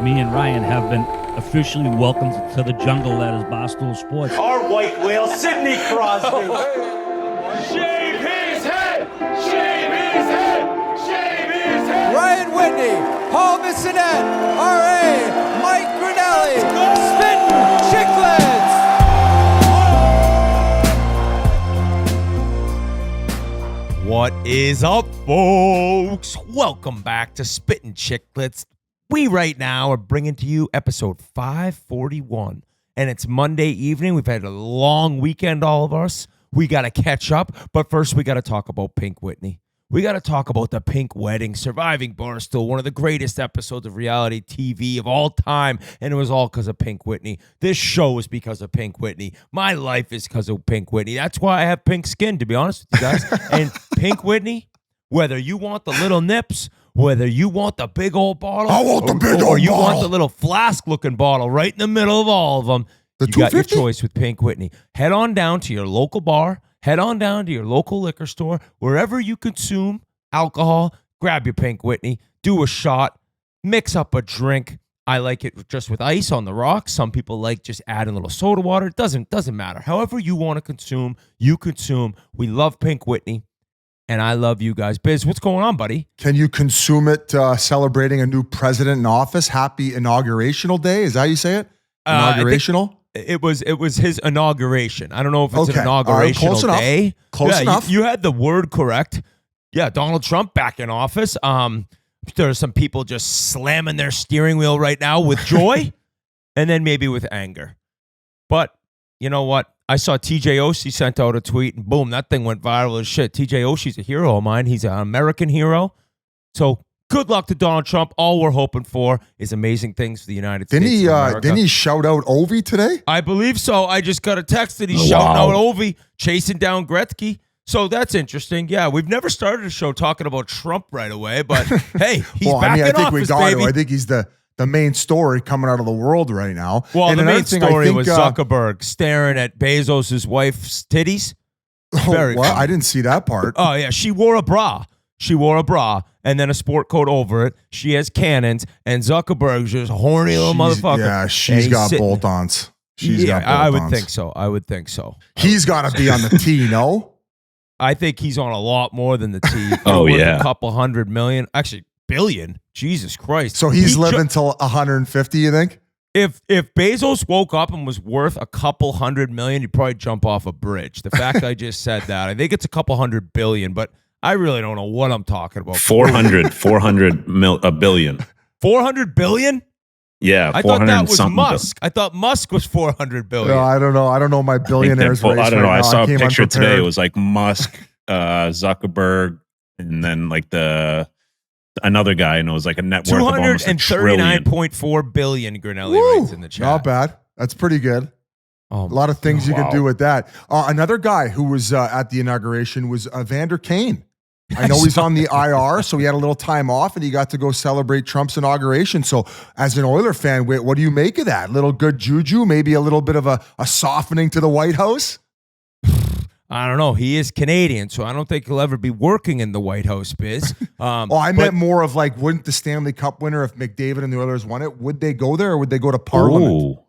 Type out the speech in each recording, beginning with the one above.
me and Ryan have been officially welcomed to the jungle that is Barstool Sports. Our white whale, Sidney Crosby. Shave his head! Shave his head! Shave his head! Ryan Whitney, Paul Bissonette, R.A., Mike Grinelli, Spittin Chiclets! What is up, folks? Welcome back to Spittin Chiclets. We right now are bringing to you episode 541, and it's Monday evening. We've had a long weekend, all of us. We got to catch up, but first we got to talk about Pink Whitney. We got to talk about the Pink Wedding, surviving Barstool, one of the greatest episodes of reality TV of all time, and it was all because of Pink Whitney. This show is because of Pink Whitney. My life is because of Pink Whitney. That's why I have pink skin, to be honest with you guys. And Pink Whitney, whether you want the little nips, whether you want the big old bottle, I want the big old or you bottle. want the little flask-looking bottle right in the middle of all of them, The you got your 250? choice with Pink Whitney. Head on down to your local bar. Head on down to your local liquor store. Wherever you consume alcohol, grab your Pink Whitney. Do a shot. Mix up a drink. I like it just with ice on the rocks. Some people like just adding a little soda water. It doesn't matter. However you want to consume, you consume. We love Pink Whitney. And I love you guys. Biz, what's going on, buddy? Can you consume it celebrating a new president in office? Happy inaugurational day. Is that how you say it? Inaugurational? It was his inauguration. I don't know if it's Okay. an All right, inaugurational close enough. day. Close enough. You had the word correct. Yeah, Donald Trump back in office. There are some people just slamming their steering wheel right now with joy and then maybe with anger. But you know what? I saw TJ Oshie sent out a tweet and boom, that thing went viral as shit. TJ Oshie's a hero of mine. He's an American hero. So good luck to Donald Trump. All we're hoping for is amazing things for the United States of America. Didn't he shout out Ovi today? I believe so. I just got a text that he's shouting out Ovi, chasing down Gretzky. So that's interesting. Yeah, we've never started a show talking about Trump right away, but hey, he's back in I think office, we got baby. to. I think he's the main story coming out of the world right now. Well, And the another main thing, I story think, was Zuckerberg staring at Bezos' wife's titties. Very what? funny. I didn't see that part. Oh, yeah. She wore a bra. And then a sport coat over it. She has cannons, and Zuckerberg's just a horny little motherfucker. Yeah, And she's he's got sitting- bolt-ons. I would think so. He's got to be on the tee, no? I think he's on a lot more than the T. Oh, Worth yeah. a couple $100 million. Actually, billion. Jesus Christ. So he's He living till 150, you think? If Bezos woke up and was worth a couple $100 million, he'd probably jump off a bridge. The fact I just said that, I think it's a couple $100 billion, but I really don't know what I'm talking about. 400 a billion. 400 billion? Yeah, I thought that was something Musk. I thought Musk was 400 billion. No, I don't know. I don't know my billionaires race I don't know. right I now. saw a came picture today. unprepared. It was like Musk, Zuckerberg, and then like another guy, and it was like a net worth of almost $1 trillion. 239.4 billion, Grinelli writes in the chat. Not bad. That's pretty good. Oh, A lot of things you wow. can do with that. Another guy who was at the inauguration was Vander Kane. I know he's on the IR, so he had a little time off, and he got to go celebrate Trump's inauguration. So as an Oiler fan, what do you make of that? Little good juju, maybe a little bit of a softening to the White House? I don't know. He is Canadian, so I don't think he'll ever be working in the White House, Biz. I meant more of like, wouldn't the Stanley Cup winner, if McDavid and the Oilers won it, would they go there or would they go to Parliament? Ooh.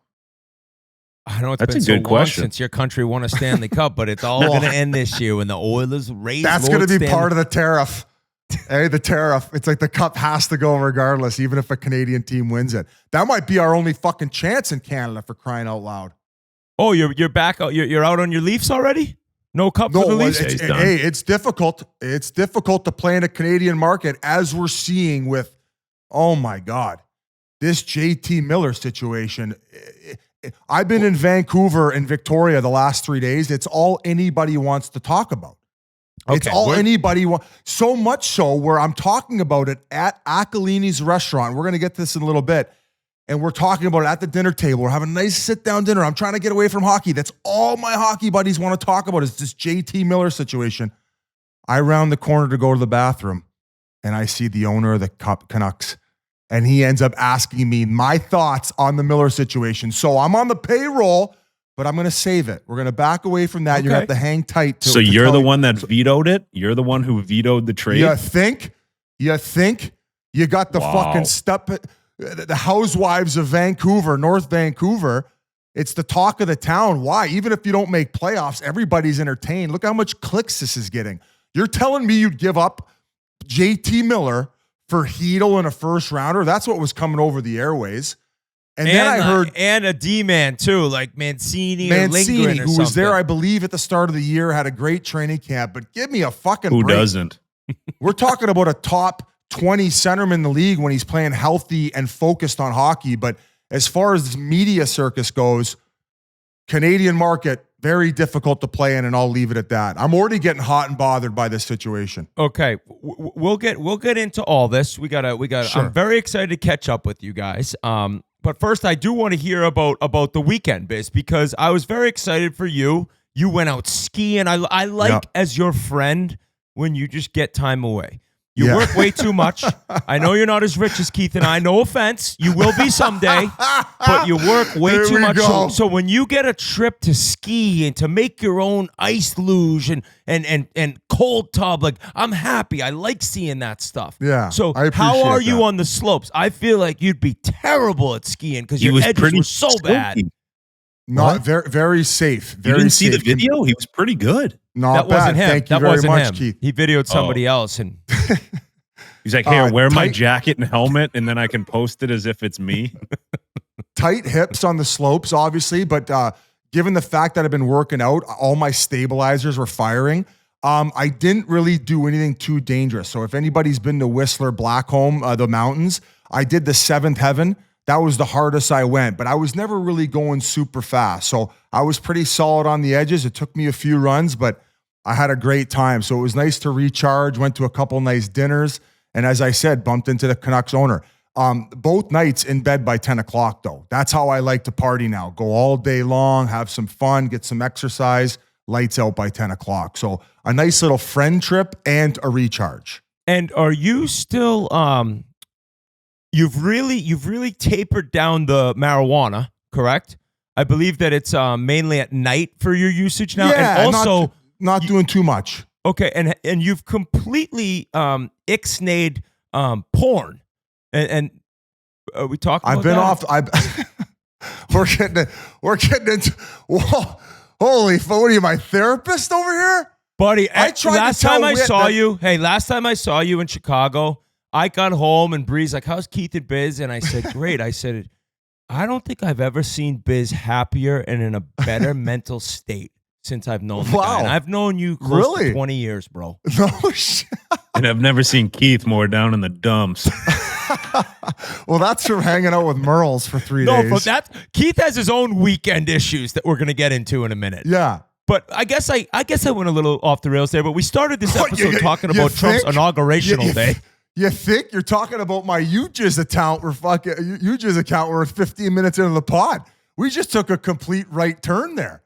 I know it's That's been a so good long question. since your country won a Stanley Cup, but it's all going to end this year when the Oilers raise. That's going to be part of the tariff. Hey, the tariff. It's like the cup has to go regardless, even if a Canadian team wins it. That might be our only fucking chance in Canada, for crying out loud. Oh, you're back. You're out on your Leafs already? No cup for the Leafs? It's difficult. It's difficult to play in a Canadian market, as we're seeing with, oh my God, this JT Miller situation. I've been in Vancouver and Victoria the last 3 days. It's all anybody wants to talk about. It's all anybody wants. So much so where I'm talking about it at Accolini's restaurant. We're going to get to this in a little bit. And we're talking about it at the dinner table. We're having a nice sit-down dinner. I'm trying to get away from hockey. That's all my hockey buddies want to talk about is this JT Miller situation. I round the corner to go to the bathroom, and I see the owner of the Canucks. And he ends up asking me my thoughts on the Miller situation. So I'm on the payroll, but I'm going to save it. We're going to back away from that. You're going to have to hang tight. So you're the one that vetoed it? You're the one who vetoed the trade? You think? You got the fucking step. the housewives of Vancouver, North Vancouver. It's the talk of the town. Why? Even if you don't make playoffs, everybody's entertained. Look how much clicks this is getting. You're telling me you'd give up JT Miller for Hedl in a first rounder? That's what was coming over the airways. And then I heard and a D-man too, like Mancini or Lindgren or who was there, I believe, at the start of the year, had a great training camp. But give me a fucking Who break. doesn't? We're talking about a top 20 centerman in the league when he's playing healthy and focused on hockey. But as far as the media circus goes, Canadian market, very difficult to play in, and I'll leave it at that. I'm already getting hot and bothered by this situation. Okay, we'll get into all this. We gotta. Sure. I'm very excited to catch up with you guys. But first, I do want to hear about the weekend, Biz, because I was very excited for you. You went out skiing. I like as your friend when you just get time away. You work way too much. I know you're not as rich as Keith and I. No offense. You will be someday. But you work way too much. So when you get a trip to ski and to make your own ice luge and cold tub, like, I'm happy. I like seeing that stuff. Yeah. So I how are appreciate you that. on the slopes? I feel like you'd be terrible at skiing because He your was edges pretty were so bad. slinky. Not very, very safe. You Very didn't see the safe. video? He was pretty good. Not That bad. wasn't him. Thank you That very wasn't much, him. Keith. He videoed somebody else, and He's like, here, wear my tight- jacket and helmet, and then I can post it as if it's me. Tight hips on the slopes, obviously, but given the fact that I've been working out, all my stabilizers were firing. I didn't really do anything too dangerous. So if anybody's been to Whistler, Blackcomb, the mountains, I did the Seventh Heaven. That was the hardest I went, but I was never really going super fast. So I was pretty solid on the edges. It took me a few runs, but I had a great time. So it was nice to recharge, went to a couple nice dinners. And as I said, bumped into the Canucks owner. Both nights in bed by 10 o'clock, though. That's how I like to party now. Go all day long, have some fun, get some exercise, lights out by 10 o'clock. So a nice little friend trip and a recharge. And are you still you've really tapered down the marijuana, correct? I believe that it's mainly at night for your usage now. Yeah, and also not doing too much. okay, and you've completely ixnayed porn. And we talking I've about been that? off. We're getting into. Whoa, holy fuck! What are you, my therapist over here? Buddy, I tried to last tell time I Whit saw that- you, last time I saw you in Chicago, I got home and Bree's like, how's Keith and Biz? And I said, great. I said, I don't think I've ever seen Biz happier and in a better mental state since I've known the guy. Wow. And I've known you close Really? to 20 years, bro. No shit. And I've never seen Keith more down in the dumps. Well, that's from hanging out with Merles for 3 No, days. but that Keith has his own weekend issues that we're gonna get into in a minute. Yeah. But I guess I went a little off the rails there. But we started this episode talking you about Trump's think? inaugurational day. You think you're talking about my UJIS account? We're fucking UJIS account. We're 15 minutes into the pod. We just took a complete right turn there.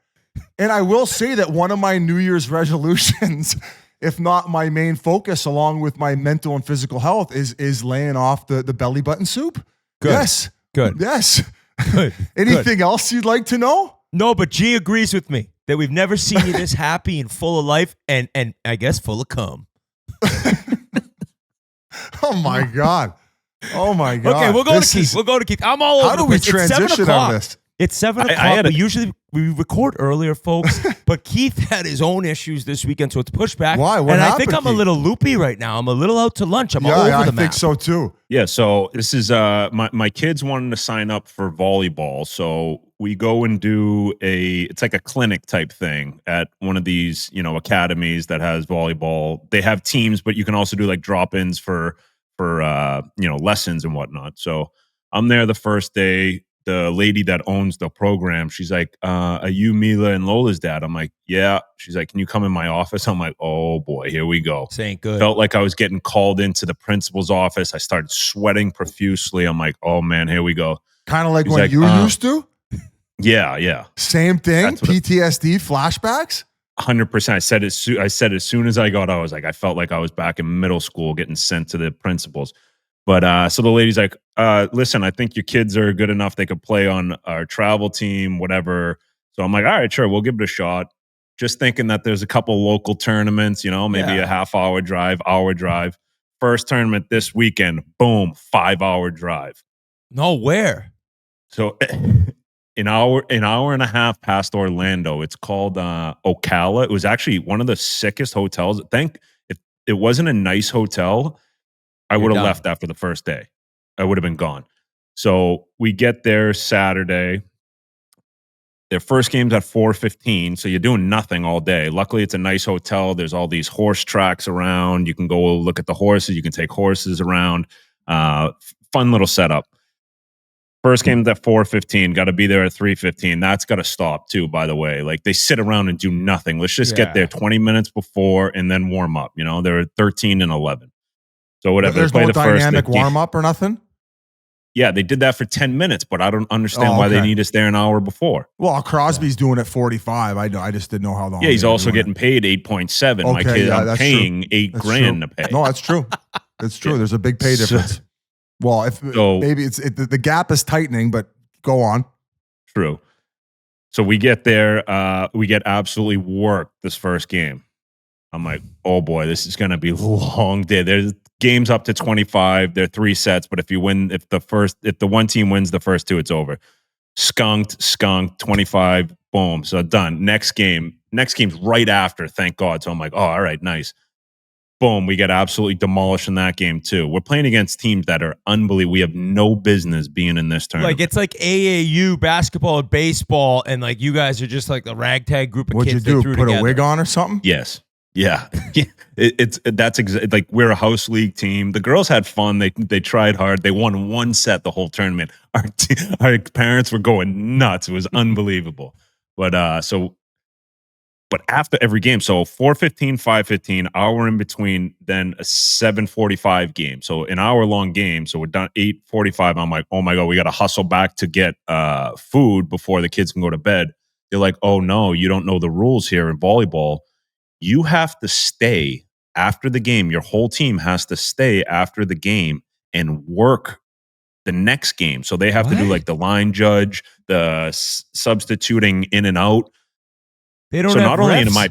And I will say that one of my New Year's resolutions, if not my main focus, along with my mental and physical health, is laying off the belly button soup. Good. Yes. Good. Yes. Good. Anything else you'd like to know? No, but G agrees with me that we've never seen you this happy and full of life and I guess full of cum. Oh my God. Oh my God. Okay, we'll go This to Keith. is- We'll go to Keith. I'm all over How do the we place. It's 7 transition o'clock. on this? It's 7 I o'clock. had a- We record earlier, folks. But Keith had his own issues this weekend, so it's pushed back. Why? What and I happened, think I'm a Keith? little loopy right now. I'm a little out to lunch. I'm all over Yeah, I the map. think so too. Yeah, so this is my kids wanted to sign up for volleyball. So we go and do it's like a clinic type thing at one of these, academies that has volleyball. They have teams, but you can also do like drop-ins for lessons and whatnot. So I'm there the first day. The lady that owns the program, she's like, are you Mila and Lola's dad? I'm like, yeah. She's like, can you come in my office? I'm like, oh boy, here we go. This ain't good. Felt like I was getting called into the principal's office. I started sweating profusely. I'm like, oh man, here we go. Kind of like He's when like, you used to. Yeah. Same thing. That's what PTSD flashbacks. 100%. I said as soon as I got out, I was like, I felt like I was back in middle school getting sent to the principals. But so the lady's like, listen, I think your kids are good enough. They could play on our travel team, whatever. So I'm like, all right, sure, we'll give it a shot. Just thinking that there's a couple local tournaments, maybe a half-hour drive, hour drive. First tournament this weekend, boom, 5-hour drive. No, where? So an hour and a half past Orlando. It's called Ocala. It was actually one of the sickest hotels. If it wasn't a nice hotel, I would have done. left after the first day. I would have been gone. So we get there Saturday. Their first game's at 4:15, so you're doing nothing all day. Luckily, it's a nice hotel. There's all these horse tracks around. You can go look at the horses. You can take horses around. Fun little setup. First game's at 4:15. Got to be there at 3:15. That's got to stop too, by the way. Like, they sit around and do nothing. Let's just get there 20 minutes before and then warm up. You know, they're 13 and 11. So whatever. There's no dynamic warm up or nothing? Yeah, they did that for 10 minutes, but I don't understand Oh, why they okay. need us there an hour before. Well, Crosby's doing it 45. I just didn't know how long. Yeah, he's they were also doing getting paid 8.7. My Okay, kid, yeah, I'm that's paying true. $8,000 to pay. No, that's true. That's true. Yeah. There's a big pay So- difference. Well, if maybe the gap is tightening, but go on. True. So we get there. We get absolutely worked this first game. I'm like, oh boy, this is going to be a long day. There's games up to 25. They're 3 sets, but if the one team wins the first 2, it's over. Skunked, 25, boom. So done. Next game's right after, thank God. So I'm like, oh, all right, nice. Boom, we get absolutely demolished in that game too. We're playing against teams that are unbelievable. We have no business being in this tournament. Like, it's like AAU basketball and baseball, and like you guys are just like the ragtag group of What'd you kids. they do? threw Put together. a wig on or something? Yes. Yeah. Like, we're a house league team. The girls had fun. They tried hard. They won 1 set the whole tournament. Our parents were going nuts. It was unbelievable. But after every game, so 4:15, 5:15, hour in between, then a 7:45 game. So an hour long game. So we're done 8:45. I'm like, oh my God, we got to hustle back to get food before the kids can go to bed. They're like, oh no, you don't know the rules here in volleyball. You have to stay after the game. Your whole team has to stay after the game and work the next game. So they have to do like the line judge, the substituting in and out. They don't So have not only refs? am I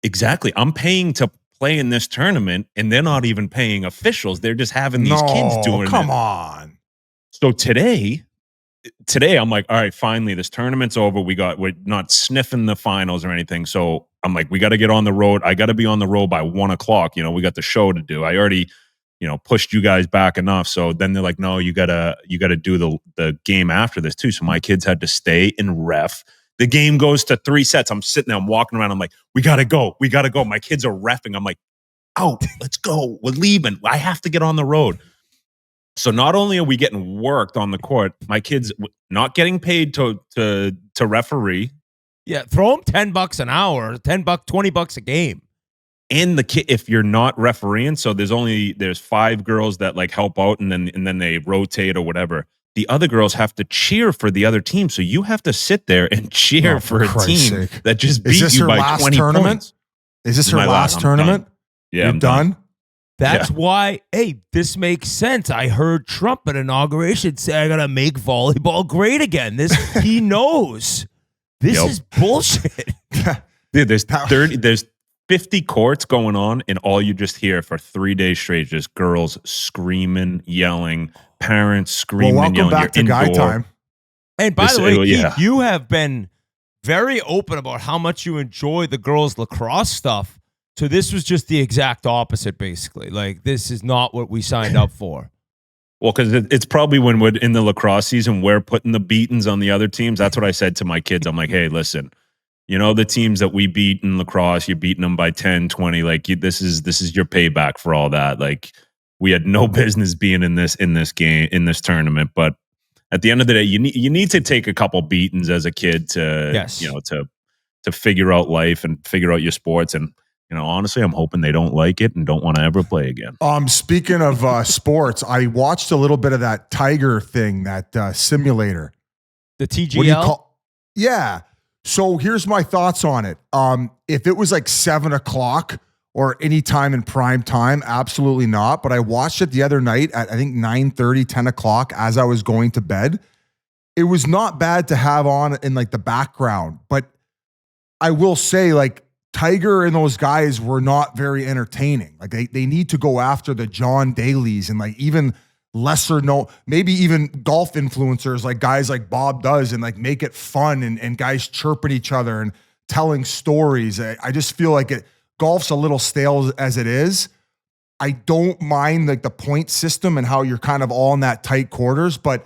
exactly, I'm paying to play in this tournament, and they're not even paying officials. They're just having these kids doing come it. on. So today I'm like, all right, finally, this tournament's over. We're not sniffing the finals or anything. So I'm like, we got to get on the road. I got to be on the road by 1:00. You know, we got the show to do. I already, pushed you guys back enough. So then they're like, no, you gotta do the game after this too. So my kids had to stay and ref. The game goes to 3 sets. I'm sitting there, I'm walking around. I'm like, we gotta go. My kids are reffing. I'm like, out, let's go. We're leaving. I have to get on the road. So not only are we getting worked on the court, my kids not getting paid to referee, Yeah, throw them $10 an hour, $20 a game. and the kid, if you're not refereeing, so there's 5 girls that like help out, and then they rotate or whatever. The other girls have to cheer for the other team, so you have to sit there and cheer for a Christ's team sake. that just Is beat this you her by last 20 tournament? points. Is this This is her my last I'm tournament? Yeah, You're I'm done? That's why, hey, this makes sense. I heard Trump at inauguration say, I got to make volleyball great again. He knows. This Yep. is bullshit. Dude, there's 50 courts going on, and all you just hear for 3 days straight, just girls screaming, yelling, parents screaming, Well, welcome yelling. back to You're Guy indoor. Time. And by the way, Keith, yeah. you have been very open about how much you enjoy the girls' lacrosse stuff. So this was just the exact opposite, basically. Like, this is not what we signed up for. Well, because it's probably when we're in the lacrosse season, we're putting the beatings on the other teams. That's what I said to my kids. I'm like, hey, listen, the teams that we beat in lacrosse, you're beating them by 10, 20. Like, this is your payback for all that. Like, we had no business being in this game, in this tournament. But at the end of the day, you need to take a couple beatings as a kid to to figure out life and figure out your sports. And honestly, I'm hoping they don't like it and don't want to ever play again. Speaking of sports, I watched a little bit of that Tiger thing, that simulator. The TGL? What do you call? Yeah. So here's my thoughts on it. If it was like 7:00 or any time in prime time, absolutely not. But I watched it the other night at, I think, 9:30, 10 o'clock as I was going to bed. It was not bad to have on in like the background, but I will say, like, Tiger and those guys were not very entertaining. Like, they need to go after the John Daly's and like even lesser known, maybe even golf influencers like guys like Bob does, and like make it fun and guys chirping each other and telling stories. I just feel like golf's a little stale as it is. I don't mind like the point system and how you're kind of all in that tight quarters, but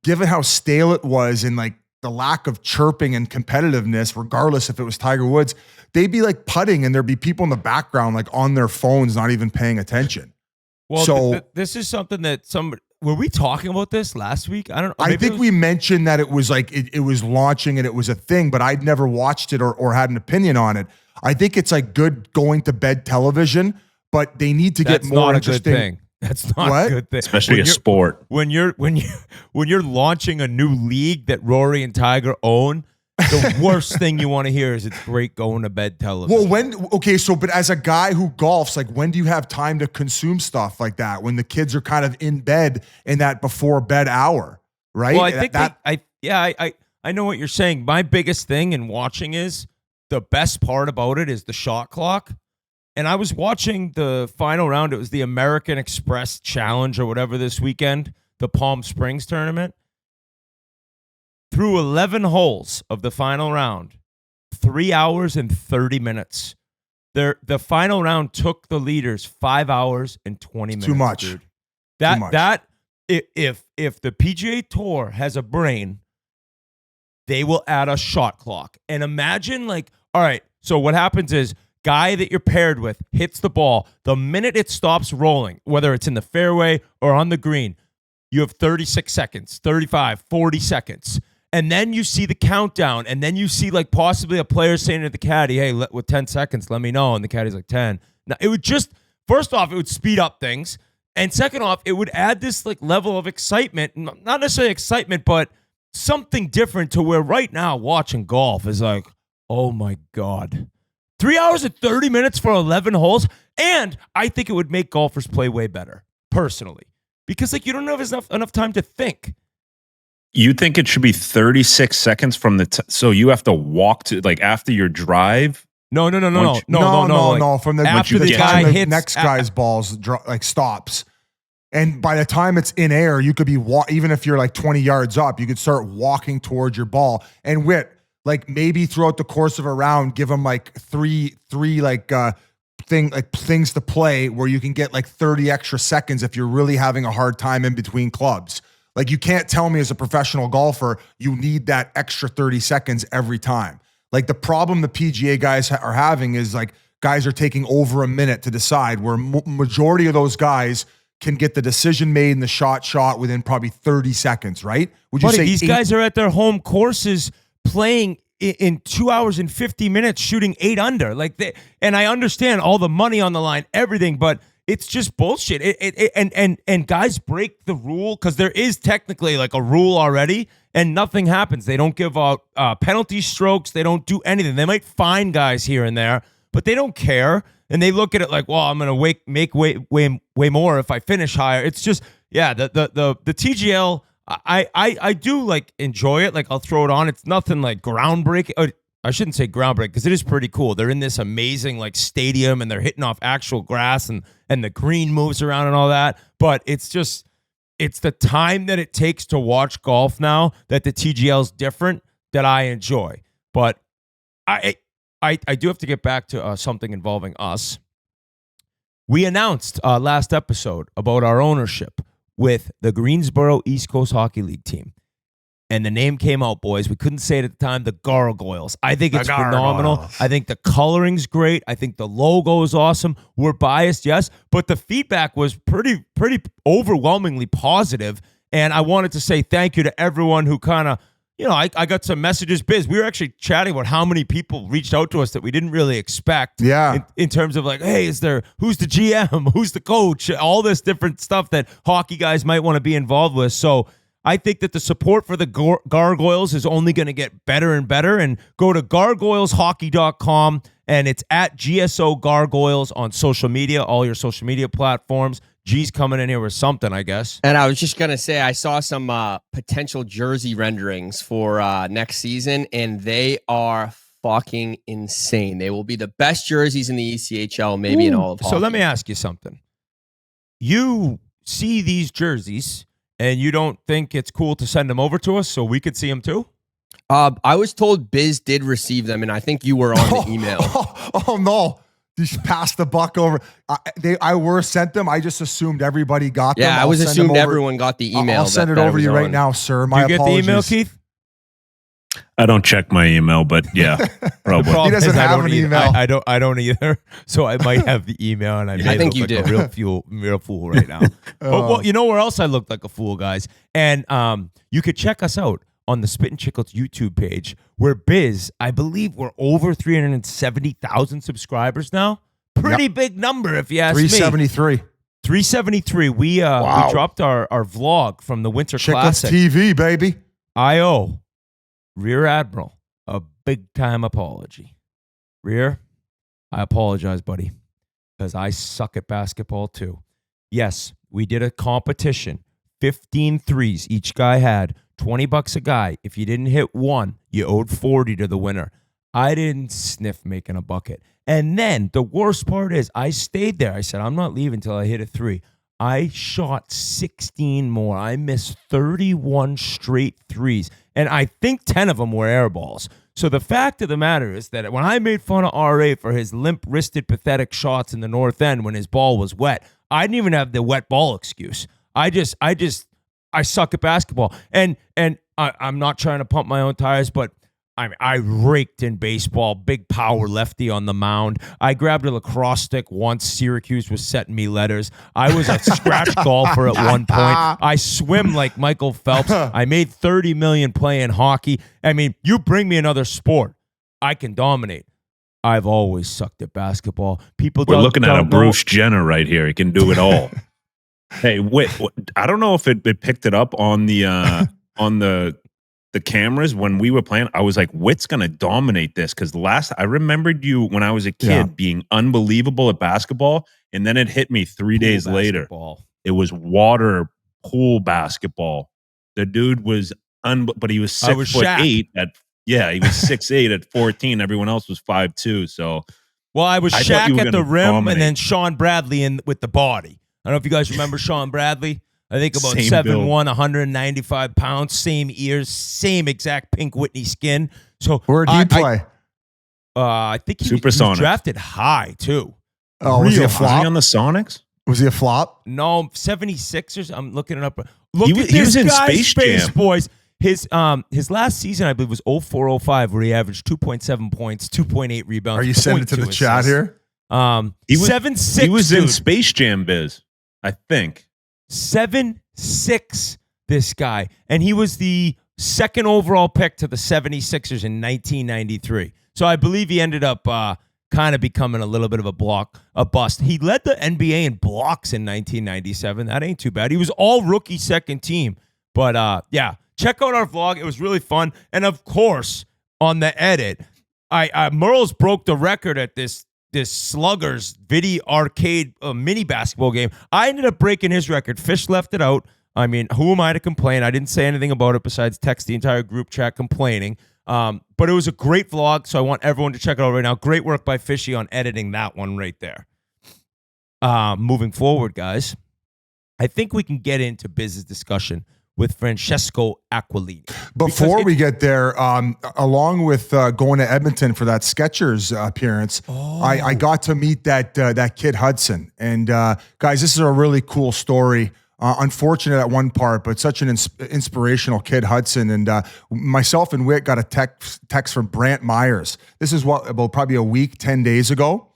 given how stale it was and like the lack of chirping and competitiveness, regardless if it was Tiger Woods, they'd be like putting and there'd be people in the background like on their phones not even paying attention. Well, so this is something that were we talking about this last week? I don't know. I think we mentioned that it was like it was launching and it was a thing, but I'd never watched it or had an opinion on it. I think it's like good going to bed television, but they need to get more interesting. Good thing. That's not a good thing, especially a sport. When you're launching a new league that Rory and Tiger own. The worst thing you want to hear is it's great going to bed television. Well, but as a guy who golfs, like when do you have time to consume stuff like that? When the kids are kind of in bed in that before bed hour, right? Well, I think I know what you're saying. My biggest thing in watching is the best part about it is the shot clock. And I was watching the final round. It was the American Express Challenge or whatever this weekend, the Palm Springs tournament. Through 11 holes of the final round, 3 hours and 30 minutes. The final round took the leaders 5 hours and 20 minutes. Too much. Dude. Too much. If the PGA Tour has a brain, they will add a shot clock. And imagine all right, so what happens is guy that you're paired with hits the ball. The minute it stops rolling, whether it's in the fairway or on the green, you have 36 seconds, 35, 40 seconds. And then you see the countdown, and then you see possibly a player saying to the caddy, hey, with 10 seconds, let me know. And the caddy's like 10. Now, it would just, first off, it would speed up things. And second off, it would add this level of excitement, not necessarily excitement, but something different to where right now watching golf is like, oh my God. 3 hours and 30 minutes for 11 holes. And I think it would make golfers play way better, personally. Because you don't have enough time to think. You think it should be 36 seconds from so you have to walk to after your drive? No. From the after the guy hits next guy's balls stops, and by the time it's in air, you could be even if you're 20 yards up, you could start walking towards your ball. And Whit, maybe throughout the course of a round, give them three things to play where you can get 30 extra seconds if you're really having a hard time in between clubs. You can't tell me as a professional golfer, you need that extra 30 seconds every time. The problem the PGA guys are having is guys are taking over a minute to decide, where majority of those guys can get the decision made and the shot within probably 30 seconds, right? Would you say these guys are at their home courses playing in 2 hours and 50 minutes, shooting 8 under. And I understand all the money on the line, everything, but it's just bullshit. And guys break the rule because there is technically a rule already, and nothing happens. They don't give out penalty strokes. They don't do anything. They might fine guys here and there, but they don't care. And they look at it well, I'm going to make way more if I finish higher. It's just, the TGL. I do enjoy it. I'll throw it on. It's nothing groundbreaking. I shouldn't say groundbreaking because it is pretty cool. They're in this amazing stadium and they're hitting off actual grass and the green moves around and all that. But it's the time that it takes to watch golf now that the TGL is different that I enjoy. But I do have to get back to something involving us. We announced last episode about our ownership with the Greensboro East Coast Hockey League team. And the name came out, boys. We couldn't say it at the time. The Gargoyles. I think it's phenomenal. I think the coloring's great. I think the logo is awesome. We're biased, yes, but the feedback was pretty overwhelmingly positive. And I wanted to say thank you to everyone who kind of, I got some messages. Biz, we were actually chatting about how many people reached out to us that we didn't really expect. Yeah. In terms of hey, who's the GM? Who's the coach? All this different stuff that hockey guys might want to be involved with. So I think that the support for the Gargoyles is only going to get better and better. And go to gargoyleshockey.com, and it's at GSO Gargoyles on social media, all your social media platforms. G's coming in here with something, I guess. And I was just going to say, I saw some potential jersey renderings for next season, and they are fucking insane. They will be the best jerseys in the ECHL, maybe in all of hockey. So let me ask you something. You see these jerseys and you don't think it's cool to send them over to us so we could see them too? I was told Biz did receive them, and I think you were on the email. Oh no. Just passed the buck over. I were sent them. I just assumed everybody got them. Yeah, I was assumed everyone got the email. I'll send it over to you right now, sir. You get apologies. the email, Keith? I don't check my email, but yeah, probably. He doesn't have an email. I don't either. So I might have the email, and I think look you like do. a real fool right now. But well, you know where else I looked like a fool, guys? And you could check us out on the Spittin Chiclets YouTube page, where Biz, I believe, we're over 370,000 subscribers now. Pretty big number, if you ask me. 373. 373. We dropped our vlog from the Winter Chiclets Classic. TV, baby. I owe Rear Admiral a big time apology. Rear, I apologize, buddy, because I suck at basketball too. Yes, we did a competition. 15 threes each guy had. $20 a guy. If you didn't hit one, you owed 40 to the winner. I didn't sniff making a bucket. And then the worst part is I stayed there. I said, I'm not leaving until I hit a three. I shot 16 more. I missed 31 straight threes. And I think 10 of them were air balls. So the fact of the matter is that when I made fun of RA for his limp-wristed, pathetic shots in the north end when his ball was wet, I didn't even have the wet ball excuse. I suck at basketball. And I'm not trying to pump my own tires, but I raked in baseball, big power lefty on the mound. I grabbed a lacrosse stick once. Syracuse was setting me letters. I was a scratch golfer at one point. I swim like Michael Phelps. I made $30 million playing hockey. I mean, you bring me another sport, I can dominate. I've always sucked at basketball. We're looking at a Bruce Jenner right here. He can do it all. Hey, Whit, I don't know if it picked it up on the cameras when we were playing. I was like, Whit's gonna dominate this, because I remembered you when I was a kid being unbelievable at basketball, and then it hit me 3 days later. It was water pool basketball. The dude was but he was 6'8" he was 6'8" at 14. Everyone else was 5'2". So I was Shaq at the rim, dominate. and then Sean Bradley in with the body. I don't know if you guys remember Sean Bradley. I think about Same 7'1", build. 195 pounds, same ears, same exact Pink Whitney skin. So Where'd he play? I think he was Supersonics. drafted high too. Oh, was he a Was he flop? on the Sonics? Was he a flop? No, 76ers. I'm looking it up. Look He at this was in guy's Space face, Jam. boys. His last season, I believe, was 04-05, where he averaged 2.7 points, 2.8 rebounds. Are you sending it to the 0.2 chat assists. here? He was 7'6". He was in dude. Space Jam, Biz, I think. 7'6", this guy. And he was the second overall pick to the 76ers in 1993. So I believe he ended up kind of becoming a little bit of a bust. He led the NBA in blocks in 1997. That ain't too bad. He was all rookie second team. But yeah, check out our vlog. It was really fun. And of course, on the edit, Merle's broke the record at this Sluggers video arcade mini basketball game. I ended up breaking his record. Fish left it out. I mean, who am I to complain? I didn't say anything about it besides text the entire group chat complaining. But it was a great vlog, so I want everyone to check it out right now. Great work by Fishy on editing that one right there. Moving forward, guys, I think we can get into Biz's discussion with Francesco Aquilini. Before we get there, along with going to Edmonton for that Skechers appearance, I got to meet that kid Hudson. And guys, this is a really cool story. Unfortunate at one part, but such an inspirational kid, Hudson. And myself and Whit got a text from Brant Myers. This is about probably a week, 10 days ago.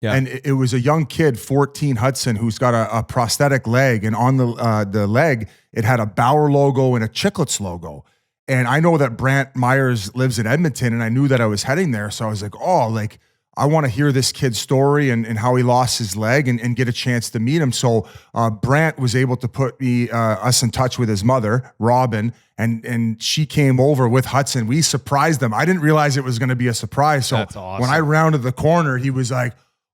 Yeah. And it was a young kid, 14, Hudson, who's got a prosthetic leg. And on the leg, it had a Bauer logo and a Chiclets logo. And I know that Brant Myers lives in Edmonton, and I knew that I was heading there. So I was like, I want to hear this kid's story and how he lost his leg and get a chance to meet him. So Brant was able to put us in touch with his mother, Robin, and she came over with Hudson. We surprised them. I didn't realize it was going to be a surprise. So That's awesome. When I rounded the corner, he was like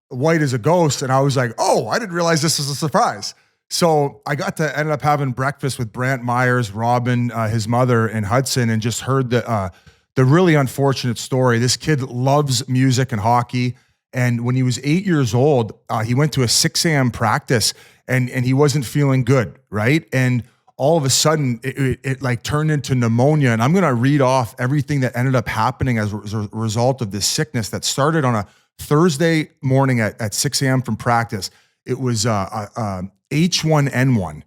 white as a ghost. And I was like, I didn't realize this was a surprise. So I got to end up having breakfast with Brant Myers, Robin, his mother, and Hudson, and just heard the really unfortunate story. This kid loves music and hockey, And when he was 8 years old, he went to a 6 a.m. practice and he wasn't feeling good, right? And all of a sudden it like turned into pneumonia. And I'm going to read off everything that ended up happening as a result of this sickness that started on a Thursday morning at 6 a.m. from practice. It was H1N1.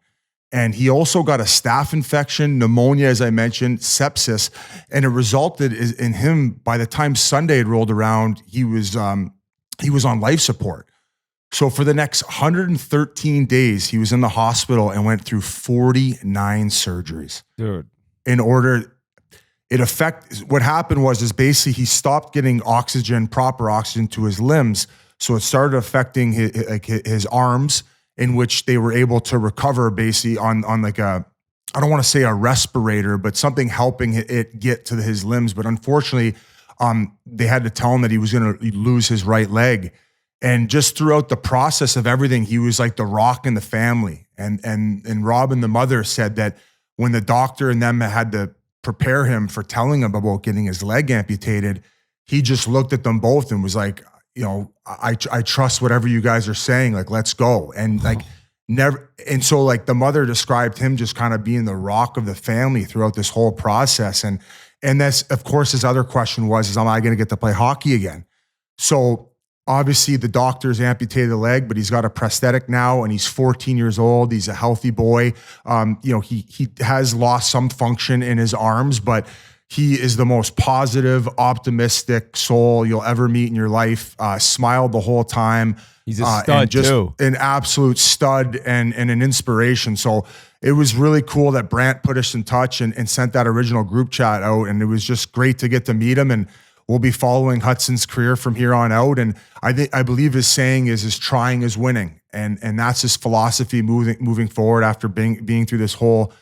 And he also got a staph infection, pneumonia, as I mentioned, sepsis. And it resulted in him, by the time Sunday had rolled around, he was on life support. So for the next 113 days, he was in the hospital and went through 49 surgeries. Dude. What happened was basically he stopped getting proper oxygen to his limbs. So it started affecting his arms, in which they were able to recover basically on like I don't want to say a respirator, but something helping it get to his limbs. But unfortunately, they had to tell him that he was going to lose his right leg. And just throughout the process of everything, he was like the rock in the family. And Robin, the mother, said that when the doctor and them had to prepare him for telling him about getting his leg amputated, he just looked at them both and was like, I trust whatever you guys are saying. Like, let's go. And so like the mother described him just kind of being the rock of the family throughout this whole process. And that's, of course, his other question was, am I going to get to play hockey again? So obviously the doctors amputated the leg, but he's got a prosthetic now and he's 14 years old. He's a healthy boy. He has lost some function in his arms, but he is the most positive, optimistic soul you'll ever meet in your life. Smiled the whole time. He's a stud too. An absolute stud and an inspiration. So it was really cool that Brant put us in touch and sent that original group chat out. And it was just great to get to meet him. And we'll be following Hudson's career from here on out. And I believe his saying is trying is winning. And that's his philosophy moving forward after being through this whole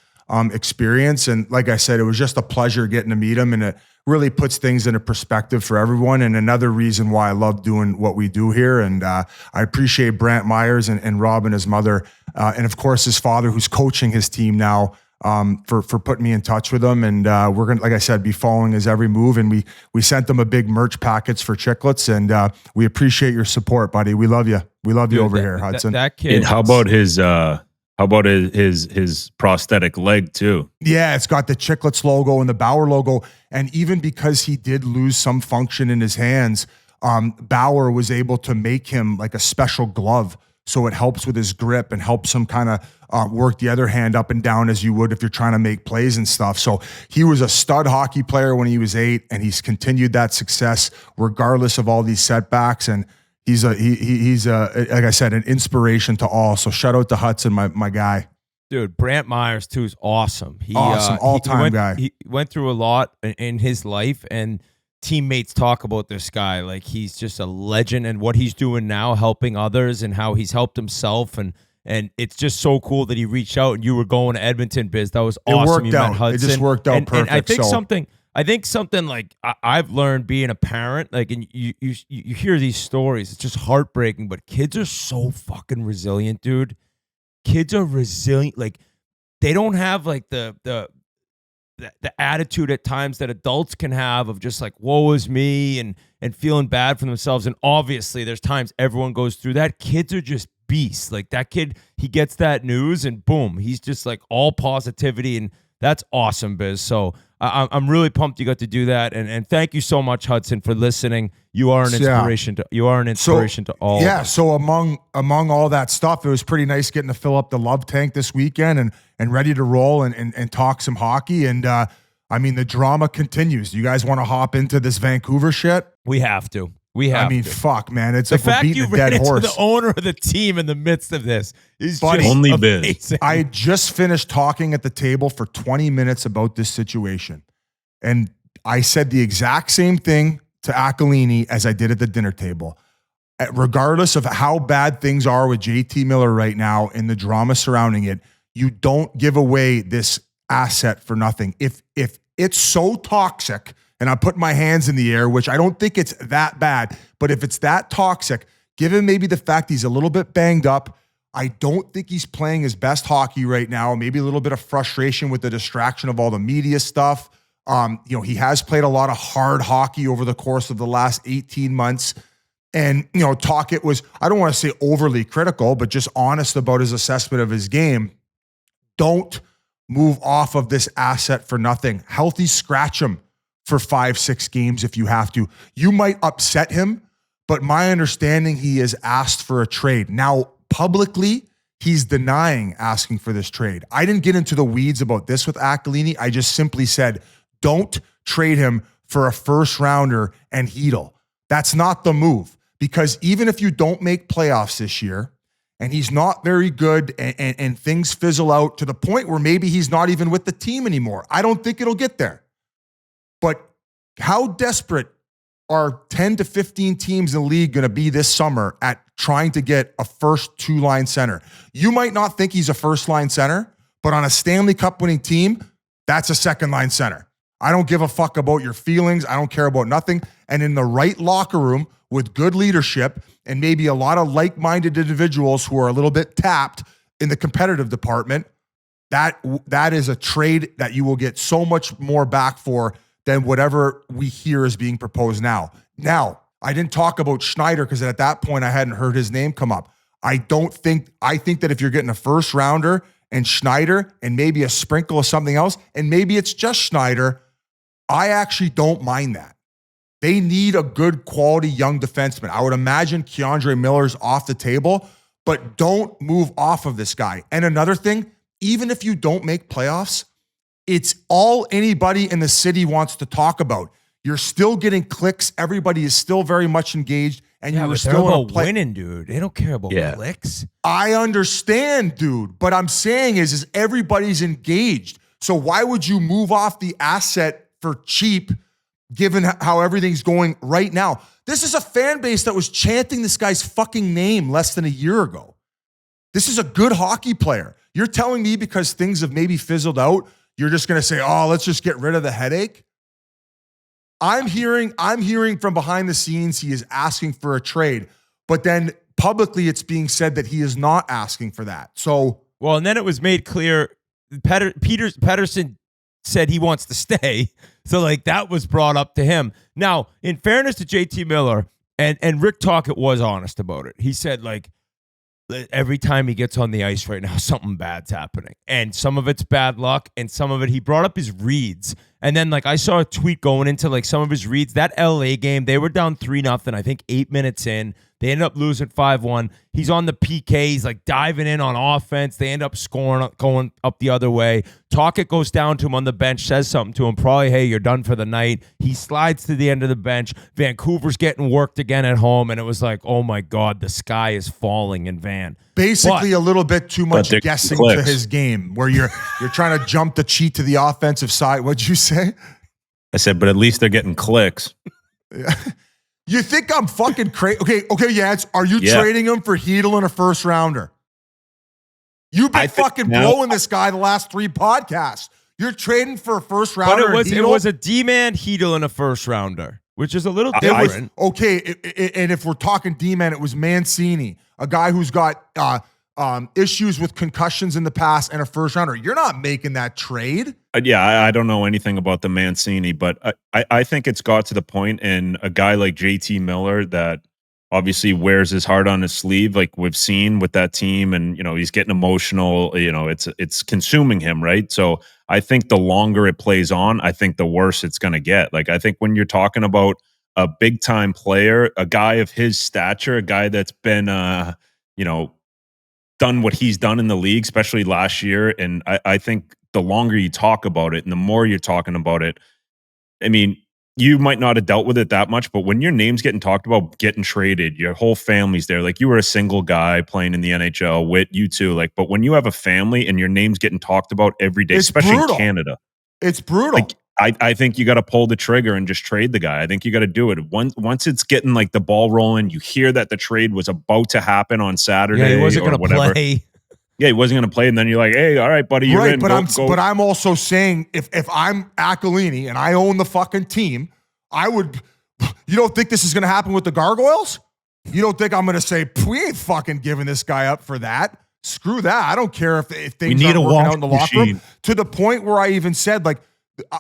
experience. And like I said, it was just a pleasure getting to meet him, and it really puts things into perspective for everyone. And another reason why I love doing what we do here. And I appreciate Brant Myers and Rob and his mother, and of course his father, who's coaching his team now, for putting me in touch with him. And we're gonna, like I said, be following his every move. And we sent them a big merch package for Chiclets, and we appreciate your support, buddy. We love you. We love you over here, Hudson. That kid. And how about his prosthetic leg too? Yeah, it's got the Chiclets logo and the Bauer logo. And even because he did lose some function in his hands, Bauer was able to make him like a special glove. So it helps with his grip and helps him kind of work the other hand up and down as you would if you're trying to make plays and stuff. So he was a stud hockey player when he was 8, and he's continued that success regardless of all these setbacks. And he's like I said, an inspiration to all. So shout out to Hudson, my guy. Dude, Brant Myers too is awesome. Awesome, all-time guy. He went through a lot in his life, and teammates talk about this guy like he's just a legend, and what he's doing now, helping others, and how he's helped himself, and it's just so cool that he reached out and you were going to Edmonton, Biz. That was awesome. It worked you out. Met Hudson. It just worked out perfect. And I think something like I've learned being a parent, like, and you hear these stories, it's just heartbreaking, but kids are so fucking resilient, dude. Kids are resilient. Like, they don't have like the attitude at times that adults can have of just like, woe is me, and feeling bad for themselves. And obviously there's times everyone goes through that. Kids are just beasts. Like, that kid, he gets that news and boom, he's just like all positivity, and that's awesome, Biz. So I'm really pumped you got to do that, and thank you so much, Hudson, for listening. You are an inspiration to all. Yeah. So among all that stuff, it was pretty nice getting to fill up the love tank this weekend and ready to roll and talk some hockey. And I mean, the drama continues. You guys want to hop into this Vancouver shit? We have to. Fuck, man. It's the like fact we're beating you a dead ran into horse. the owner of the team in the midst of this is Buddy, just only amazing. Biz. I just finished talking at the table for 20 minutes about this situation. And I said the exact same thing to Aquilini as I did at the dinner table. Regardless of how bad things are with JT Miller right now and the drama surrounding it, you don't give away this asset for nothing. If it's so toxic, and I put my hands in the air, which I don't think it's that bad, but if it's that toxic, given maybe the fact he's a little bit banged up, I don't think he's playing his best hockey right now. Maybe a little bit of frustration with the distraction of all the media stuff. He has played a lot of hard hockey over the course of the last 18 months. And, Tocchet was, I don't want to say overly critical, but just honest about his assessment of his game. Don't move off of this asset for nothing. Healthy, scratch him for 5-6 games if you have to. You might upset him, but my understanding, he has asked for a trade. Now, publicly, he's denying asking for this trade. I didn't get into the weeds about this with Aquilini. I just simply said, don't trade him for a first rounder and Hedl. That's not the move, because even if you don't make playoffs this year and he's not very good and things fizzle out to the point where maybe he's not even with the team anymore, I don't think it'll get there. But how desperate are 10 to 15 teams in the league going to be this summer at trying to get a first two-line center? You might not think he's a first-line center, but on a Stanley Cup winning team, that's a second-line center. I don't give a fuck about your feelings. I don't care about nothing. And in the right locker room with good leadership and maybe a lot of like-minded individuals who are a little bit tapped in the competitive department, that is a trade that you will get so much more back for than whatever we hear is being proposed now. Now, I didn't talk about Schneider because at that point I hadn't heard his name come up. I think that if you're getting a first rounder and Schneider and maybe a sprinkle of something else, and maybe it's just Schneider, I actually don't mind that. They need a good quality young defenseman. I would imagine Keandre Miller's off the table, but don't move off of this guy. And another thing, even if you don't make playoffs, it's all anybody in the city wants to talk about. You're still getting clicks. Everybody is still very much engaged, and you're still about winning, dude. They don't care about clicks. I understand, dude, but I'm saying is everybody's engaged. So why would you move off the asset for cheap, given how everything's going right now? This is a fan base that was chanting this guy's fucking name less than a year ago. This is a good hockey player. You're telling me because things have maybe fizzled out, you're just going to say, oh, let's just get rid of the headache? I'm hearing from behind the scenes he is asking for a trade, but then publicly it's being said that he is not asking for that. So, well, and then it was made clear Pettersson said he wants to stay. So like that was brought up to him. Now, in fairness to JT Miller, and Rick Tocchet was honest about it. He said like, every time he gets on the ice right now, something bad's happening. And some of it's bad luck, and some of it, he brought up his reads. And then, like, I saw a tweet going into, like, some of his reads. That LA game, they were down 3-0, I think 8 minutes in. They ended up losing 5-1. He's on the PK. He's, like, diving in on offense. They end up scoring, going up the other way. Tocchet goes down to him on the bench, says something to him, probably, hey, you're done for the night. He slides to the end of the bench. Vancouver's getting worked again at home, and it was like, oh, my God, the sky is falling in Van. Basically, a little bit too much guessing to his game, where you're trying to jump the cheat to the offensive side. What'd you say? I said, but at least they're getting clicks. You think I'm fucking crazy? Okay, Yance, are you trading him for Hedl and a first rounder? You've been fucking blowing this guy the last 3 podcasts. You're trading for a first rounder. But it was a D-man Hedl and a first rounder, which is a little different. And if we're talking D-man, it was Mancini, a guy who's got issues with concussions in the past, and a first rounder. You're not making that trade. I don't know anything about the Mancini, but I think it's got to the point in a guy like JT Miller that obviously wears his heart on his sleeve, like we've seen with that team, and he's getting emotional. It's consuming him, right? So I think the longer it plays on, I think the worse it's going to get. Like I think when you're talking about a big time player, a guy of his stature, a guy that's been done what he's done in the league, especially last year, and I think the longer you talk about it and the more you're talking about it, I mean, you might not have dealt with it that much, but when your name's getting talked about, getting traded, your whole family's there. Like you were a single guy playing in the NHL, Whit, you too. Like, but when you have a family and your name's getting talked about every day, especially in Canada, it's brutal. Like, I think you got to pull the trigger and just trade the guy. I think you got to do it. Once it's getting like the ball rolling, you hear that the trade was about to happen on Saturday. Yeah, he wasn't going to play. Yeah, he wasn't going to play, and then you're like, "Hey, all right, buddy, you're in." But I'm also saying if I'm Aquilini and I own the fucking team, I would. You don't think this is going to happen with the Gargoyles? You don't think I'm going to say we ain't fucking giving this guy up for that? Screw that. I don't care if things aren't working out in the locker room. To the point where I even said like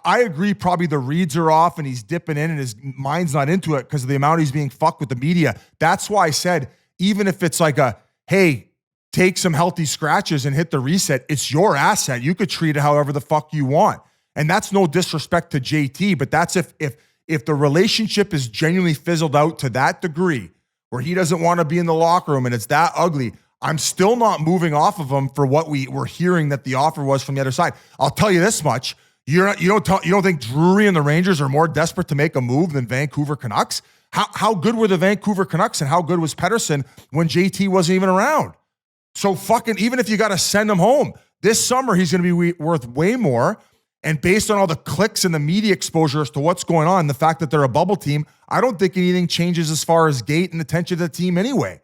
I agree. Probably the reads are off and he's dipping in and his mind's not into it because of the amount he's being fucked with the media. That's why I said, even if it's like hey, take some healthy scratches and hit the reset, it's your asset. You could treat it however the fuck you want. And that's no disrespect to JT, but that's if the relationship is genuinely fizzled out to that degree where he doesn't want to be in the locker room and it's that ugly, I'm still not moving off of him for what we were hearing that the offer was from the other side. I'll tell you this much. You don't think Drury and the Rangers are more desperate to make a move than Vancouver Canucks? How good were the Vancouver Canucks and how good was Pettersson when JT wasn't even around? So fucking, even if you got to send him home, this summer he's going to be worth way more. And based on all the clicks and the media exposure as to what's going on, the fact that they're a bubble team, I don't think anything changes as far as gate and attention to the team anyway.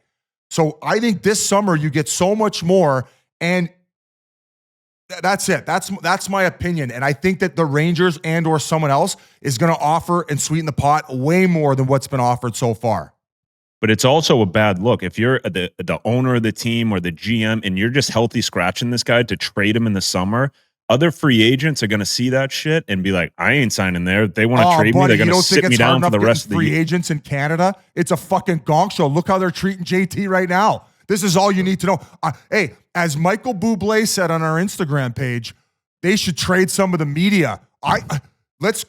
So I think this summer you get so much more, and that's it. That's my opinion. And I think that the Rangers and or someone else is going to offer and sweeten the pot way more than what's been offered so far. But it's also a bad look. If you're the owner of the team or the GM and you're just healthy scratching this guy to trade him in the summer, other free agents are going to see that shit and be like, I ain't signing there. They want to trade me. They're going to sit me down for the rest of the year. Free agents in Canada, it's a fucking gong show. Look how they're treating JT right now. This is all you need to know. Hey, as Michael Bublé said on our Instagram page, they should trade some of the media. Let's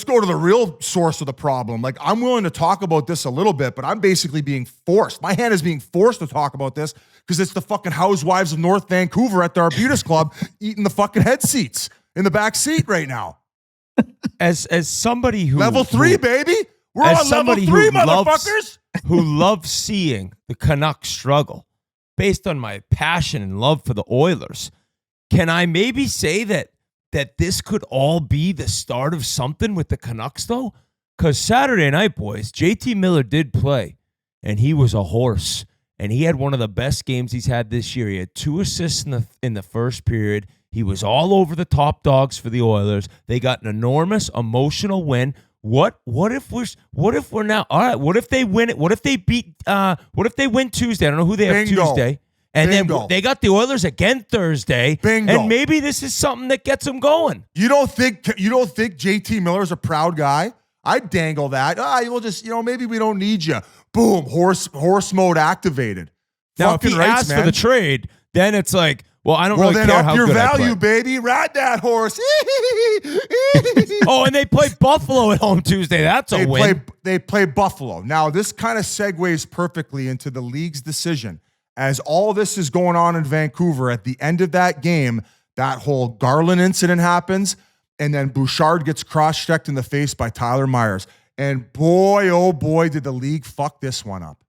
go to the real source of the problem. Like, I'm willing to talk about this a little bit, but I'm basically being forced. My hand is being forced to talk about this because it's the fucking housewives of North Vancouver at the Arbutus Club eating the fucking head seats in the back seat right now. As somebody who level 3, baby, we're on level 3, motherfuckers. Who loves seeing the Canucks struggle, based on my passion and love for the Oilers, can I maybe say that this could all be the start of something with the Canucks, though? Because Saturday night, boys, JT Miller did play, and he was a horse, and he had one of the best games he's had this year. He had 2 assists in the first period. He was all over the top dogs for the Oilers. They got an enormous emotional win. What if we're now all right? What if they win it? What if they win Tuesday? I don't know who they have Tuesday. And then they got the Oilers again Thursday. Bingo. And maybe this is something that gets them going. You don't think JT Miller's a proud guy? I'd dangle that. You'll just, maybe we don't need you. Boom, horse mode activated. Now, Fucking if he rights, asks man. for the trade, then it's like, well, I don't really then care up how your good value, I play. baby. Ride that horse. Oh, and they play Buffalo at home Tuesday. That's a win. They play Buffalo. Now, this kind of segues perfectly into the league's decision. As all this is going on in Vancouver, at the end of that game, that whole Garland incident happens, and then Bouchard gets cross-checked in the face by Tyler Myers. And boy, oh boy, did the league fuck this one up.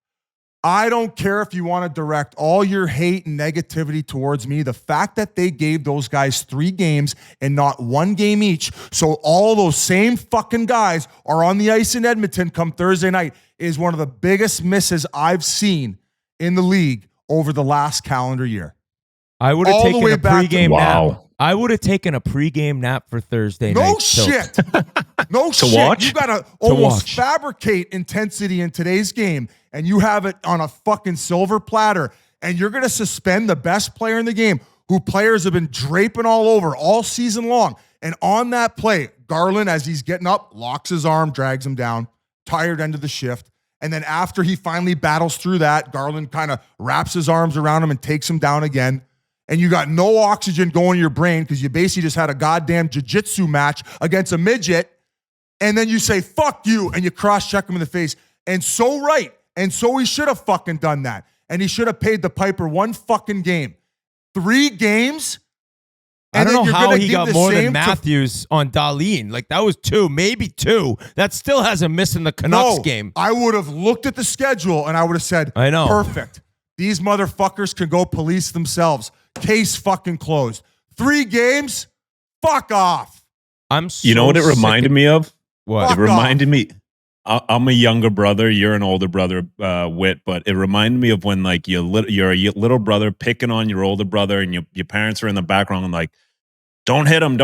I don't care if you want to direct all your hate and negativity towards me. The fact that they gave those guys 3 games and not 1 game each, so all those same fucking guys are on the ice in Edmonton come Thursday night, is one of the biggest misses I've seen in the league over the last calendar year. I would have taken a pregame nap. Wow. I would have taken a pregame nap for Thursday night. No shit. No shit. watch? You got to almost fabricate intensity in today's game, and you have it on a fucking silver platter, and you're going to suspend the best player in the game, who players have been draping all over all season long. And on that play, Garland, as he's getting up, locks his arm, drags him down, tired end of the shift. And then after he finally battles through that, Garland kind of wraps his arms around him and takes him down again. And you got no oxygen going to your brain because you basically just had a goddamn jiu-jitsu match against a midget. And then you say, fuck you, and you cross-check him in the face. And so right. And so he should have fucking done that. And he should have paid the piper 1 fucking game. 3 games? I don't know how he got more than Matthews on Darlene. Like, that was 2, maybe 2. That still hasn't missed in the Canucks game. I would have looked at the schedule and I would have said, I know. Perfect. These motherfuckers can go police themselves. Case fucking closed. 3 games? Fuck off. You know what it reminded me of? What? It reminded me. I'm a younger brother. You're an older brother, Whit. But it reminded me of when, like, you're a little brother picking on your older brother, and your parents are in the background and like, don't hit him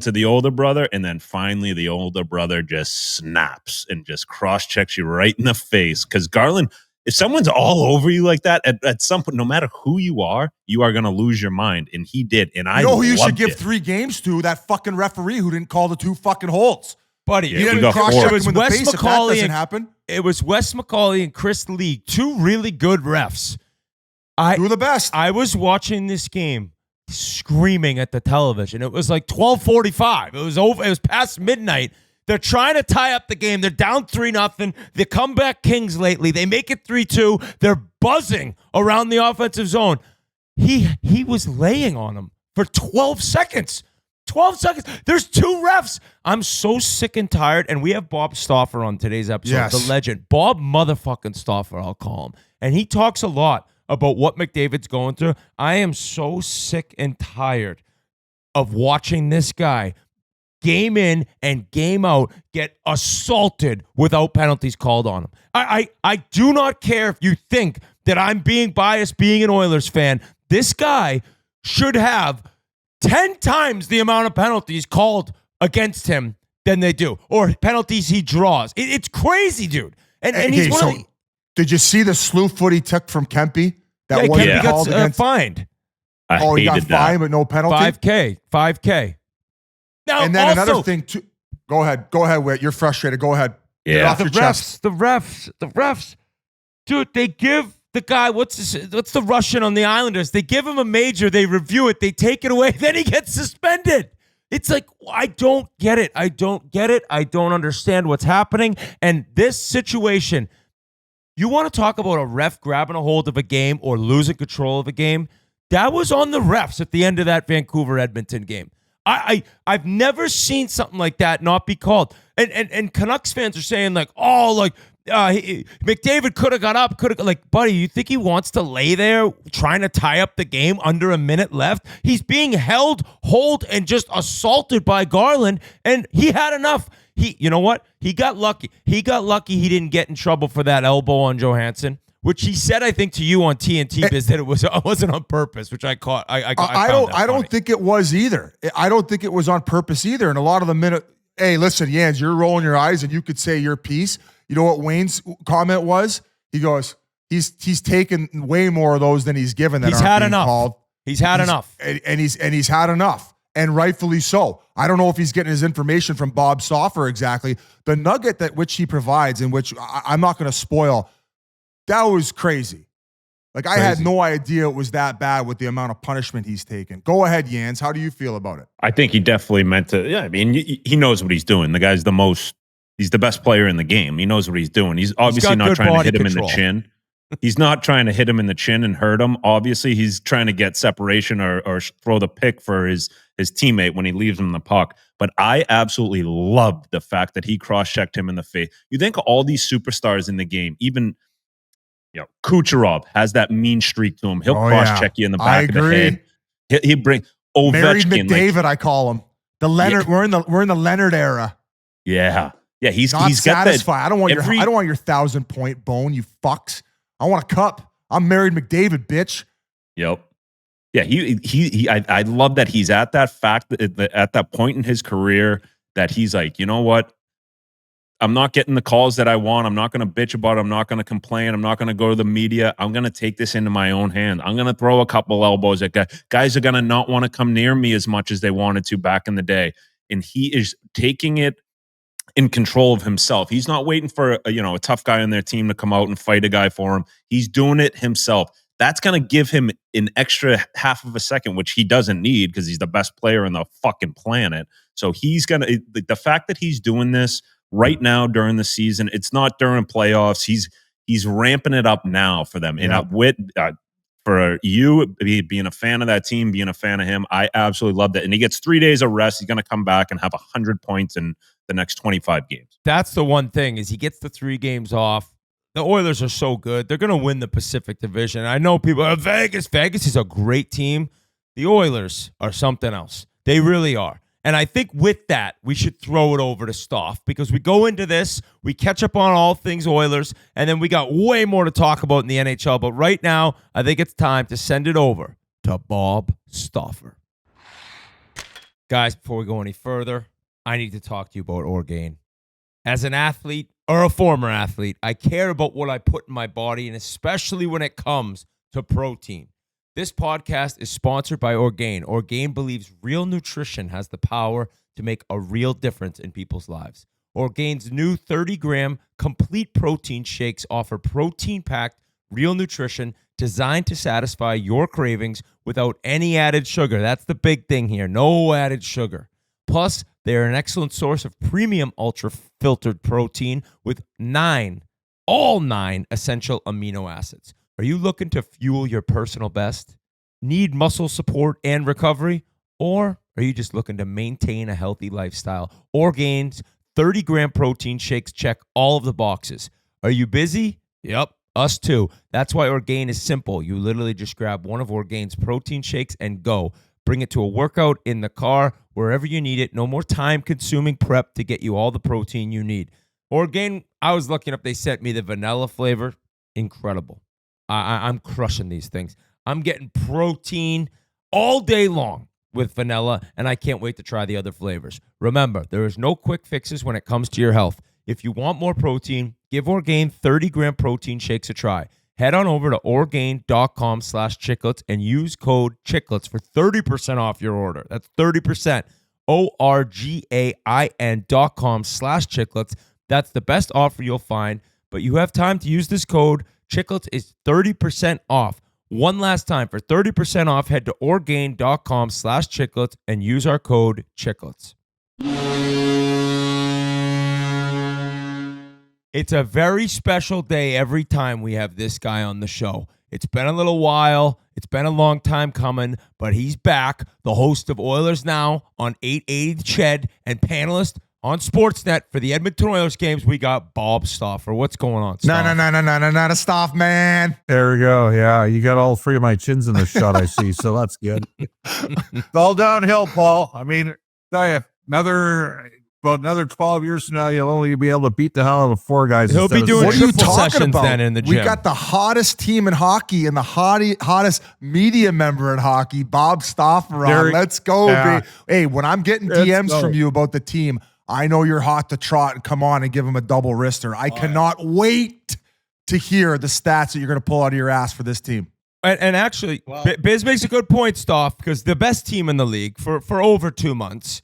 to the older brother. And then finally the older brother just snaps and just cross-checks you right in the face. Because Garland, if someone's all over you like that, at some point, no matter who you are going to lose your mind. And he did. And I know who you should loved give it. 3 games to? That fucking referee who didn't call the 2 fucking holds. Buddy, Yeah, He we didn't got cross four. check It was him in the Wes face if that McCauley doesn't and- happen. It was Wes McCauley and Chris Lee, 2 really good refs. 2 of the best. I was watching this game screaming at the television. It was like 12:45. It was over. It was past midnight. They're trying to tie up the game. They're down 3-0. The comeback kings lately. They make it 3-2. They're buzzing around the offensive zone. He was laying on them for 12 seconds. 12 seconds. There's 2 refs. I'm so sick and tired. And we have Bob Stauffer on today's episode, Yes. the legend. Bob motherfucking Stauffer, I'll call him. And he talks a lot about what McDavid's going through. I am so sick and tired of watching this guy game in and game out get assaulted without penalties called on him. I do not care if you think that I'm being biased being an Oilers fan. This guy should have 10 times the amount of penalties called against him than they do, or penalties he draws. It's crazy, dude. And he's one of the, did you see the slew foot he took from Kempe? That one Kempe called got against. fined. I He got hated that. fined but no penalty. 5K. Now, And then also, another thing too. Go ahead, Whit. You're frustrated. Go ahead. Get Yeah. off the your chest. refs, dude, they give the guy, what's the Russian on the Islanders? They give him a major, they review it, they take it away, then he gets suspended. It's like, I don't get it. I don't understand what's happening. And this situation, you want to talk about a ref grabbing a hold of a game or losing control of a game? That was on the refs at the end of that Vancouver-Edmonton game. I've never seen something like that not be called. And Canucks fans are saying like, oh, like McDavid could have got up, like, buddy, you think he wants to lay there trying to tie up the game under a minute left? He's being held, and just assaulted by Garland, and he had enough. You know what? He got lucky. He didn't get in trouble for that elbow on Johansson, which he said, I think, to you on TNT Biz that it wasn't on purpose, which I caught. I don't think it was either. I don't think it was on purpose either. And a lot of the minute, hey, listen, Jans, you're rolling your eyes and you could say your piece. You know what Wayne's comment was? He goes, he's taken way more of those than he's given. That He's aren't had being enough. called. He's had enough. And he's had enough. And rightfully so. I don't know if he's getting his information from Bob Stauffer exactly. The nugget that which he provides, in which I'm not going to spoil, that was crazy. Like, I had no idea it was that bad with the amount of punishment he's taken. Go ahead, Jans. How do you feel about it? I think he definitely meant to. Yeah, I mean, he knows what he's doing. The guy's he's the best player in the game. He knows what he's doing. He's obviously not trying to hit him in the chin. He's not trying to hit him in the chin and hurt him. Obviously, he's trying to get separation or throw the pick for his teammate when he leaves him the puck. But I absolutely loved the fact that he cross-checked him in the face. You think all these superstars in the game, even Kucherov has that mean streak to him. He'll cross-check you in the back of the head. He'll bring Ovechkin. Married McDavid, I call him. The Leonard. Yeah. We're in the Leonard era. Yeah. He's not got satisfied. that. I don't want your 1,000-point bone, you fucks. I want a cup. I'm married McDavid, bitch. Yep. Yeah, I love that he's at that fact at that point in his career that he's like, you know what? I'm not getting the calls that I want. I'm not going to bitch about it. I'm not going to complain. I'm not going to go to the media. I'm going to take this into my own hand. I'm going to throw a couple elbows at guys. Guys are going to not want to come near me as much as they wanted to back in the day. And he is taking it in control of himself. He's not waiting for a tough guy on their team to come out and fight a guy for him. He's doing it himself. That's going to give him an extra half of a second, which he doesn't need because he's the best player on the fucking planet. So he's going to, the fact that he's doing this right now during the season, it's not during playoffs. He's ramping it up now for them. And Whit, for you being a fan of that team, being a fan of him, I absolutely love that. And he gets 3 days of rest. He's going to come back and have 100 points in the next 25 games. That's the one thing is he gets the 3 games off. The Oilers are so good. They're going to win the Pacific Division. I know people are Vegas. Vegas is a great team. The Oilers are something else. They really are. And I think with that, we should throw it over to Stauf because we go into this, we catch up on all things Oilers, and then we got way more to talk about in the NHL. But right now, I think it's time to send it over to Bob Stauffer. Guys, before we go any further, I need to talk to you about Orgain. As an athlete or a former athlete, I care about what I put in my body, and especially when it comes to protein. This podcast is sponsored by Orgain. Orgain believes real nutrition has the power to make a real difference in people's lives. Orgain's new 30-gram complete protein shakes offer protein-packed real nutrition designed to satisfy your cravings without any added sugar. That's the big thing here. No added sugar. Plus, they're an excellent source of premium ultra-filtered protein with all nine essential amino acids. Are you looking to fuel your personal best? Need muscle support and recovery? Or are you just looking to maintain a healthy lifestyle? Orgain's 30-gram protein shakes check all of the boxes. Are you busy? Yep, us too. That's why Orgain is simple. You literally just grab one of Orgain's protein shakes and go. Bring it to a workout, in the car, wherever you need it. No more time-consuming prep to get you all the protein you need. Orgain, I was looking up, they sent me the vanilla flavor. Incredible. I'm crushing these things. I'm getting protein all day long with vanilla, and I can't wait to try the other flavors. Remember, there is no quick fixes when it comes to your health. If you want more protein, give Orgain 30-gram protein shakes a try. Head on over to Orgain.com/Chiclets and use code Chiclets for 30% off your order. That's 30%. Orgain.com/Chiclets. That's the best offer you'll find, but you have time to use this code. Chiclets is 30% off. One last time, for 30% off, head to Orgain.com/Chiclets and use our code Chiclets. It's a very special day every time we have this guy on the show. It's been a little while. It's been a long time coming, but he's back. The host of Oilers Now on 880 The Shed and panelist on Sportsnet for the Edmonton Oilers games. We got Bob Stauffer. What's going on, Stauffer? No, not a Staff, man. There we go. Yeah, you got all three of my chins in this shot, I see. So that's good. It's all downhill, Paul. I mean, tell you, another 12 years from now, you'll only be able to beat the hell out of four guys. He'll be doing What are you triple talking sessions about? then in the gym. We got the hottest team in hockey and the hottest media member in hockey, Bob Stauffer. Let's go, baby. Hey, when I'm getting DMs from you about the team, I know you're hot to trot and come on and give him a double wrister. I cannot wait to hear the stats that you're going to pull out of your ass for this team. And actually, Biz makes a good point, Staff, because the best team in the league for over 2 months.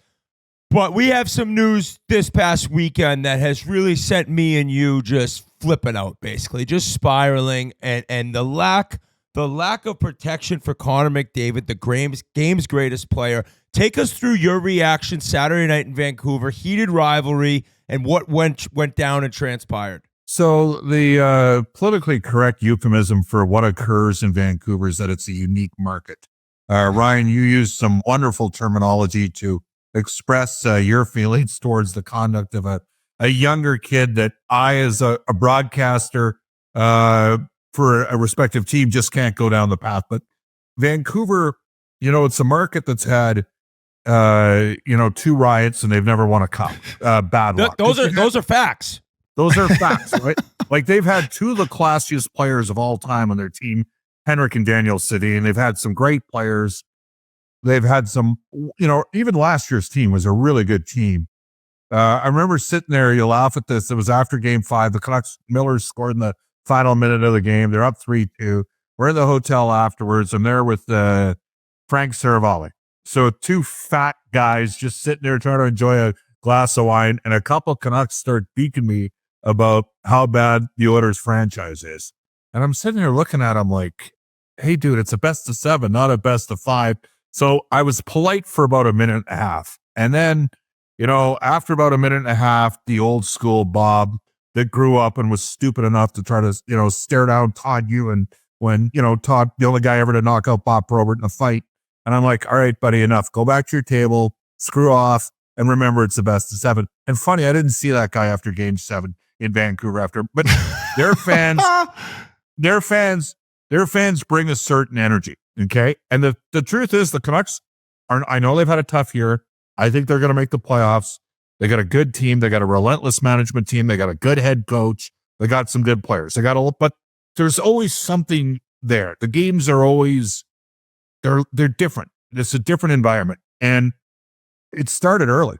But we have some news this past weekend that has really sent me and you just flipping out, basically, just spiraling, and the lack of protection for Connor McDavid, the game's greatest player. Take us through your reaction Saturday night in Vancouver, heated rivalry, and what went down and transpired. So the politically correct euphemism for what occurs in Vancouver is that it's a unique market. Ryan, you used some wonderful terminology to express your feelings towards the conduct of a younger kid that I, as a broadcaster for a respective team, just can't go down the path. But Vancouver, it's a market that's had, 2 riots and they've never won a cup. Bad luck. Those are facts. Those are facts, right? Like, they've had 2 of the classiest players of all time on their team, Henrik and Daniel City, and they've had some great players. They've had some, even last year's team was a really good team. I remember sitting there, you laugh at this. It was after game 5. The Canucks, Miller scored in the final minute of the game. They're up 3-2. We're in the hotel afterwards. I'm there with Frank Saravalli. So 2 fat guys just sitting there trying to enjoy a glass of wine, and a couple Canucks start beaking me about how bad the Oilers franchise is. And I'm sitting there looking at them like, hey, dude, it's a best of 7, not a best of 5. So I was polite for about a minute and a half. And then, after about a minute and a half, the old school Bob that grew up and was stupid enough to try to, stare down Todd Ewan when, Todd, the only guy ever to knock out Bob Probert in a fight. And I'm like, all right, buddy, enough. Go back to your table, screw off, and remember it's the best of 7. And funny, I didn't see that guy after game 7 in Vancouver but their fans bring a certain energy. Okay. And the truth is the Canucks I know they've had a tough year. I think they're going to make the playoffs. They got a good team. They got a relentless management team. They got a good head coach. They got some good players. But there's always something there. The games are always, they're different. It's a different environment. And it started early.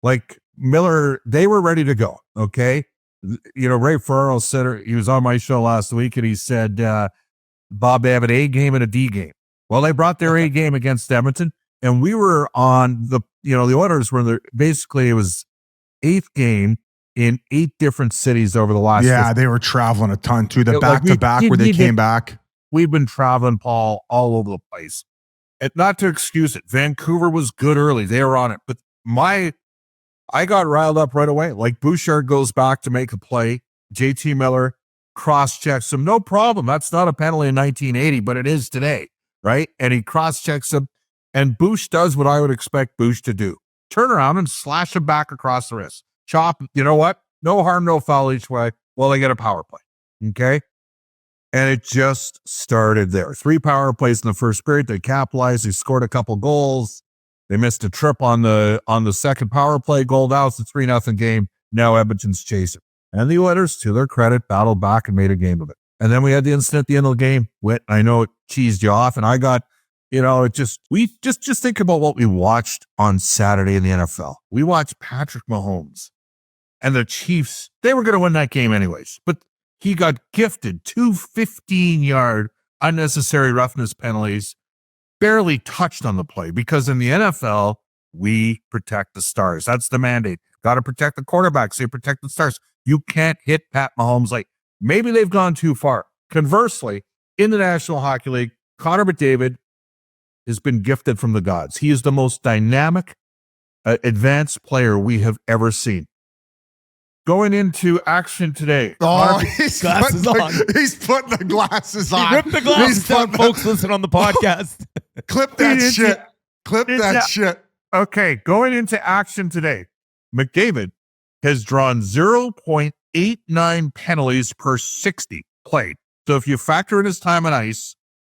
Like Miller, they were ready to go. Okay. Ray Ferraro said, he was on my show last week and he said, Bob, they have an A game and a D game. Well, they brought their A game against Edmonton and we were on the Oilers were basically it was 8th game in 8 different cities over the last. Yeah, they were traveling a ton too. The back-to-back where they came back. We've been traveling, Paul, all over the place. And not to excuse it, Vancouver was good early. They were on it. But I got riled up right away. Like Bouchard goes back to make a play. JT Miller cross-checks him. No problem. That's not a penalty in 1980, but it is today, right? And he cross-checks him. And Bouch does what I would expect Bouch to do. Turn around and slash him back across the wrist. Chop, you know what? No harm, no foul each way. Well, they get a power play. Okay? And it just started there. 3 power plays in the first period. They capitalized. They scored a couple goals. They missed a trip on the second power play goal. Now it's a 3-0 game. Now Edmonton's chasing. And the Oilers, to their credit, battled back and made a game of it. And then we had the incident at the end of the game. Whit, I know it cheesed you off. And I got, we just think about what we watched on Saturday in the NFL. We watched Patrick Mahomes and the Chiefs. They were going to win that game anyways. But he got gifted 2 15-yard unnecessary roughness penalties, barely touched on the play because in the NFL, we protect the stars. That's the mandate. Got to protect the quarterback, so you protect the stars. You can't hit Pat Mahomes. Like maybe they've gone too far. Conversely, in the National Hockey League, Connor McDavid has been gifted from the gods. He is the most dynamic, advanced player we have ever seen. Going into action today. Oh, he's putting the glasses on. He ripped the glasses on, folks. Listen on the podcast. Clip that shit. Clip that shit. Okay, going into action today. McDavid has drawn 0.89 penalties per 60 played. So if you factor in his time on ice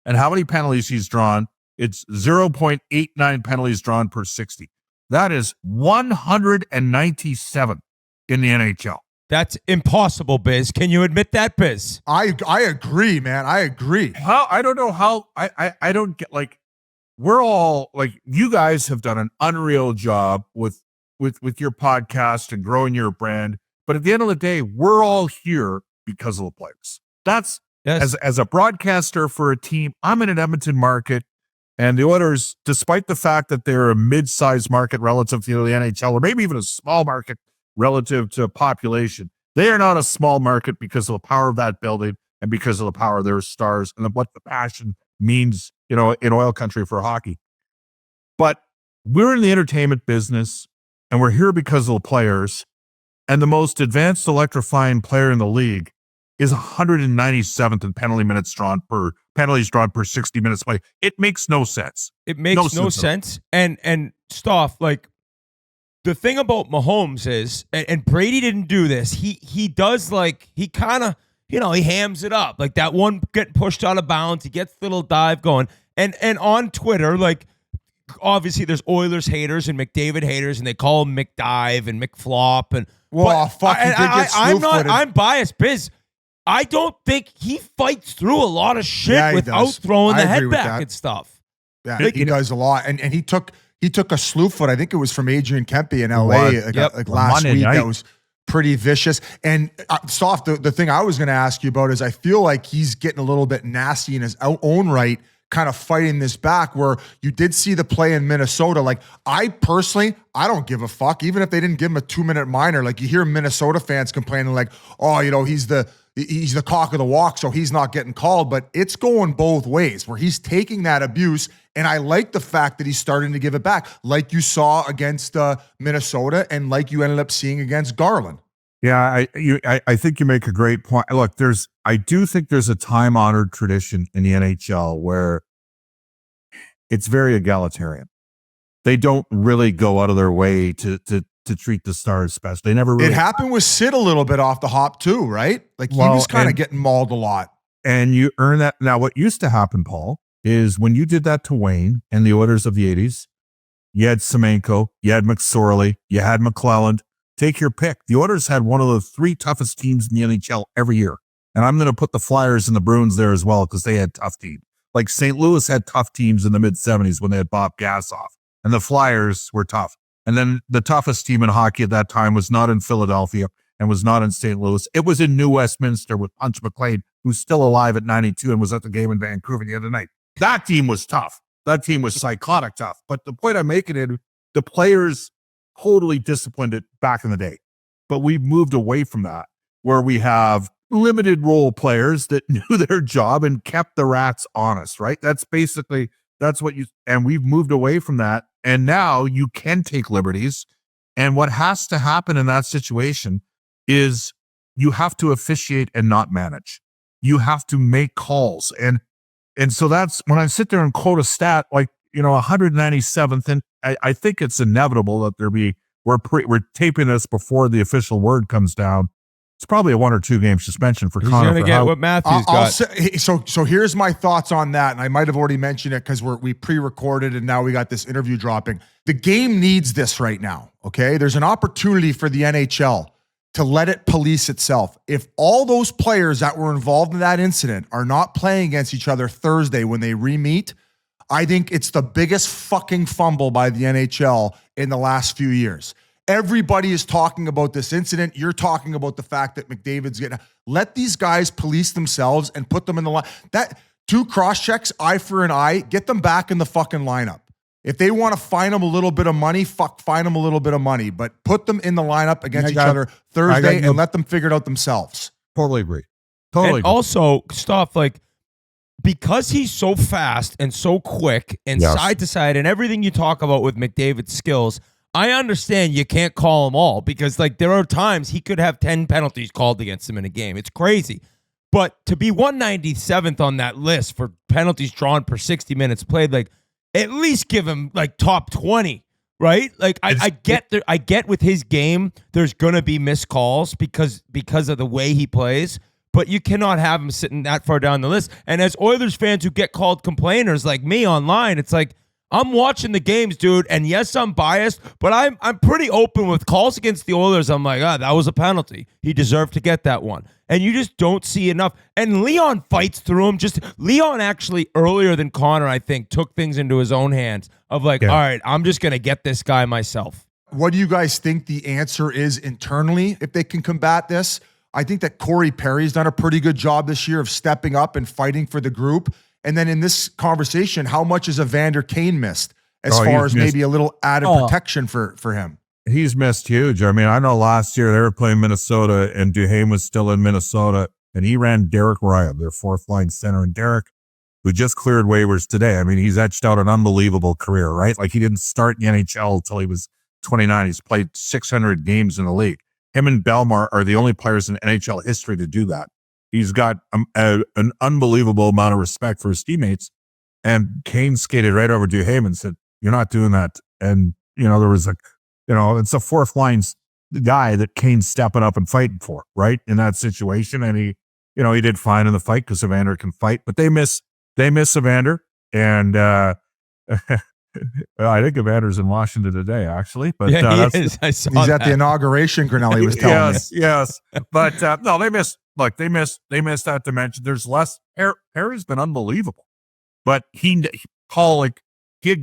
and how many penalties he's drawn, it's 0.89 penalties drawn per 60. That is 197 in the NHL. That's impossible, Biz. Can you admit that, Biz? I agree, man. I agree. I don't know how I don't get, like, we're all like, you guys have done an unreal job with your podcast and growing your brand. But at the end of the day, we're all here because of the players. That's as a broadcaster for a team. I'm in an Edmonton market, and the Oilers, despite the fact that they're a mid-sized market relative to the NHL, or maybe even a small market relative to population, they are not a small market because of the power of that building and because of the power of their stars and what the passion means, in oil country for hockey. But we're in the entertainment business, and we're here because of the players. And the most advanced electrifying player in the league is 197th in penalties drawn per 60 minutes play. It makes no sense. It makes no sense. And Stauf, like, the thing about Mahomes is, and Brady didn't do this, he does, like, he kind of, he hams it up. Like that one getting pushed out of bounds, he gets the little dive going. And on Twitter, like, obviously there's Oilers haters and McDavid haters, and they call him McDive and McFlop. And I'm biased, Biz. I don't think he fights through a lot of shit without throwing the head back and stuff. Yeah, he does a lot. And he took a slew foot. I think it was from Adrian Kempe in LA like last week. That was pretty vicious. And Stauf, the thing I was going to ask you about is I feel like he's getting a little bit nasty in his own right, kind of fighting this back, where you did see the play in Minnesota. Like, I personally don't give a fuck, even if they didn't give him a 2-minute minor. Like, you hear Minnesota fans complaining like, oh, he's the cock of the walk, so he's not getting called. But it's going both ways, where he's taking that abuse, and I like the fact that he's starting to give it back, like you saw against Minnesota and like you ended up seeing against Garland. Yeah, I think you make a great point. Look, I do think there's a time-honored tradition in the NHL where it's very egalitarian. They don't really go out of their way to treat the stars best. They never really. It happened with Sid a little bit off the hop too, right? Like, he was kind of getting mauled a lot. And you earn that. Now, what used to happen, Paul, is when you did that to Wayne and the Oilers of the 80s, you had Semenko, you had McSorley, you had McClelland. Take your pick. The Oilers had one of the 3 toughest teams in the NHL every year. And I'm going to put the Flyers and the Bruins there as well, because they had tough teams. Like, St. Louis had tough teams in the mid-70s when they had Bob Gassoff. And the Flyers were tough. And then the toughest team in hockey at that time was not in Philadelphia and was not in St. Louis. It was in New Westminster with Punch McLean, who's still alive at 92 and was at the game in Vancouver the other night. That team was tough. That team was psychotic tough. But the point I'm making is the players totally disciplined it back in the day. But we've moved away from that, where we have limited role players that knew their job and kept the rats honest, right? That's what and we've moved away from that. And now you can take liberties. And what has to happen in that situation is you have to officiate and not manage. You have to make calls. And so that's when I sit there and quote a stat like, 197th, and I think it's inevitable that we're taping this before the official word comes down. It's probably a 1 or 2 game suspension for Connor. He's going to get what Matthews got. So here's my thoughts on that, and I might have already mentioned it because we pre-recorded and now we got this interview dropping. The game needs this right now, okay? There's an opportunity for the NHL to let it police itself. If all those players that were involved in that incident are not playing against each other Thursday when they re-meet, I think it's the biggest fucking fumble by the NHL in the last few years. Everybody is talking about this incident. You're talking about the fact that McDavid's getting... Let these guys police themselves and put them in the line. That 2 cross-checks, eye for an eye, get them back in the fucking lineup. If they want to fine them a little bit of money, fine them a little bit of money, but put them in the lineup against each other Thursday and let them figure it out themselves. Totally agree. Totally. And also, stuff like, because he's so fast and so quick and side to side and everything you talk about with McDavid's skills, I understand you can't call them all because there are times he could have 10 penalties called against him in a game. It's crazy. But to be 197th on that list for penalties drawn per 60 minutes played, at least give him top 20, right? I get with his game, there's going to be missed calls because of the way he plays. But you cannot have him sitting that far down the list. And as Oilers fans who get called complainers like me online, it's like, I'm watching the games, dude, and yes, I'm biased, but I'm pretty open with calls against the Oilers. I'm like, that was a penalty. He deserved to get that one. And you just don't see enough. And Leon fights through him. Leon actually, earlier than Connor, I think, took things into his own hands of all right, I'm just going to get this guy myself. What do you guys think the answer is internally if they can combat this? I think that Corey Perry's done a pretty good job this year of stepping up and fighting for the group. And then in this conversation, how much is Evander Kane missed as far as maybe a little added protection for him? He's missed huge. I mean, I know last year they were playing Minnesota and Duhaime was still in Minnesota and he ran Derek Ryan, their 4th line center. And Derek, who just cleared waivers today, I mean, he's etched out an unbelievable career, right? He didn't start in the NHL until he was 29. He's played 600 games in the league. Him and Belmar are the only players in NHL history to do that. He's got an unbelievable amount of respect for his teammates. And Kane skated right over Duhaime and said, "You're not doing that." And, there was it's a 4th line guy that Kane's stepping up and fighting for, right? In that situation. And he did fine in the fight because Evander can fight, but they miss Evander. And, I think Evander's in Washington today, actually. But yeah, he is. I saw he's at the inauguration. Grinelli was telling me. Yes. But no, they missed. Look, they missed that dimension. There's less. Harry's been unbelievable, but he had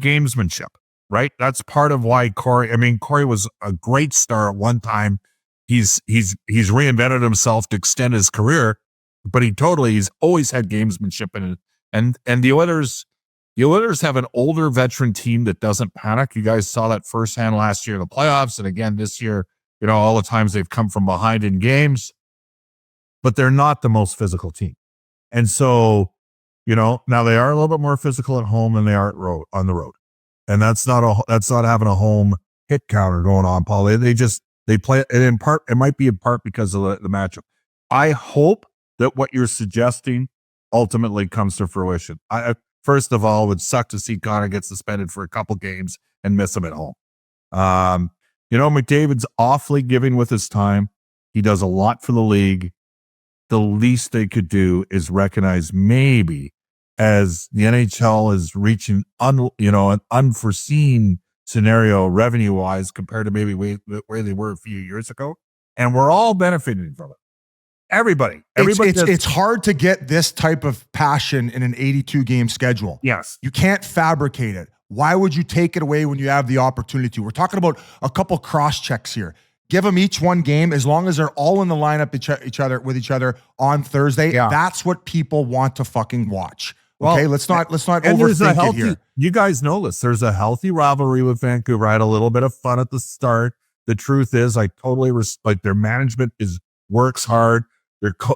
gamesmanship, right? That's part of why Corey. I mean, Corey was a great star at one time. He's reinvented himself to extend his career, but he's always had gamesmanship in it. And the Oilers have an older veteran team that doesn't panic. You guys saw that firsthand last year in the playoffs, and again this year. All the times they've come from behind in games. But they're not the most physical team. And so, now they are a little bit more physical at home than they are on the road. And that's not having a home hit counter going on, Paul. They play it in part. It might be in part because of the matchup. I hope that what you're suggesting ultimately comes to fruition. I first of all, it would suck to see Connor get suspended for a couple games and miss him at home. McDavid's awfully giving with his time. He does a lot for the league. The least they could do is recognize maybe as the NHL is reaching an unforeseen scenario revenue wise compared to maybe where they were a few years ago. And we're all benefiting from it. Everybody. It's hard to get this type of passion in an 82 game schedule. Yes. You can't fabricate it. Why would you take it away when you have the opportunity to? We're talking about a couple cross checks here. Give them each one game as long as they're all in the lineup with each other on Thursday. Yeah. That's what people want to fucking watch. Well, Okay, let's not and there's a overthink it healthy, here. you guys know this. There's a healthy rivalry with Vancouver. I had a little bit of fun at the start. The truth is, I totally like their management works hard.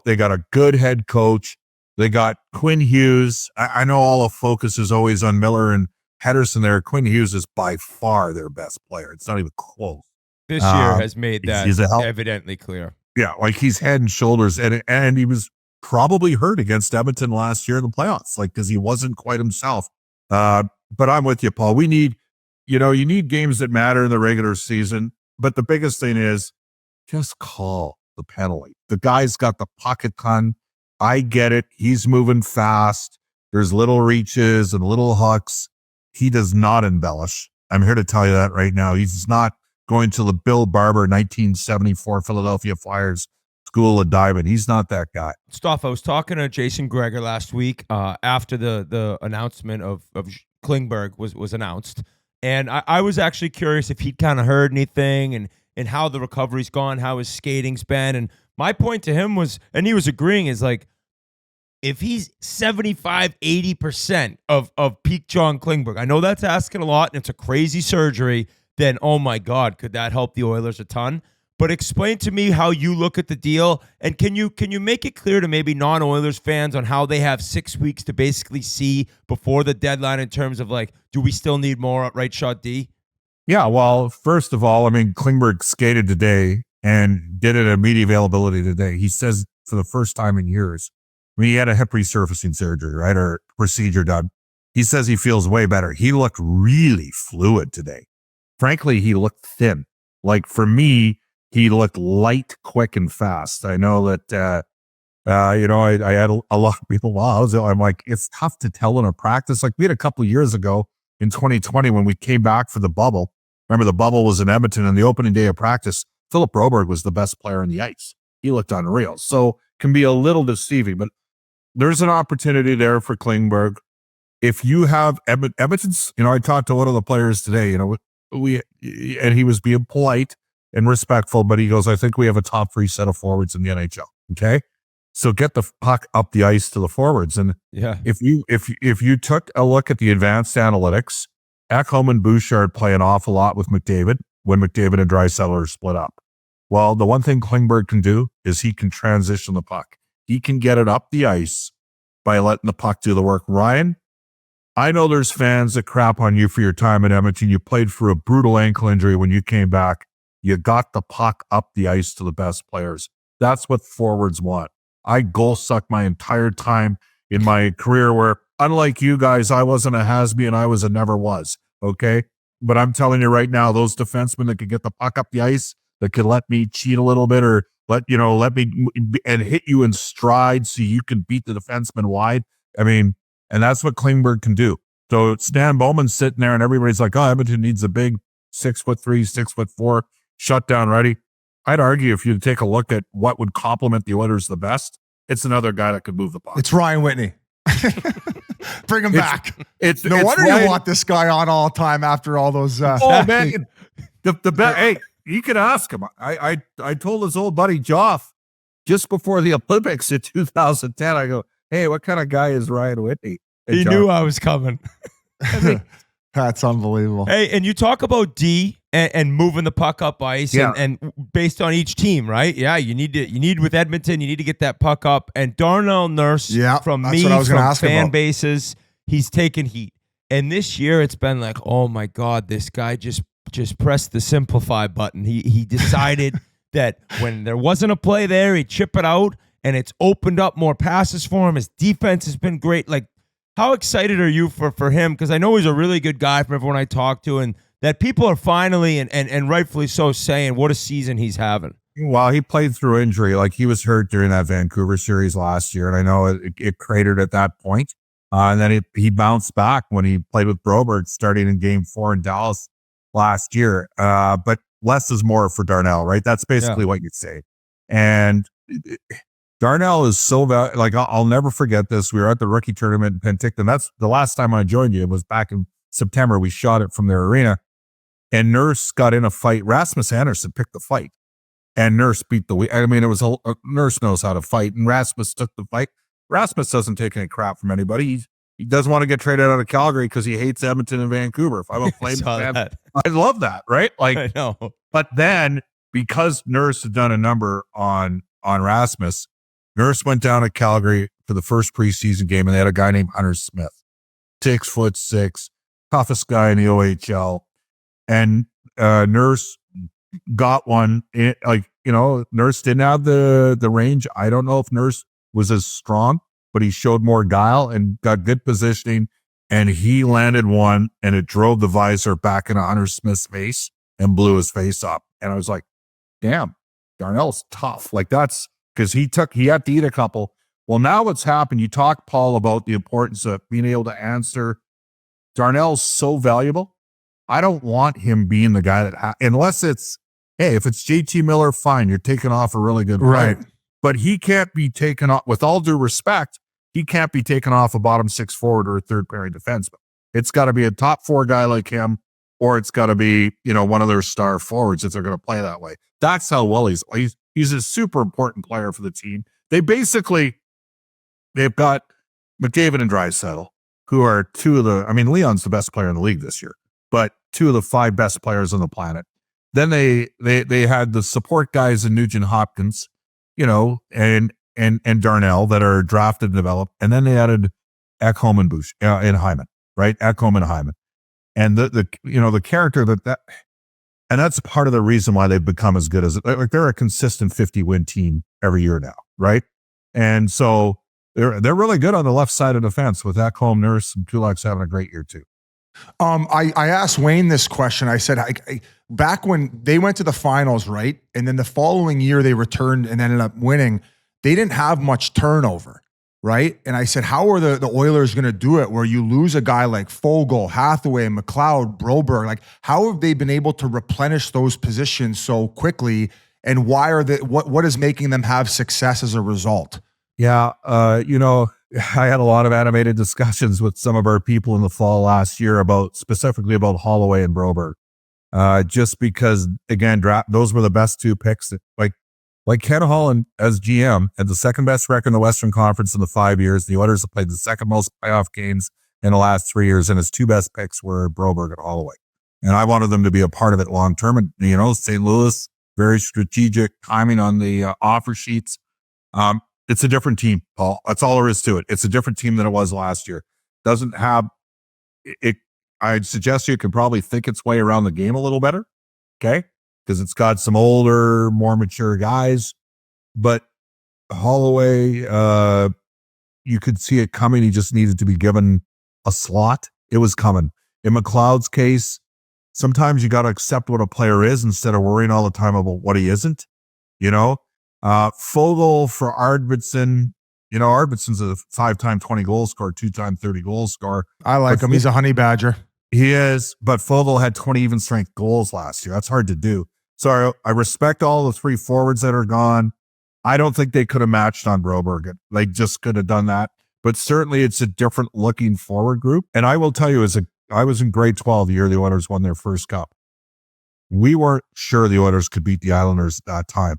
They got a good head coach. They got Quinn Hughes. I know all the focus is always on Miller and Henderson there. Quinn Hughes is by far their best player. It's not even close. This year has made that he's evidently clear. Yeah, like he's head and shoulders, and he was probably hurt against Edmonton last year in the playoffs, like because he wasn't quite himself. But I'm with you, Paul. We need, you need games that matter in the regular season. But the biggest thing is just call the penalty. The guy's got the pocket ton. I get it. He's moving fast. There's little reaches and little hooks. He does not embellish. I'm here to tell you that right now. He's not going to the Bill Barber 1974 Philadelphia Flyers School of Diving. He's not that guy. Stauffer, I was talking to Jason Gregor last week after the announcement of Klingberg was announced. And I was actually curious if he'd kind of heard anything and how the recovery's gone, how his skating's been. And my point to him was, and he was agreeing, is like, if he's 75, 80% of peak John Klingberg, I know that's asking a lot and it's a crazy surgery, then, oh my God, could that help the Oilers a ton? But explain to me how you look at the deal, and can you make it clear to maybe non-Oilers fans on how they have 6 weeks to basically see before the deadline in terms of like, do we still need more right shot D? Yeah, well, first of all, I mean, Klingberg skated today and did it at media availability today. He says for the first time in years, I mean, he had a hip resurfacing surgery, right, or procedure done. He says he feels way better. He looked really fluid today. Frankly, he looked thin. Like for me, he looked light, quick, and fast. I know that, I had a lot of people, I'm like, it's tough to tell in a practice. Like we had a couple of years ago in 2020 when we came back for the bubble. Remember, the bubble was in Edmonton and the opening day of practice, Philip Broberg was the best player on the ice. He looked unreal. So can be a little deceiving, but there's an opportunity there for Klingberg. If you have Edmonton's, I talked to one of the players today, and he was being polite and respectful, but he goes, I think we have a top 3 set of forwards in the NHL. Okay. So get the puck up the ice to the forwards. And yeah, if you took a look at the advanced analytics, Ekholm and Bouchard play an awful lot with McDavid when McDavid and Draisaitl are split up. Well, the one thing Klingberg can do is he can transition the puck. He can get it up the ice by letting the puck do the work. Ryan, I know there's fans that crap on you for your time in Edmonton. You played through a brutal ankle injury when you came back. You got the puck up the ice to the best players. That's what forwards want. I goal sucked my entire time in my career where, unlike you guys, I wasn't a has-been and I was a never was, okay? But I'm telling you right now, those defensemen that can get the puck up the ice, that could let me cheat a little bit or let me and hit you in stride so you can beat the defenseman wide. I mean, and that's what Klingberg can do. So Stan Bowman's sitting there and everybody's like, oh, Edmonton needs a big 6'3", 6'4", shutdown ready. I'd argue if you take a look at what would complement the Oilers the best, it's another guy that could move the puck. It's Ryan Whitney. Bring him back. It's no wonder Ryan. You want this guy on all the time after all those. Oh man, hey, you could ask him. I told his old buddy Joff just before the Olympics in 2010. I go, hey, what kind of guy is Ryan Whitney? And he knew I was coming. That's unbelievable. Hey, and you talk about D and moving the puck up ice, and based on each team, right? Yeah, you need with Edmonton, you need to get that puck up. And Darnell Nurse, from fan bases, he's taken heat. And this year, it's been like, oh my God, this guy just pressed the simplify button. He decided that when there wasn't a play there, he'd chip it out, and it's opened up more passes for him. His defense has been great. Like, how excited are you for him? Because I know he's a really good guy from everyone I talk to, and that people are finally and rightfully so saying what a season he's having. Well, he played through injury. Like he was hurt during that Vancouver series last year, and I know it cratered at that point. And then he bounced back when he played with Broberg starting in Game 4 in Dallas last year. But less is more for Darnell, right? That's basically what you'd say. And Darnell is so like I'll never forget this. We were at the rookie tournament in Penticton. That's the last time I joined you. It was back in September. We shot it from their arena, and Nurse got in a fight. Rasmus Anderson picked the fight, and Nurse beat the. I mean, it was Nurse knows how to fight, and Rasmus took the fight. Rasmus doesn't take any crap from anybody. He doesn't want to get traded out of Calgary because he hates Edmonton and Vancouver. If I'm a Flames fan, I love that, right? Like, I know. But then because Nurse had done a number on Rasmus, Nurse went down to Calgary for the first preseason game, and they had a guy named Hunter Smith, 6'6", toughest guy in the OHL, and Nurse got one. Nurse didn't have the range. I don't know if Nurse was as strong, but he showed more guile and got good positioning, and he landed one, and it drove the visor back into Hunter Smith's face and blew his face up. And I was like, damn, Darnell's tough. Like, that's because he had to eat a couple. Well, now what's happened, you talk, Paul, about the importance of being able to answer. Darnell's so valuable. I don't want him being the guy that, unless it's, hey, if it's JT Miller, fine, you're taking off a really good player. Right. But he can't be taken off, with all due respect, he can't be taken off a bottom six forward or a third pairing defenseman. It's got to be a top four guy like him, or it's got to be, one of their star forwards if they're going to play that way. That's how well he's a super important player for the team. They've got McDavid and Draisaitl, who are two of the, Leon's the best player in the league this year, but two of the 5 best players on the planet. Then they had the support guys in Nugent Hopkins, and Darnell that are drafted and developed. And then they added Ekholm and Bush and Hyman, right? Ekholm and Hyman. And the character and that's part of the reason why they've become as good as, like, they're a consistent 50-win team every year now, right? And so they're really good on the left side of the fence with Ekholm, Nurse, and Kulak's having a great year too. I asked Wayne this question. I said, back when they went to the finals, right? And then the following year they returned and ended up winning, they didn't have much turnover, right? And I said, how are the Oilers going to do it where you lose a guy like Fogle, Hathaway, McLeod, Broberg? Like, how have they been able to replenish those positions so quickly? And why are what is making them have success as a result? Yeah, I had a lot of animated discussions with some of our people in the fall last year specifically about Holloway and Broberg. Just because, again, those were the best 2 picks. Like Ken Holland as GM had the second best record in the Western Conference in the 5 years. The Oilers have played the second most playoff games in the last 3 years, and his 2 best picks were Broberg and Holloway. And I wanted them to be a part of it long term. And St. Louis, very strategic timing on the offer sheets. It's a different team, Paul. That's all there is to it. It's a different team than it was last year. Doesn't have it. I'd suggest you can probably think its way around the game a little better. Okay. Because it's got some older, more mature guys. But Holloway, you could see it coming. He just needed to be given a slot. It was coming. In McLeod's case, sometimes you got to accept what a player is instead of worrying all the time about what he isn't. Fogle for Arvidsson. Arvidsson's a 5-time 20 goal scorer, 2-time 30 goal scorer. I like him. He's a honey badger. He is, but Fogle had 20 even strength goals last year. That's hard to do. So I respect all the 3 forwards that are gone. I don't think they could have matched on Broberg. They just could have done that. But certainly it's a different looking forward group. And I will tell you, I was in grade 12 the year the Oilers won their first cup. We weren't sure the Oilers could beat the Islanders at that time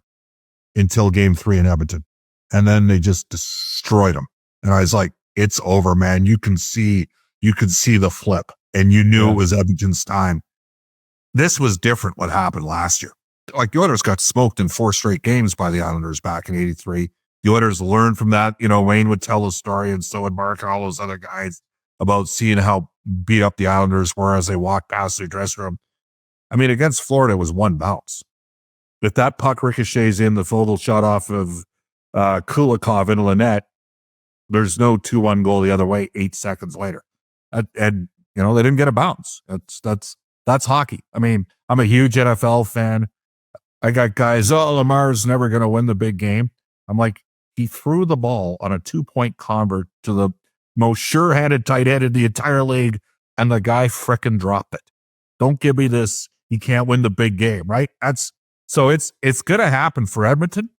until game 3 in Edmonton. And then they just destroyed them. And I was like, it's over, man. You could see the flip, and you knew it was Edmonton's time. This was different what happened last year. Like, the Oilers got smoked in 4 straight games by the Islanders back in 83. The Oilers learned from that. Wayne would tell a story, and so would Mark and all those other guys, about seeing how beat up the Islanders were as they walked past their dressing room. Against Florida, it was 1 bounce. If that puck ricochets in, the Fogle shot off of Kulikov into the net, there's no 2-1 goal the other way 8 seconds later. And they didn't get a bounce. That's hockey. I'm a huge NFL fan. I got guys, Lamar's never going to win the big game. I'm like, he threw the ball on a 2-point convert to the most sure-handed tight end in the entire league, and the guy frickin' dropped it. Don't give me this, he can't win the big game, right? So it's going to happen for Edmonton,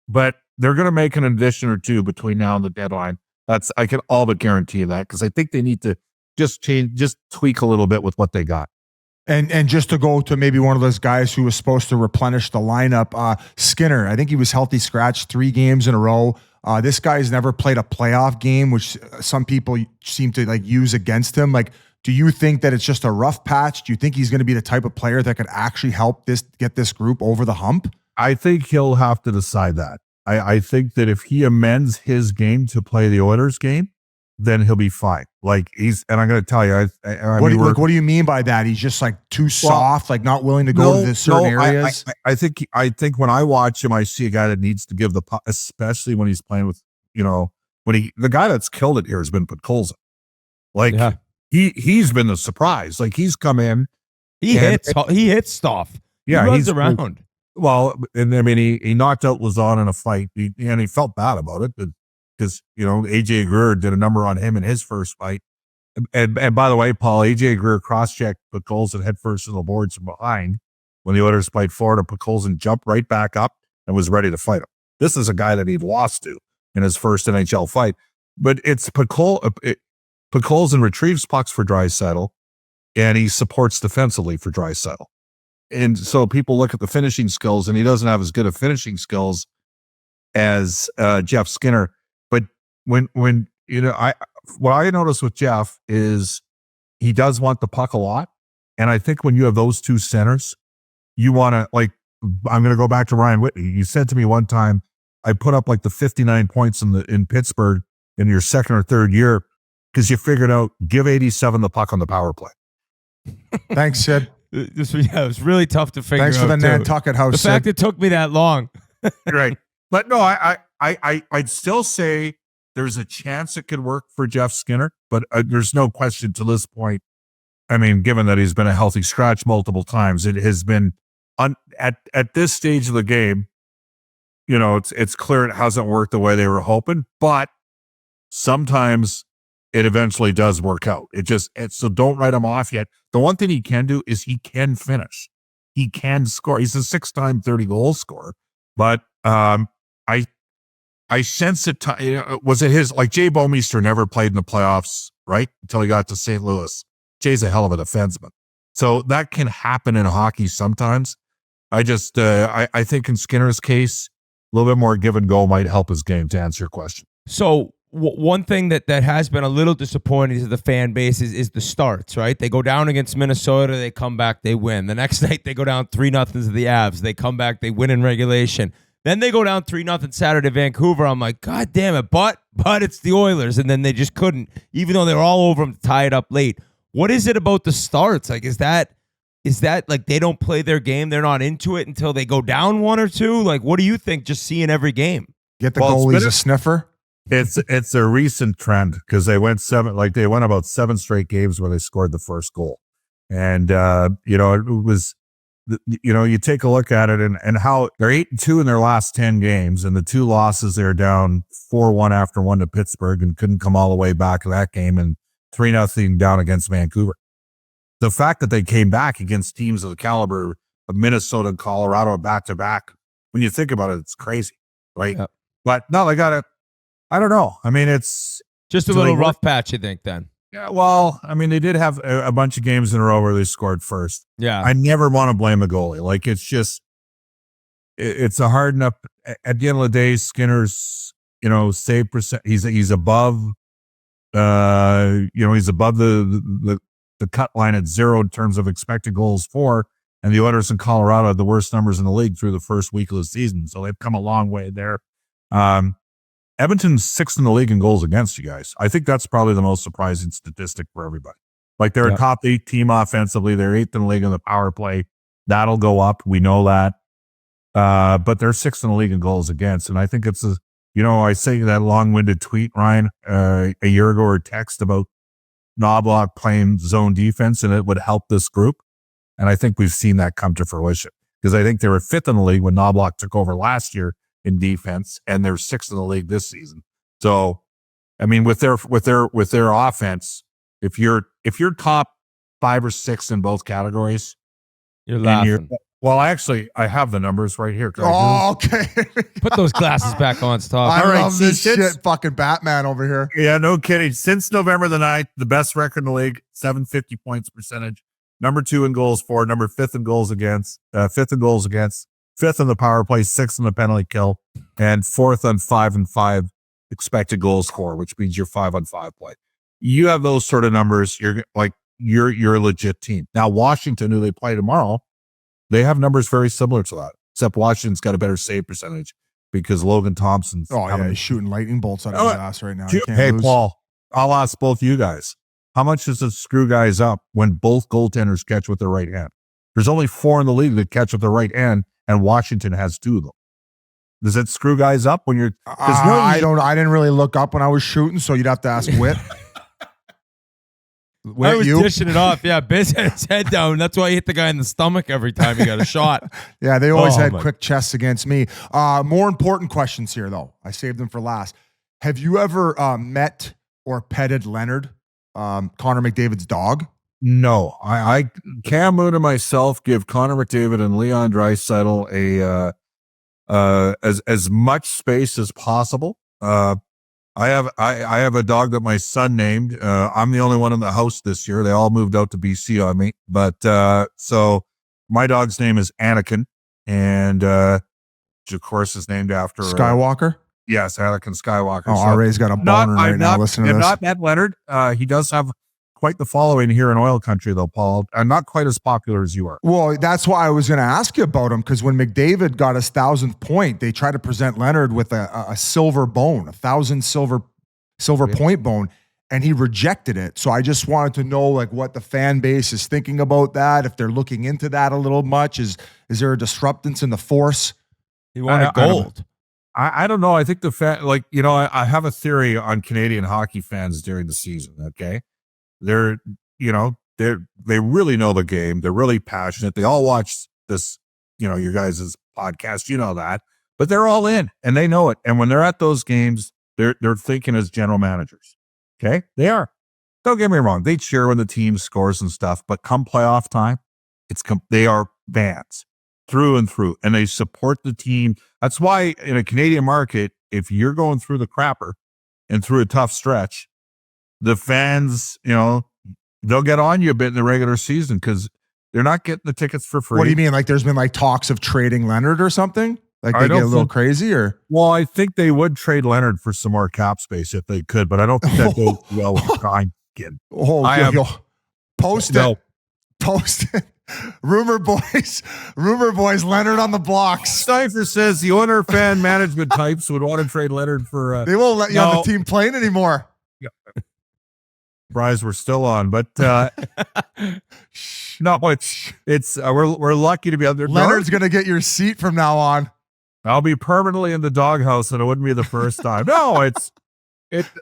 but they're going to make an addition or 2 between now and the deadline. I can all but guarantee that, because I think they need to just change, just tweak a little bit with what they got. And just to go to maybe one of those guys who was supposed to replenish the lineup, Skinner. I think he was healthy scratch 3 games in a row. This guy's never played a playoff game, which some people seem to like use against him. Like, do you think that it's just a rough patch? Do you think he's going to be the type of player that could actually help get this group over the hump? I think he'll have to decide that. I think that if he amends his game to play the Oilers game, then he'll be fine. Like and I'm going to tell you, what do you mean by that? He's just like too soft, like not willing to go to the certain areas. I think when I watch him, I see a guy that needs to give the puck, especially when he's playing with, the guy that's killed it here has been Podkolzin. Like he's been the surprise. Like he's come in, he hits stuff. Yeah, he runs around. Well, and I mean, he knocked out Lazon in a fight, and he felt bad about it because AJ Greer did a number on him in his first fight. And by the way, Paul, AJ Greer cross-checked Podkolzin head first in the boards from behind when the Oilers played Florida. Podkolzin jumped right back up and was ready to fight him. This is a guy that he'd lost to in his first NHL fight, but it's Podkolzin retrieves pucks for Draisaitl, and he supports defensively for Draisaitl. And so people look at the finishing skills, and he doesn't have as good of finishing skills as Jeff Skinner. But when what I notice with Jeff is he does want the puck a lot, and I think when you have those two centers, you want to I'm going to go back to Ryan Whitney. You said to me one time, I put up like the 59 points in Pittsburgh in your second or third year because you figured out give 87 the puck on the power play. Thanks, Sid. It was really tough to figure out. Thanks for the Nantucket house. The fact it took me that long. Right. But no, I'd still say there's a chance it could work for Jeff Skinner, but there's no question to this point. I mean, given that he's been a healthy scratch multiple times, it has been at this stage of the game, it's clear it hasn't worked the way they were hoping, but sometimes it eventually does work out. So don't write him off yet. The one thing he can do is he can finish. He can score. He's a 6-time 30-goal scorer. But I sense it. Was it his, like Jay Bouwmeester never played in the playoffs, right? Until he got to St. Louis. Jay's a hell of a defenseman. So that can happen in hockey sometimes. I think in Skinner's case, a little bit more give and go might help his game, to answer your question. So one thing that has been a little disappointing to the fan base is the starts, right? They go down against Minnesota, they come back, they win. The next night they go down 3-0 to the Avs, they come back, they win in regulation. Then they go down 3-0 Saturday to Vancouver. I'm like, God damn it, but it's the Oilers, and then they just couldn't, even though they were all over them to tie it up late. What is it about the starts? Like, is that like they don't play their game, they're not into it until they go down 1 or 2? Like, what do you think? Just seeing every game, get the goalies a sniffer. It's a recent trend because they went about 7 straight games where they scored the first goal. And, it was, you take a look at it and how they're 8-2 in their last 10 games. And the 2 losses, they're down 4-1 after 1 to Pittsburgh and couldn't come all the way back to that game, and 3-0 down against Vancouver. The fact that they came back against teams of the caliber of Minnesota and Colorado back to back, when you think about it, it's crazy, right? Yep. But no, they got it. I don't know. I mean, it's just a little rough patch, you think, then? Yeah, well, I mean, they did have a bunch of games in a row where they scored first. Yeah. I never want to blame a goalie. Like, it's just, it's a hard enough, at the end of the day, Skinner's, save percent, he's above, he's above the cut line at 0 in terms of expected goals for, and the Oilers in Colorado had the worst numbers in the league through the first week of the season. So they've come a long way there. Edmonton's 6th in the league in goals against, you guys. I think that's probably the most surprising statistic for everybody. Like, they're a top 8 team offensively. They're 8th in the league in the power play. That'll go up. We know that. But they're 6th in the league in goals against. And I think it's I say that long-winded tweet, Ryan, a year ago, or text about Knobloch playing zone defense, and it would help this group. And I think we've seen that come to fruition, because I think they were 5th in the league when Knobloch took over last year in defense, and they're 6th in the league this season. So, I mean, with their offense, if you're top 5 or 6 in both categories, you're laughing. Well, actually, I have the numbers right here. Can I Oh, okay. Put those glasses back on, Stauffer. I All right, love this since- shit. Fucking Batman over here. Yeah, no kidding. Since November the 9th, the best record in the league, 750 points percentage. Number 2 in goals for, number 5th in goals against, 5th in goals against, 5th in the power play, 6th in the penalty kill, and 4th on 5-5 expected goals for, which means you're 5-on-5 play. You have those sort of numbers. You're a legit team. Now, Washington, who they play tomorrow, they have numbers very similar to that, except Washington's got a better save percentage because Logan Thompson's Oh, yeah. having- He's shooting lightning bolts out of his ass right now. You can't Hey, lose. Paul, I'll ask both you guys. How much does it screw guys up when both goaltenders catch with their right hand? There's only 4 in the league that catch with their right hand, and Washington has 2 of them. Does it screw guys up when you're? I didn't really look up when I was shooting, so you'd have to ask Whit. I Whit, was you? dishing it off. Yeah, Biz had his head down. That's why he hit the guy in the stomach every time he got a shot. Yeah, they always Oh, had my- quick chests against me. More important questions here, though. I saved them for last. Have you ever met or petted Leonard, Connor McDavid's dog? No, I Cam Moon and myself give Connor McDavid and Leon Draisaitl as much space as possible. I have a dog that my son named. I'm the only one in the house this year. They all moved out to BC on me. But so my dog's name is Anakin, and which of course is named after Skywalker? Yes, Anakin Skywalker. Oh, So RA's got a boner right now. Listen to I've this. not met Leonard. He does have quite the following here in oil country, though, Paul. And not quite as popular as you are. Well, that's why I was going to ask you about him, because when McDavid got his 1,000th point, they tried to present Leonard with a silver bone, 1,000 silver point bone, and he rejected it. So I just wanted to know like what the fan base is thinking about that, if they're looking into that a little much. Is there a disruptance in the force? He wanted gold. I don't know. I think the fan, like, you know, I have a theory on Canadian hockey fans during the season. Okay. They really know the game. They're really passionate. They all watch this, your guys' podcast, that, but they're all in and they know it. And when they're at those games, they're thinking as general managers. Okay. They are. Don't get me wrong. They cheer when the team scores and stuff, but come playoff time, they are fans through and through, and they support the team. That's why in a Canadian market, if you're going through the crapper and through a tough stretch, the fans, they'll get on you a bit in the regular season because they're not getting the tickets for free. What do you mean? Like there's been like talks of trading Leonard or something? Like they get a little crazy or? Well, I think they would trade Leonard for some more cap space if they could, but I don't think that goes well with Ryan Ginn. Post it. Rumor boys, Leonard on the blocks. Stauffer says the owner fan management types would want to trade Leonard for. They won't let you on the team playing anymore. Surprise, we're still on, but no, it's we're lucky to be out there. Leonard's gonna get your seat from now on. I'll be permanently in the doghouse, and it wouldn't be the first time. No,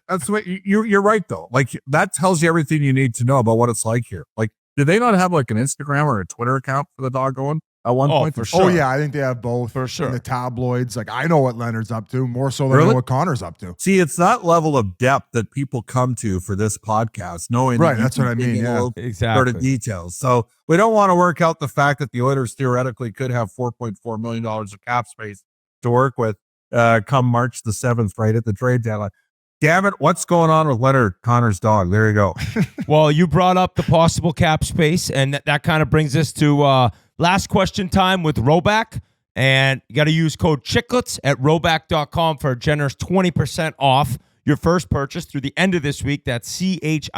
that's what you're right though. Like that tells you everything you need to know about what it's like here. Like, did they not have like an Instagram or a Twitter account for the dog going at one point? For sure. Oh yeah, I think they have both for sure. In the tabloids, like I know what Leonard's up to more so than I know what Connor's up to. See, it's that level of depth that people come to for this podcast, knowing right. That's what I mean. Yeah, exactly. Sort of details. So we don't want to work out the fact that the Oilers theoretically could have $4.4 million of cap space to work with come March the 7th, right at the trade deadline. Damn it, what's going on with Leonard, Connor's dog? There you go. Well, you brought up the possible cap space, and that kind of brings us to last question time with Roback. And you got to use code Chiclets at roback.com for a generous 20% off your first purchase through the end of this week. That's CHICLETS,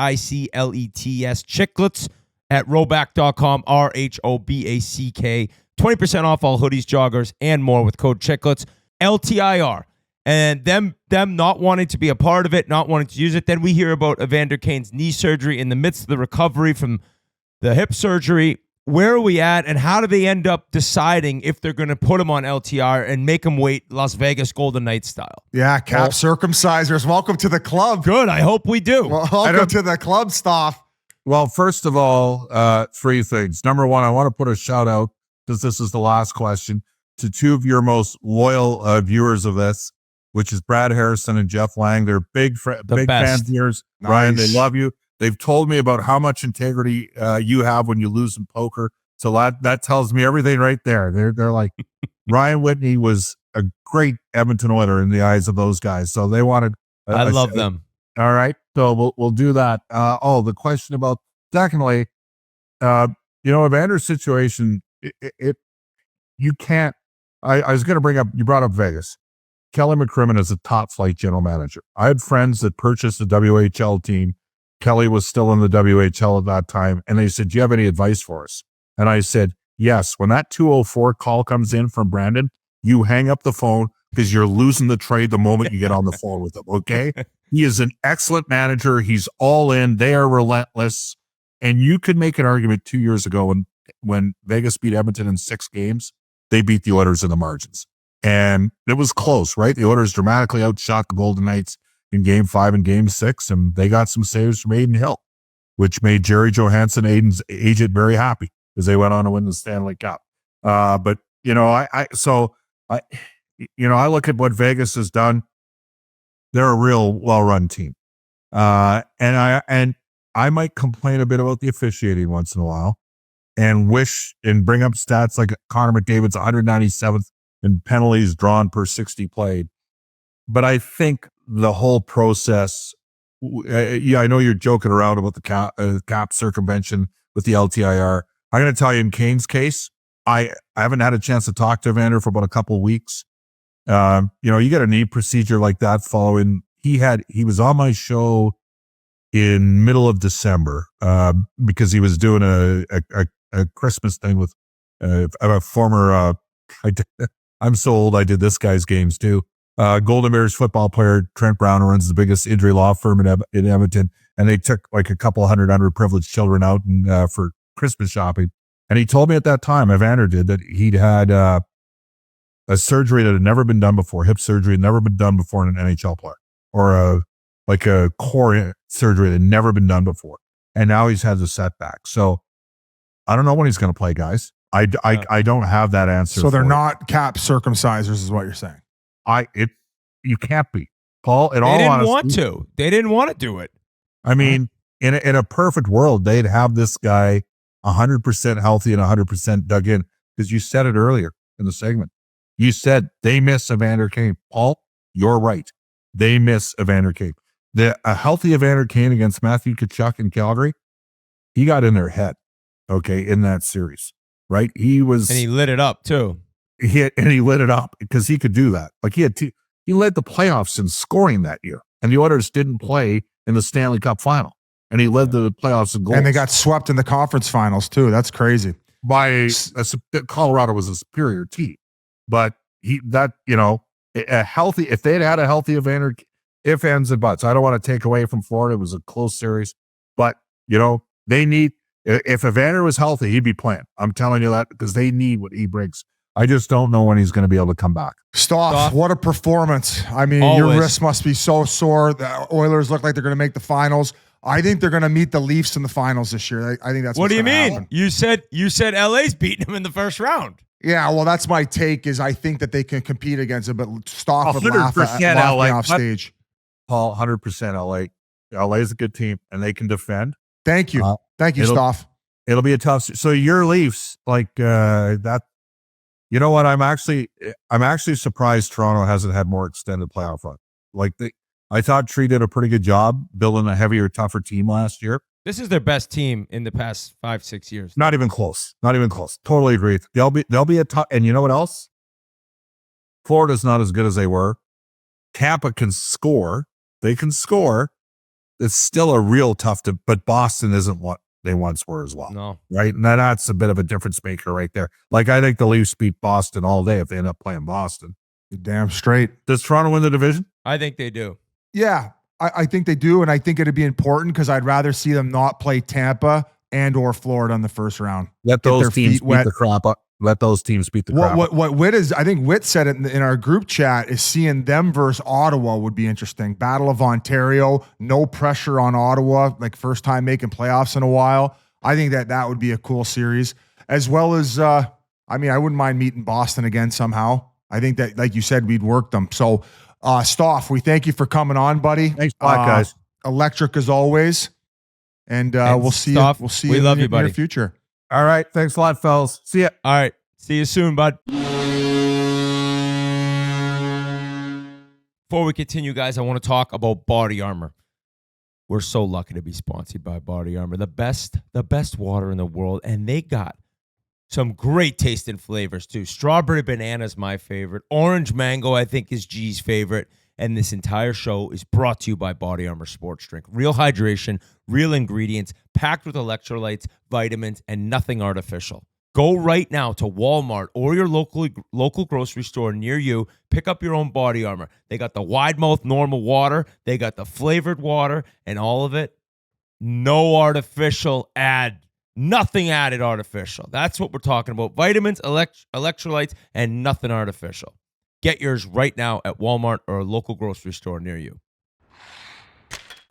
Chiclets at roback.com, RHOBACK. 20% off all hoodies, joggers, and more with code Chiclets, LTIR. And them not wanting to be a part of it, not wanting to use it. Then we hear about Evander Kane's knee surgery in the midst of the recovery from the hip surgery. Where are we at, and how do they end up deciding if they're going to put him on LTR and make him wait Las Vegas Golden Knights style? Yeah, cap circumcisers. Welcome to the club. Good. I hope we do. Welcome to the club, Staff. Well, first of all, 3 things. Number one, I want to put a shout out, because this is the last question, to 2 of your most loyal viewers of this, which is Brad Harrison and Jeff Lang. They're big fans of yours. Nice. Ryan, they love you. They've told me about how much integrity you have when you lose in poker. So that tells me everything right there. They're like, Ryan Whitney was a great Edmonton Oiler in the eyes of those guys. So they wanted. I love them. All right. So we'll do that. The question about, secondly, Evander's situation, you can't, I was going to bring up, you brought up Vegas. Kelly McCrimmon is a top flight general manager. I had friends that purchased the WHL team. Kelly was still in the WHL at that time. And they said, do you have any advice for us? And I said, yes. When that 204 call comes in from Brandon, you hang up the phone because you're losing the trade the moment you get on the phone with him. Okay. He is an excellent manager. He's all in. They are relentless. And you could make an argument 2 years ago when Vegas beat Edmonton in 6 games, they beat the Oilers in the margins. And it was close, right? The Oilers dramatically outshot the Golden Knights in Game 5 and Game 6, and they got some saves from Aiden Hill, which made Jerry Johansson, Aiden's agent, very happy because they went on to win the Stanley Cup. But I look at what Vegas has done. They're a real well-run team, and I might complain a bit about the officiating once in a while, and bring up stats like Connor McDavid's 197th in penalties drawn per 60 played. But I think the whole process, I know you're joking around about the cap circumvention with the LTIR. I'm going to tell you, in Kane's case, I haven't had a chance to talk to Evander for about a couple of weeks. You get a knee procedure like that following. He was on my show in middle of December because he was doing a Christmas thing with a former. I'm so old. I did this guy's games too. Golden Bears football player Trent Brown runs the biggest injury law firm in Edmonton, and they took like a couple hundred underprivileged children out for Christmas shopping. And he told me at that time, Evander did, that he'd had a surgery that had never been done before, hip surgery had never been done before in an NHL player, or a core surgery that had never been done before. And now he's had the setback. So I don't know when he's going to play, guys. I don't have that answer. So they're not cap circumcisers, is what you're saying. You can't be, Paul. They didn't want to. They didn't want to do it. I mean, in a perfect world, they'd have this guy 100% healthy and 100% dug in, because you said it earlier in the segment. You said they miss Evander Kane. Paul, you're right. They miss Evander Kane. A healthy Evander Kane against Matthew Tkachuk in Calgary, he got in their head, okay, in that series, right? And he lit it up too. He lit it up because he could do that. Like he led the playoffs in scoring that year, and the Oilers didn't play in the Stanley Cup final, and he led the playoffs in goals. And they got swept in the conference finals too. That's crazy. Colorado was a superior team, but if they'd had a healthy Evander, if, ands, and buts. I don't want to take away from Florida. It was a close series, but if Evander was healthy, he'd be playing. I'm telling you that, because they need what he brings. I just don't know when he's going to be able to come back. Stauffer, what a performance. I mean, always. Your wrist must be so sore. The Oilers look like they're going to make the finals. I think they're going to meet the Leafs in the finals this year. I think that's what do you mean? Happen. You said LA's beating them in the first round. Yeah, well, that's my take. Is I think that they can compete against it, but Stauffer would laugh me off stage. Paul, 100% LA. LA is a good team, and they can defend. Thank you, Stauffer. It'll be a tough. So your Leafs, like that. You know what? I'm actually surprised Toronto hasn't had more extended playoff run. I thought Tree did a pretty good job building a heavier, tougher team last year. This is their best team in the past 5-6 years. Not even close. Totally agree. They'll be a tough. And you know what else? Florida's not as good as they were. Tampa can score. They can score. It's still a real tough. But Boston isn't what they once were as well. No. Right? And that's a bit of a difference maker right there. Like, I think the Leafs beat Boston all day if they end up playing Boston. You're damn straight. Does Toronto win the division? I think they do. Yeah, I think they do, and I think it'd be important because I'd rather see them not play Tampa and or Florida in the first round. Let those teams beat the crap up. Let those teams beat the crap. What Whit is, I think Whit said it in our group chat, is seeing them versus Ottawa would be interesting. Battle of Ontario, no pressure on Ottawa, like first time making playoffs in a while. I think that would be a cool series, as well as I wouldn't mind meeting Boston again somehow. I think that, like you said, we'd work them. So, Stauffer, we thank you for coming on, buddy. Thanks a lot, guys. Electric as always. And we'll see you. We'll see you in the near future. All right. Thanks a lot, fellas. See ya. All right. See you soon, bud. Before we continue, guys, I want to talk about Body Armor. We're so lucky to be sponsored by Body Armor, the best water in the world, and they got some great tasting flavors too. Strawberry banana is my favorite. Orange mango, I think, is G's favorite. And this entire show is brought to you by Body Armor Sports Drink. Real hydration, real ingredients, packed with electrolytes, vitamins, and nothing artificial. Go right now to Walmart or your local grocery store near you. Pick up your own Body Armor. They got the wide mouth normal water. They got the flavored water, and all of it, no artificial add. Nothing added artificial. That's what we're talking about. Vitamins, electrolytes, and nothing artificial. Get yours right now at Walmart or a local grocery store near you.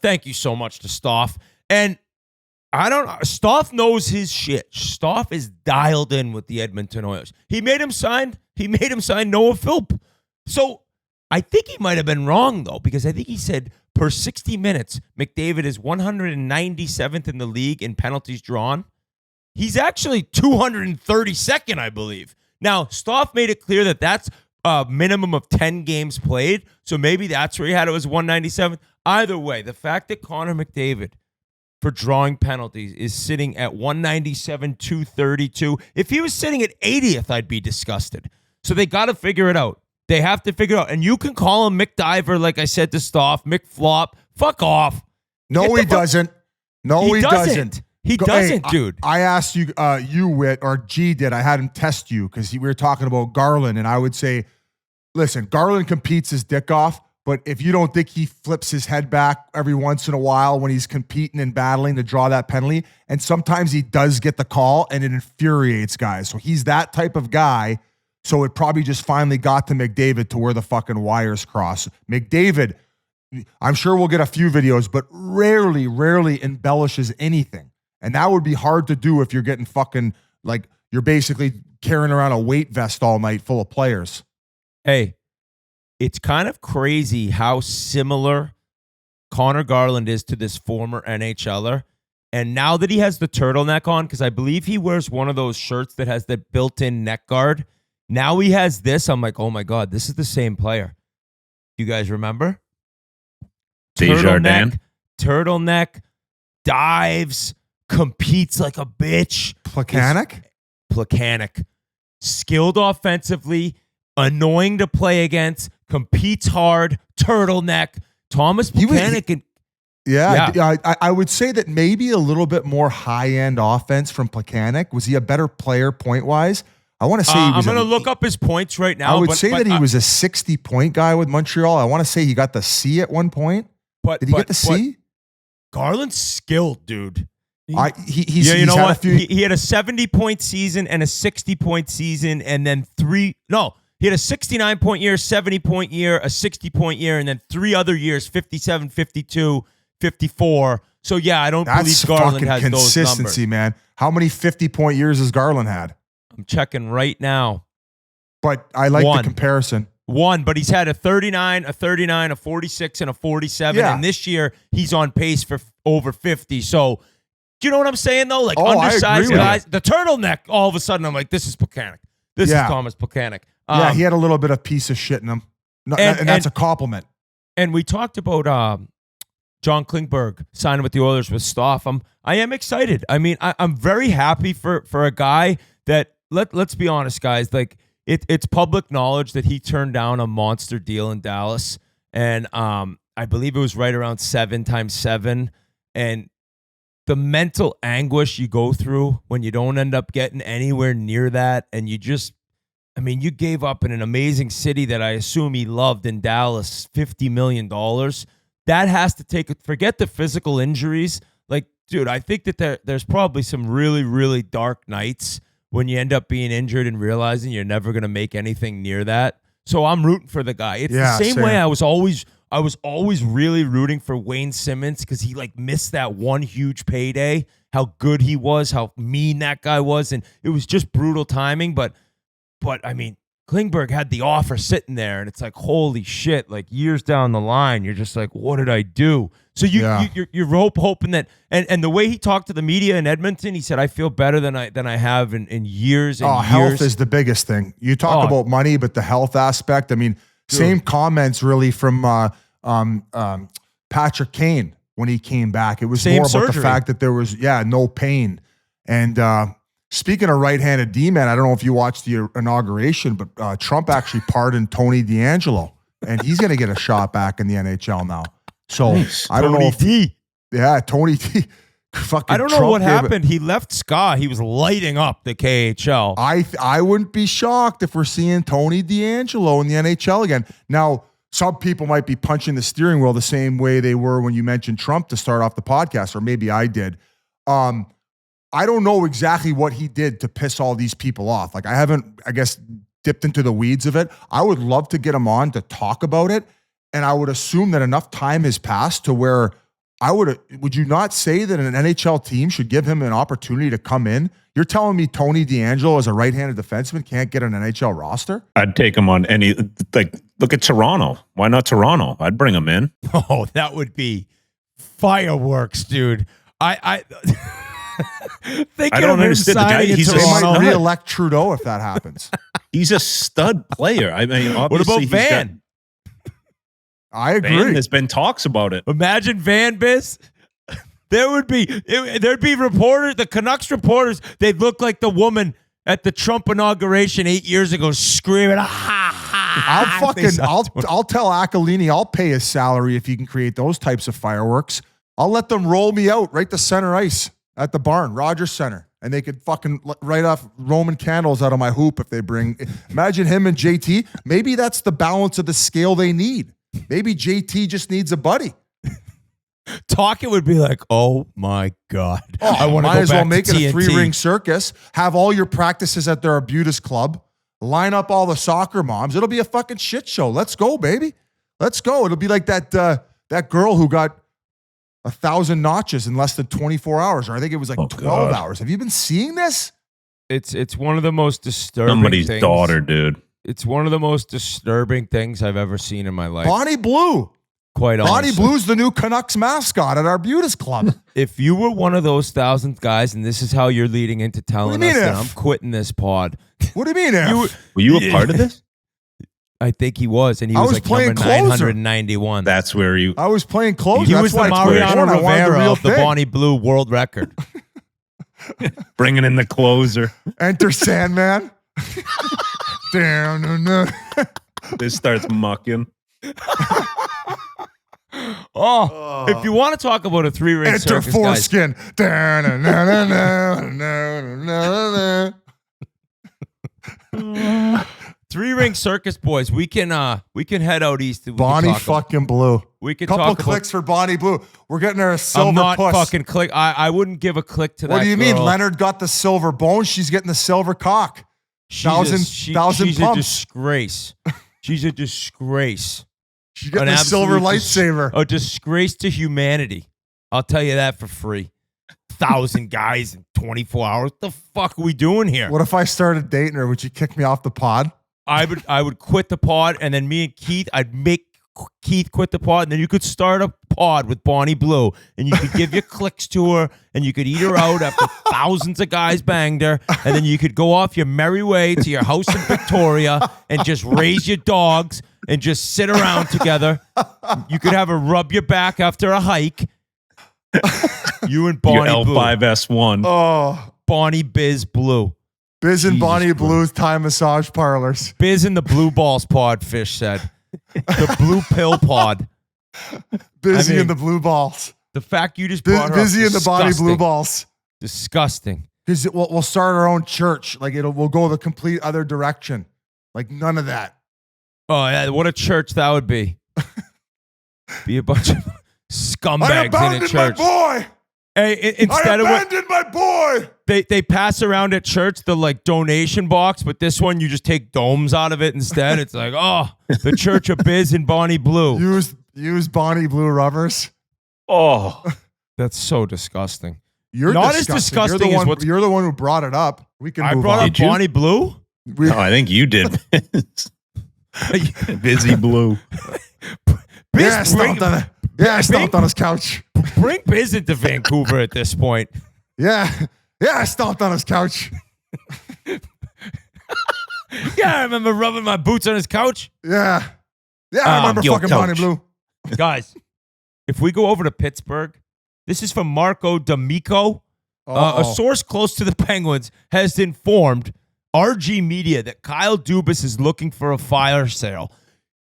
Thank you so much to Stauf. And Stauf knows his shit. Stauf is dialed in with the Edmonton Oilers. He made him sign Noah Philp. So I think he might have been wrong, though, because I think he said per 60 minutes, McDavid is 197th in the league in penalties drawn. He's actually 232nd, I believe. Now, Stauf made it clear that that's a minimum of 10 games played, so maybe that's where he had it was 197th. Either way, the fact that Connor McDavid for drawing penalties is sitting at 197, 232. If he was sitting at 80th, I'd be disgusted. So they got to figure it out. They have to figure it out. And you can call him McDiver, like I said to Stauf, McFlop. Fuck off. No, he doesn't. No, he doesn't. He doesn't, dude. I asked you, Whit, or G did. I had him test you because we were talking about Garland, and I would say, listen, Garland competes his dick off, but if you don't think he flips his head back every once in a while when he's competing and battling to draw that penalty, and sometimes he does get the call, and it infuriates guys. So he's that type of guy. So it probably just finally got to McDavid to where the fucking wires cross. McDavid, I'm sure we'll get a few videos, but rarely embellishes anything. And that would be hard to do if you're getting fucking, like, you're basically carrying around a weight vest all night full of players. Hey, it's kind of crazy how similar Connor Garland is to this former NHLer. And now that he has the turtleneck on, because I believe he wears one of those shirts that has the built-in neck guard. Now he has this. I'm like, oh my God, this is the same player. You guys remember? Turtleneck, dives, competes like a bitch. Plekanec. Skilled offensively, annoying to play against, competes hard, turtleneck. Thomas Plekanec. I would say that maybe a little bit more high-end offense from Plekanec. Was he a better player point-wise? I want to say he was. I'm going to look up his points right now. I would say that he was a 60-point guy with Montreal. I want to say he got the C at one point. Did he get the C? Garland's skilled, dude. He had a few. He had a 70-point season and a 60-point season, and then he had a 69-point year, 70-point year, a 60-point year, and then 3 other years, 57, 52, 54. So, yeah, I don't believe Garland has those numbers. Consistency, man. How many 50-point years has Garland had? I'm checking right now. But I like the comparison. One, but he's had a 39, a 46, and a 47. Yeah. And this year, he's on pace for over 50. So, do you know what I'm saying, though? Like, undersized guys. The turtleneck, all of a sudden, I'm like, this is Plekanec. This is Thomas Plekanec. Yeah, he had a little bit of piece of shit in him. And that's a compliment. And we talked about John Klingberg signing with the Oilers with Stauf. I am excited. I mean, I'm very happy for a guy that, let's be honest, guys, like, it's public knowledge that he turned down a monster deal in Dallas. And I believe it was right around 7 times 7. And the mental anguish you go through when you don't end up getting anywhere near that. And you gave up in an amazing city that I assume he loved in Dallas, $50 million. That has to forget the physical injuries. Like, dude, I think that there's probably some really, really dark nights when you end up being injured and realizing you're never going to make anything near that. So I'm rooting for the guy. It's the same way I was always really rooting for Wayne Simmons because he missed that one huge payday, how good he was, how mean that guy was. And it was just brutal timing. But I mean, Klingberg had the offer sitting there, and it's like, holy shit! Like years down the line, you're just like, what did I do? So you're hoping that, and the way he talked to the media in Edmonton, he said, I feel better than I have in years. And health is the biggest thing. You talk about money, but the health aspect. I mean, same comments really from Patrick Kane when he came back. It was more about the fact that there was no pain. And speaking of right-handed D-man, I don't know if you watched the inauguration, but Trump actually pardoned Tony DeAngelo, and he's going to get a shot back in the NHL now. So I don't know if Tony D. Fucking I don't know Trump what happened. He left Ska. He was lighting up the KHL. I wouldn't be shocked if we're seeing Tony DeAngelo in the NHL again. Now, some people might be punching the steering wheel the same way they were when you mentioned Trump to start off the podcast, or maybe I did. I don't know exactly what he did to piss all these people off. Like I haven't, I guess, dipped into the weeds of it. I would love to get him on to talk about it. And I would assume that enough time has passed to where would you not say that an NHL team should give him an opportunity to come in? You're telling me Tony DeAngelo as a right-handed defenseman can't get an NHL roster? I'd take him on any, look at Toronto. Why not Toronto? I'd bring him in. Oh, that would be fireworks, dude. I don't understand. The guy, they might re-elect Trudeau if that happens. He's a stud player. I mean, obviously, what about Van? I agree. There's been talks about it. Imagine Van Biss. There'd be reporters, the Canucks reporters. They'd look like the woman at the Trump inauguration 8 years ago, screaming, I'll tell Aquilini, I'll pay his salary if he can create those types of fireworks. I'll let them roll me out right to center ice at the barn, Rogers Center. And they could fucking write off Roman candles out of my hoop if they bring. Imagine him and JT. Maybe that's the balance of the scale they need. Maybe JT just needs a buddy. Talk, it would be like, oh my God. I want to might as well make it TNT. a 3-ring circus. Have all your practices at their Arbutus Club. Line up all the soccer moms. It'll be a fucking shit show. Let's go, baby. Let's go. It'll be like that girl who got 1,000 notches in less than 24 hours, or I think it was like 12 hours. Have you been seeing this? It's one of the most disturbing Somebody's things. daughter, dude. It's one of the most disturbing things I've ever seen in my life. Bonnie Blue. Quite honestly. Bonnie Blue's the new Canucks mascot at Arbutus Club. If you were one of those 1,000 guys, and this is how you're leading into telling us that I'm quitting this pod. What do you mean Were you a part of this? I think he was, and he was like playing number 991. That's where you... I was playing closer. He That's was the why Mariano I wanted Rivera of the thing. Bonnie Blue world record. Bringing in the closer. Enter Sandman. This starts mucking. If you want to talk about a 3-ring Enter circus, Foreskin. guys, 3-ring circus boys. We can head out east. Bonnie fucking Blue. We can couple talk clicks for Bonnie Blue. We're getting her a silver I'm not puss. fucking click. I wouldn't give a click to that. What do you mean? girl. Leonard got the silver bone. She's getting the silver cock. Thousand she's pumps. a disgrace. She's a disgrace. She's getting the silver lightsaber. A disgrace to humanity. I'll tell you that for free. 1,000 guys in 24 hours. What the fuck are we doing here? What if I started dating her? Would you kick me off the pod? I would quit the pod, and then me and Keith, I'd make Keith quit the pod, and then you could start a pod with Bonnie Blue, and you could give your clicks to her, and you could eat her out after thousands of guys banged her, and then you could go off your merry way to your house in Victoria and just raise your dogs and just sit around together. You could have her rub your back after a hike. You and Bonnie Your Blue. L5S1. Oh, Bonnie Biz Blue. Biz and Jesus Bonnie Christ. Blue's Thai massage parlors. Biz and the Blue Balls pod, Fish said. The Blue Pill pod. Busy I mean, and the blue balls. The fact you just brought her Busy up, and the Bonnie disgusting. Blue balls. Disgusting. Because we'll start our own church. Like we'll go the complete other direction. Like none of that. Oh, yeah, what a church that would be. Be a bunch of I scumbags in a abandoned my church. boy. Hey, instead I of what abandoned my boy. they pass around at church, the like donation box, but this one you just take domes out of it instead. It's like, oh, the Church of Biz and Bonnie Blue. Use Bonnie Blue rubbers. Oh, That's so disgusting. You're Not disgusting. as disgusting as what's. You're the one who brought it up. We can I move brought on. up Bonnie Blue. No, I think you did. Busy Blue. Yeah, stomped on it. Yeah, I stomped on his couch. Bring Biz into Vancouver at this point. Yeah, I stomped on his couch. Yeah, I remember rubbing my boots on his couch. Yeah, I remember yo, fucking Bonnie coach. Blue. Guys, if we go over to Pittsburgh, this is from Marco D'Amico. A source close to the Penguins has informed RG Media that Kyle Dubas is looking for a fire sale.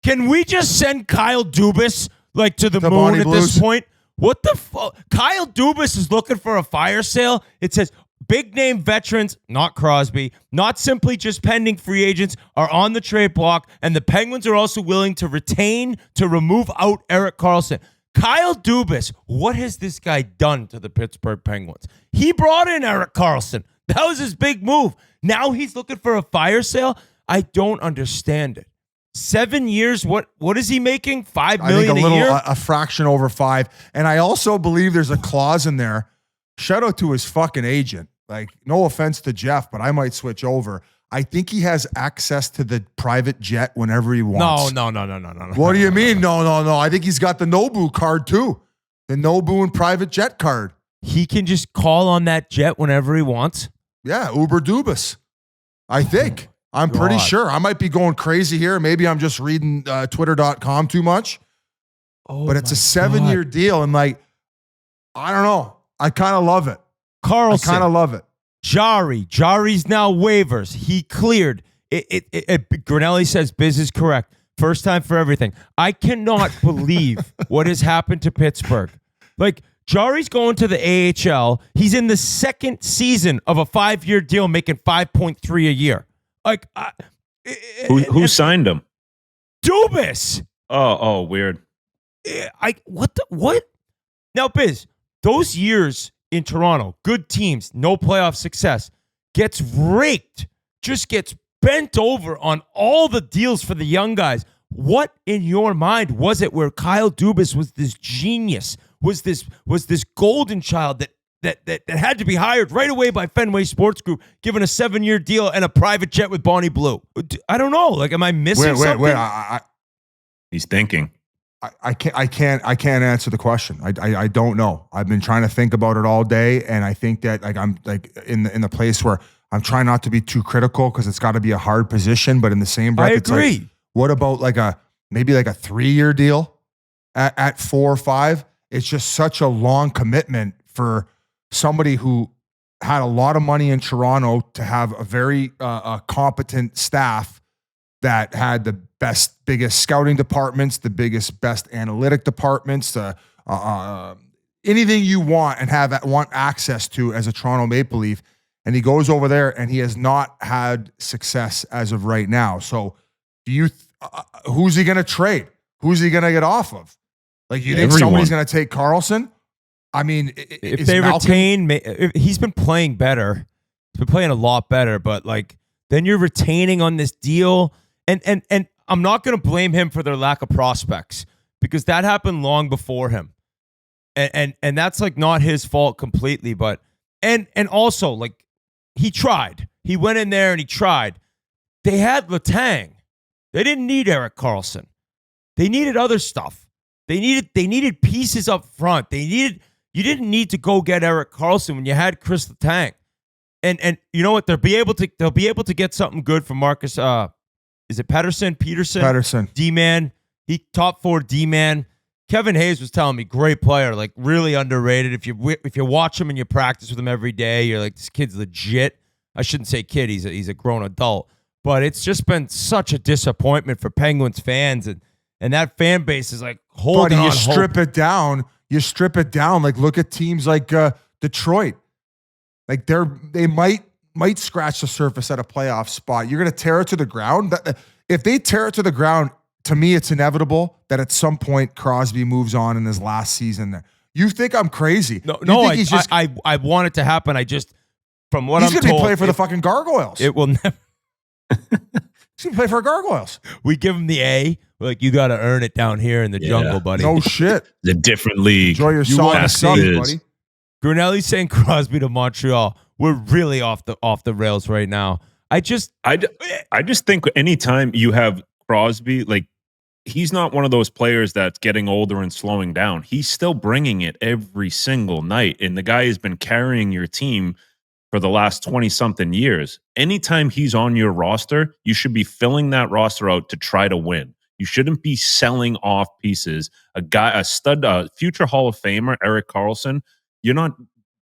Can we just send Kyle Dubas like to the moon Bonnie at Blues. this point? What the fuck? Kyle Dubas is looking for a fire sale. It says big name veterans, not Crosby, not simply just pending free agents, are on the trade block, and the Penguins are also willing to retain to remove out Erik Karlsson. Kyle Dubas, what has this guy done to the Pittsburgh Penguins? He brought in Erik Karlsson. That was his big move. Now he's looking for a fire sale. I don't understand it. 7 years, what is he making? $5 million a year? A fraction over 5. And I also believe there's a clause in there. Shout out to his fucking agent. Like, no offense to Jeff, but I might switch over. I think he has access to the private jet whenever he wants. No. What do you mean? No. I think he's got the Nobu card too. The Nobu and private jet card. He can just call on that jet whenever he wants. Yeah, Uber Dubas. I think. I'm pretty sure. I might be going crazy here. Maybe I'm just reading Twitter.com too much. But it's a 7-year deal. And like, I don't know. I kind of love it. Karlsson. I kind of love it. Jari's now waivers. He cleared. Grinelli says Biz is correct. First time for everything. I cannot believe what has happened to Pittsburgh. Like, Jari's going to the AHL. He's in the second season of a 5-year deal, making $5.3 a year. Like, Who signed him? Dubas. Oh, weird. What? Now, Biz, those years in Toronto, good teams, no playoff success, gets raked, just gets bent over on all the deals for the young guys. What in your mind was it where Kyle Dubas was this genius, was this golden child that had to be hired right away by Fenway Sports Group, given a 7-year deal and a private jet with Bonnie Blue? I don't know. Like, am I missing something? Wait. He's thinking. I can't answer the question. I don't know. I've been trying to think about it all day, and I think that like I'm like in the place where I'm trying not to be too critical because it's got to be a hard position. But in the same breath, I it's agree. like, what about maybe a 3-year deal at 4 or 5? It's just such a long commitment for somebody who had a lot of money in Toronto to have a very competent staff that had the biggest scouting departments, the best analytic departments, anything you want and want access to as a Toronto Maple Leaf. And he goes over there and he has not had success as of right now. So who's he going to trade? Who's he going to get off of? Like, you think somebody's going to take Karlsson? I mean, if they retain, he's been playing better. He's been playing a lot better, but like, then you're retaining on this deal. And I'm not going to blame him for their lack of prospects because that happened long before him. And that's like not his fault completely, but and also like he tried. He went in there and he tried. They had Letang. They didn't need Erik Karlsson. They needed other stuff. They needed pieces up front. You didn't need to go get Erik Karlsson when you had Chris Letang. And you know what? They'll be able to get something good from Marcus is it Peterson? D-man. He top 4 D-man. Kevin Hayes was telling me, great player, like really underrated. If you watch him and you practice with him every day, you're like, this kid's legit. I shouldn't say kid, he's a grown adult. But it's just been such a disappointment for Penguins fans, and that fan base is like holding on. You strip it down. Like, look at teams like Detroit. Like, they might scratch the surface at a playoff spot. You're going to tear it to the ground. If they tear it to the ground, to me, it's inevitable that at some point Crosby moves on in his last season there. You think I'm crazy? No, I want it to happen. I just, from what I'm told, he's going to be playing for the fucking Gargoyles. It will never. He's going to play for Gargoyles. We give him the A. We're like, you got to earn it down here in the jungle, buddy. No shit. The different league. Enjoy your song and stuff, buddy. Grinelli's saying Crosby to Montreal. We're really off the rails right now. I just think anytime you have Crosby, like, he's not one of those players that's getting older and slowing down. He's still bringing it every single night, and the guy has been carrying your team for the last 20-something years. Anytime he's on your roster, you should be filling that roster out to try to win. You shouldn't be selling off pieces. A stud, future Hall of Famer, Erik Karlsson, you're not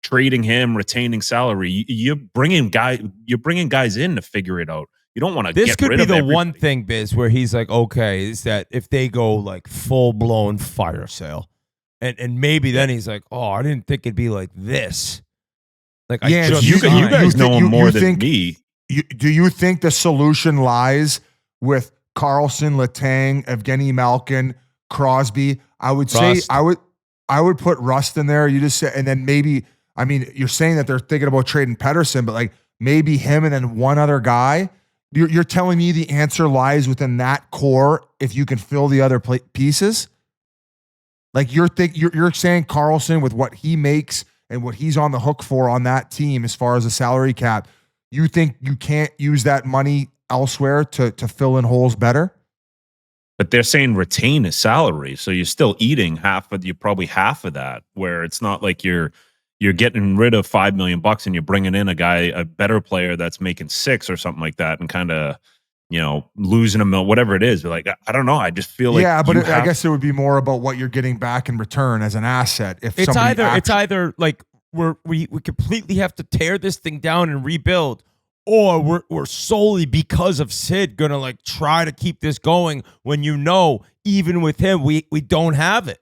trading him, retaining salary. You're bringing guys in to figure it out. You don't want to This get could rid be of the everybody. one thing, Biz, where he's like, okay, is that if they go like full blown fire sale, and maybe then he's like, oh, I didn't think it'd be like this. Like, Yeah, I just You signed. guys know him more than think- me. Do you think the solution lies with Karlsson, Letang, Evgeny Malkin, Crosby? I would say Rust. I would put Rust in there. You just say, and then maybe, I mean, you're saying that they're thinking about trading Pettersson, but like maybe him and then one other guy. You're telling me the answer lies within that core if you can fill the other pieces? Like you're saying Karlsson with what he makes and what he's on the hook for on that team as far as a salary cap, you think you can't use that money elsewhere to fill in holes better? But they're saying retain his salary, so you're still eating probably half of that. Where it's not like you're getting rid of $5 million and you're bringing in a better player that's making $6 million or something like that, and kind of losing $1 million, whatever it is. Like, I don't know. I just feel like I guess it would be more about what you're getting back in return as an asset. If It's somebody either like we completely have to tear this thing down and rebuild, or we're solely because of Sid gonna like try to keep this going when even with him we don't have it.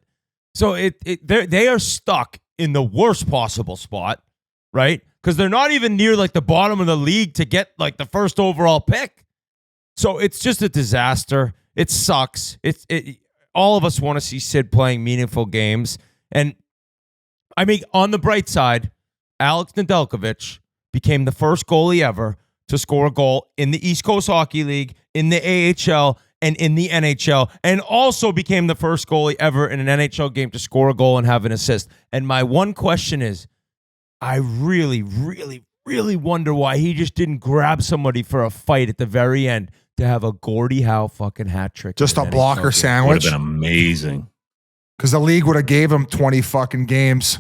So they are stuck in the worst possible spot, right? Because they're not even near like the bottom of the league to get like the first overall pick. So it's just a disaster. It sucks. All of us want to see Sid playing meaningful games. And I mean, on the bright side, Alex Nedeljkovic became the first goalie ever to score a goal in the East Coast Hockey League, in the AHL, and in the NHL, and also became the first goalie ever in an NHL game to score a goal and have an assist. And my one question is, I really, really, really wonder why he just didn't grab somebody for a fight at the very end to have a Gordie Howe fucking hat trick. just a in an blocker NHL game. sandwich, would have been amazing. because the league would have gave him 20 fucking games.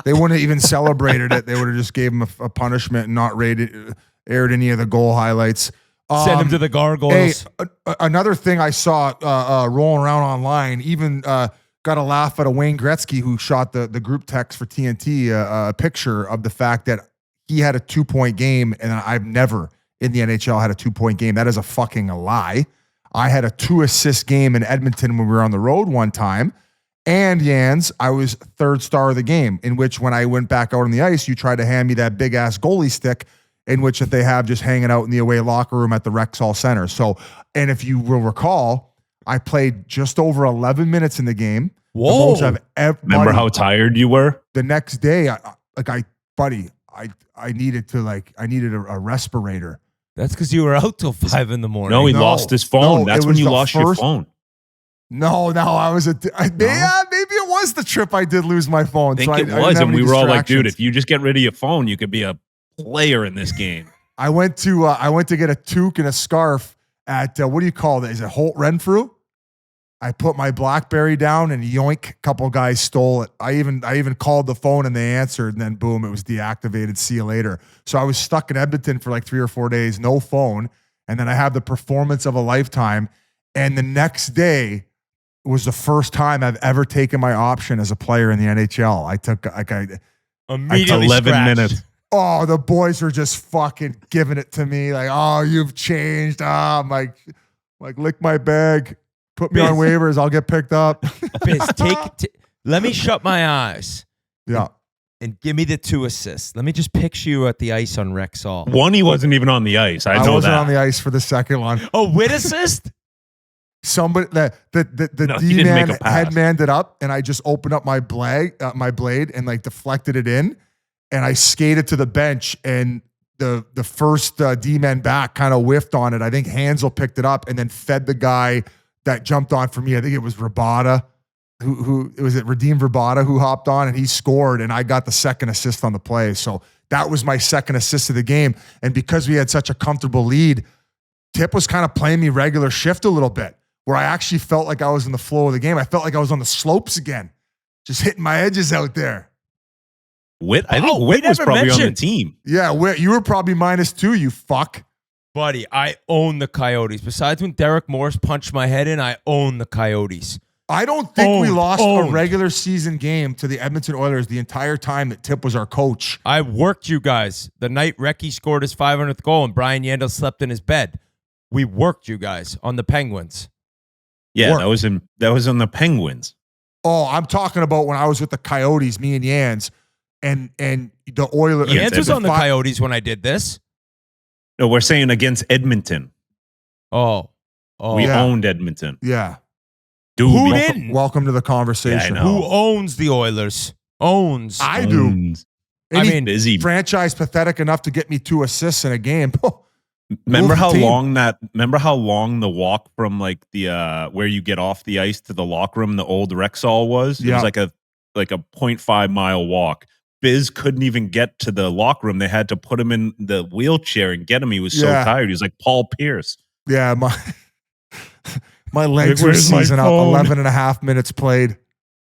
They wouldn't have even celebrated it. They would have just gave him a punishment and not aired any of the goal highlights. Send him to the Gargoyles. Hey, another thing I saw rolling around online, even got a laugh out of Wayne Gretzky, who shot the group text for TNT, a picture of the fact that he had a 2-point game, and I've never in the NHL had a 2-point game. That is a fucking lie. I had a 2-assist game in Edmonton when we were on the road one time. And Jans, I was third star of the game, in which when I went back out on the ice, you tried to hand me that big ass goalie stick, in which that they have just hanging out in the away locker room at the Rexall Center. So, and if you will recall, I played just over 11 minutes in the game. Whoa. The most I've ever. Remember how tired you were? The next day, I needed a respirator. That's because you were out till 5 in the morning. No, he No, lost his phone. no, That's it when was you the lost your first- phone. No, I was maybe it was the trip I did lose my phone. I think so it didn't was, have and any we were all like, "Dude, distractions. if you just get rid of your phone, you could be a player in this game." I went to get a toque and a scarf at what do you call that? Is it Holt Renfrew? I put my BlackBerry down and yoink, a couple guys stole it. I even called the phone and they answered, and then boom, it was deactivated. See you later. So I was stuck in Edmonton for like 3 or 4 days, no phone, and then I have the performance of a lifetime. And the next day was the first time I've ever taken my option as a player in the NHL. I took Immediately 11 scratched. minutes. Oh, the boys were just fucking giving it to me. Like, oh, you've changed. I'm like, lick my bag. Put me on waivers. I'll get picked up. Biz, let me shut my eyes Yeah. and give me the 2 assists. Let me just picture you at the ice on Rexall. One, he wasn't even on the ice. I know wasn't that. on the ice for the second one. Oh, Whit assist? Somebody the No, he didn't D-man make a pass. had manned it up, and I just opened up my blade and like deflected it in, and I skated to the bench, and the first D-man back kind of whiffed on it. I think Hansel picked it up and then fed the guy that jumped on for me. I think it was Rabada, who was it Redeem Rabada who hopped on, and he scored, and I got the second assist on the play. So that was my second assist of the game. And because we had such a comfortable lead, Tip was kind of playing me regular shift a little bit, where I actually felt like I was in the flow of the game. I felt like I was on the slopes again, just hitting my edges out there. Whit, I think Whit was probably on the team. Yeah, Whit, you were probably -2, you fuck. Buddy, I own the Coyotes. Besides when Derek Morris punched my head in, I own the Coyotes. I don't think we lost a regular season game to the Edmonton Oilers the entire time that Tip was our coach. I worked you guys. The night Recchi scored his 500th goal and Brian Yandel slept in his bed. We worked you guys on the Penguins. Yeah, that was on the Penguins. Oh, I'm talking about when I was with the Coyotes, me and Yans, and the Oilers. Yans was on the Coyotes when I did this. No, we're saying against Edmonton. Oh, we owned Edmonton. Yeah. Dude, who didn't? Welcome to the conversation. Yeah, I know. Who owns the Oilers? Owns. I do. I mean, busy franchise pathetic enough to get me 2 assists in a game. Remember how long the walk from like the where you get off the ice to the locker room, the old Rexall was? It was like a 0.5 mile walk. Biz couldn't even get to the locker room. They had to put him in the wheelchair and get him. He was so tired. He was like Paul Pierce. Yeah, my legs were seizing up. 11 and a half minutes played.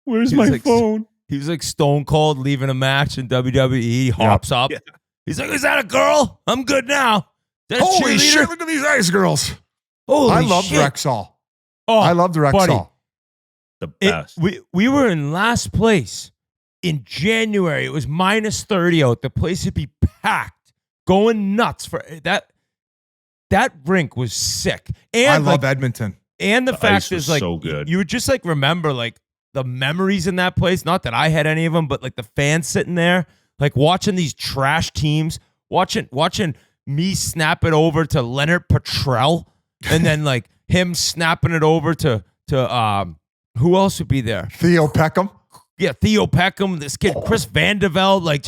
Where's my phone? He was like Stone Cold leaving a match in WWE. He hops up. Yeah. He's like, is that a girl? I'm good now. Holy shit, look at these ice girls. I love Rexall. Oh, I love the Rexall. The best. We were in last place in January. It was -30 out. The place would be packed, going nuts for that. That rink was sick. And I love Edmonton. And the fact is, like, so good. You would just like remember like the memories in that place. Not that I had any of them, but like the fans sitting there, like watching these trash teams, watching me snap it over to Leonard Petrell, and then like him snapping it over to who else would be there? Theo Peckham. Yeah, Theo Peckham, this kid, Chris Vandevelde,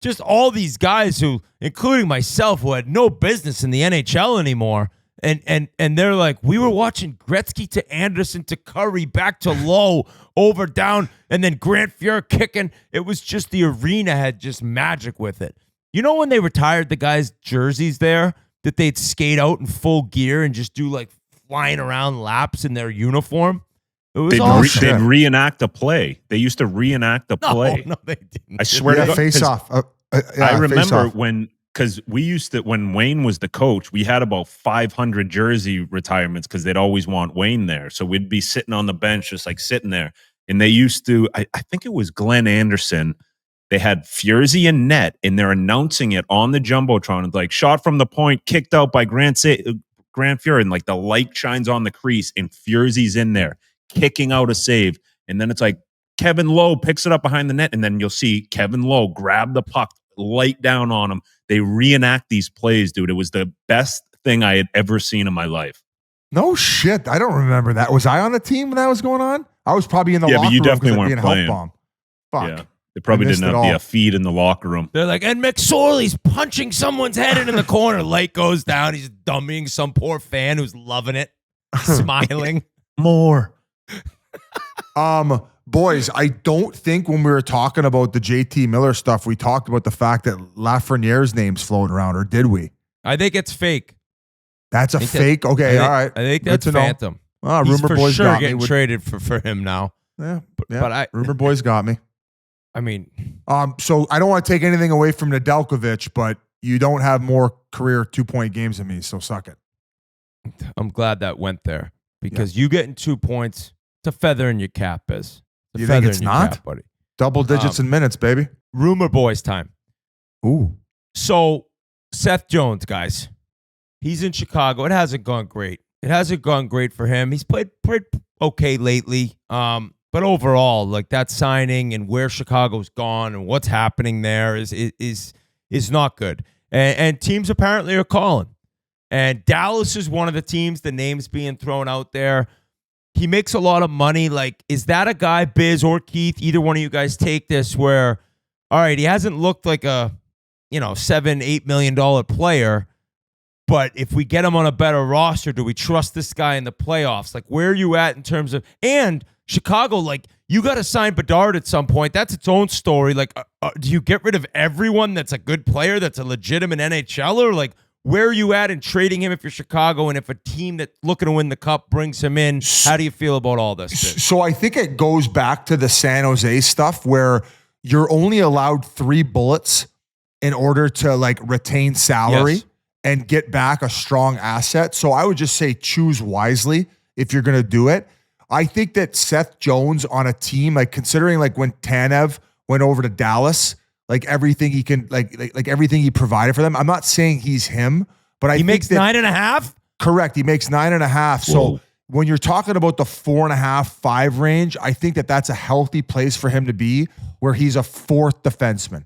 just all these guys who, including myself, who had no business in the NHL anymore. And they're like, we were watching Gretzky to Anderson to Curry, back to Lowe, over, down, and then Grant Fuhr kicking. It was just the arena had just magic with it. You know when they retired the guys' jerseys there, that they'd skate out in full gear and just do like flying around laps in their uniform? It was awesome. They'd reenact a play. They used to reenact a play. No, they didn't. I swear to God. Face off. I remember because we used to, when Wayne was the coach, we had about 500 jersey retirements because they'd always want Wayne there. So we'd be sitting on the bench, just like sitting there. And they used to, I think it was Glenn Anderson. They had Furzy and net, and they're announcing it on the Jumbotron. It's like, shot from the point, kicked out by Grant Fuhr. And like the light shines on the crease, and Furzy's in there, kicking out a save. And then it's like, Kevin Lowe picks it up behind the net, and then you'll see Kevin Lowe grab the puck, light down on him. They reenact these plays, dude. It was the best thing I had ever seen in my life. No shit. I don't remember that. Was I on the team when that was going on? I was probably in the locker room. Yeah, but you definitely weren't playing. Bomb. Fuck. Yeah. They probably didn't have the feed in the locker room. They're like, and McSorley's punching someone's head in the corner. Light goes down. He's dummying some poor fan who's loving it, smiling. More. Boys, I don't think when we were talking about the JT Miller stuff, we talked about the fact that Lafreniere's name's floating around, or did we? I think it's fake. That's a fake? Okay, all right. I think that's phantom. Rumor boys sure got getting me. traded for him now. Yeah, but rumor boys got me. I mean, so I don't want to take anything away from Nedeljkovic, but you don't have more career 2-point games than me, so suck it. I'm glad that went there because you getting 2 points, it's a feather in your cap, Biz. You think it's not? Cap, buddy. Double digits in minutes, baby. Rumor boys time. Ooh. So Seth Jones, guys, he's in Chicago. It hasn't gone great. It hasn't gone great for him. He's played pretty okay lately. But overall, like that signing and where Chicago's gone and what's happening there is not good. And teams apparently are calling. And Dallas is one of the teams, the names being thrown out there. He makes a lot of money. Like, is that a guy, Biz or Keith, either one of you guys take this where, all right, he hasn't looked like a, $7-8 million player, But if we get him on a better roster, do we trust this guy in the playoffs? Like, where are you at in terms of, and Chicago, like, you got to sign Bedard at some point. That's its own story. Like, do you get rid of everyone that's a good player, that's a legitimate NHLer? Like, where are you at in trading him if you're Chicago? And if a team that's looking to win the cup brings him in, how do you feel about all this? So I think it goes back to the San Jose stuff where you're only allowed 3 bullets in order to like retain salary. Yes. And get back a strong asset. So I would just say choose wisely if you're going to do it. I think that Seth Jones on a team, like considering like when Tanev went over to Dallas, like everything he can, like everything he provided for them. I'm not saying he's him, but he makes 9.5. Correct. He makes 9.5. So when you're talking about the 4.5, 5 range, I think that that's a healthy place for him to be where he's a 4th defenseman.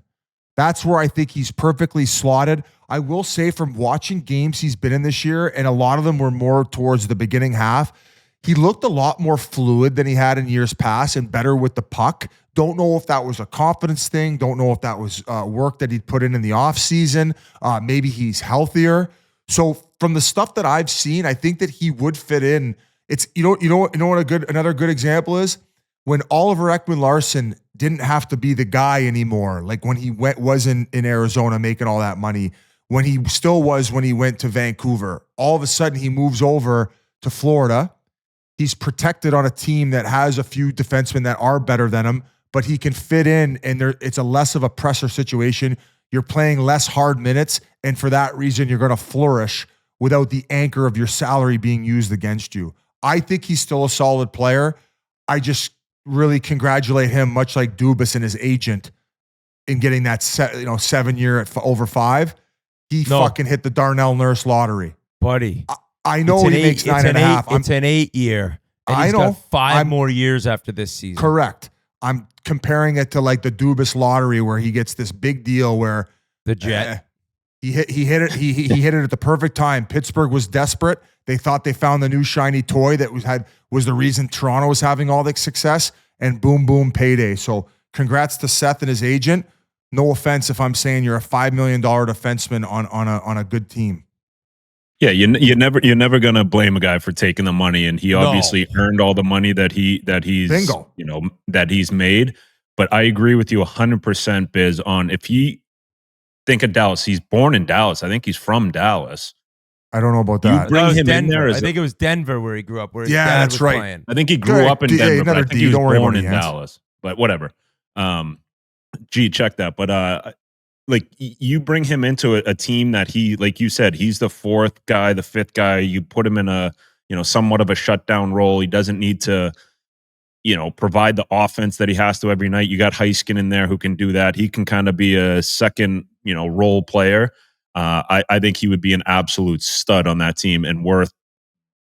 That's where I think he's perfectly slotted. I will say from watching games he's been in this year, and a lot of them were more towards the beginning half, he looked a lot more fluid than he had in years past and better with the puck. Don't know if that was a confidence thing. Don't know if that was work that he'd put in the offseason. Maybe he's healthier. So from the stuff that I've seen, I think that he would fit in. It's you know what another good example is when Oliver Ekman-Larsson didn't have to be the guy anymore. Like when he was in Arizona making all that money. When he still was when he went to Vancouver. All of a sudden, he moves over to Florida. He's protected on a team that has a few defensemen that are better than him, but he can fit in, and it's a less of a pressure situation. You're playing less hard minutes, and for that reason, you're going to flourish without the anchor of your salary being used against you. I think he's still a solid player. I just really congratulate him, much like Dubas and his agent, in getting that 7-year at over 5. He fucking hit the Darnell Nurse lottery. Buddy. I know he makes 9.5. It's an 8-year. And he's got 5 more years after this season. Correct. I'm comparing it to like the Dubas lottery where he gets this big deal where the Jet. He hit it. He hit it at the perfect time. Pittsburgh was desperate. They thought they found the new shiny toy that was the reason Toronto was having all the success, and boom, boom, payday. So congrats to Seth and his agent. No offense if I'm saying you're a $5 million defenseman on a good team. Yeah, you're never gonna blame a guy for taking the money, and he obviously earned all the money that he's Bingo. That he's made. But I agree with you 100%, Biz. On if he think of Dallas, he's born in Dallas. I think he's from Dallas. I don't know about that. You bring him in there. I think it was Denver where he grew up. Where his dad that's was right. Playing. I think he grew up in Denver, but I think he was born in Hans. Dallas. But whatever. Gee, check that. But like you bring him into a team that he, like you said, he's the 4th guy, the 5th guy. You put him in a somewhat of a shutdown role. He doesn't need to provide the offense that he has to every night. You got Heiskin in there who can do that. He can kind of be a second role player. I think he would be an absolute stud on that team and worth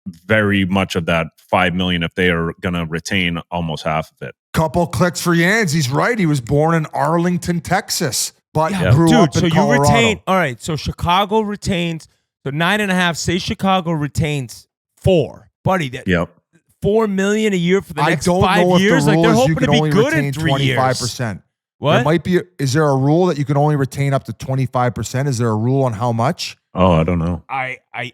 very much of that $5 million if they are going to retain almost half of it. Couple clicks for Jans. He's right. He was born in Arlington, Texas, but grew up in Colorado. You retain. All right. So Chicago retains. So 9.5. Say Chicago retains 4, buddy. That $4 million a year for the next 5 years. Like they're hoping to be good in 3 years. 25%. What? There might be. Is there a rule that you can only retain up to 25%? Is there a rule on how much? Oh, I don't know. I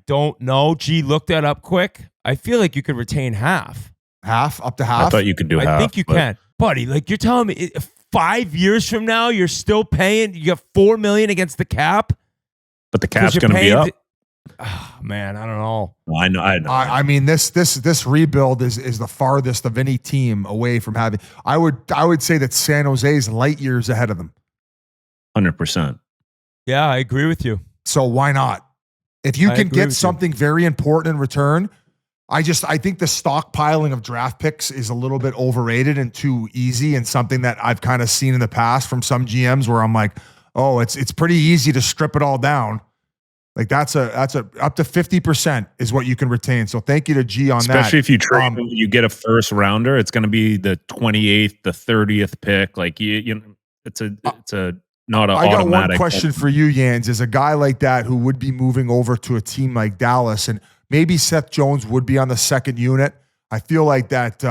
don't know. Gee, look that up quick. I feel like you could retain half. Half? Up to half? I thought you could do half. I think you can. Buddy, like you're telling me 5 years from now, you're still paying, you got $4 million against the cap? But the cap's going to be up. Oh, man, I don't know. I know. I mean, this rebuild is the farthest of any team away from having. I would say that San Jose is light years ahead of them. 100%. Yeah, I agree with you. So why not? If you can get something very important in return, I think the stockpiling of draft picks is a little bit overrated and too easy, and something that I've kind of seen in the past from some GMs where I'm like, oh, it's pretty easy to strip it all down. Like that's a up to 50% is what you can retain. So thank you to G on that. Especially if you trade, you get a first rounder. It's going to be the 28th, the 30th pick. Like it's a not an automatic. I got one question for you, Jans. Is a guy like that who would be moving over to a team like Dallas, and maybe Seth Jones would be on the second unit. I feel like that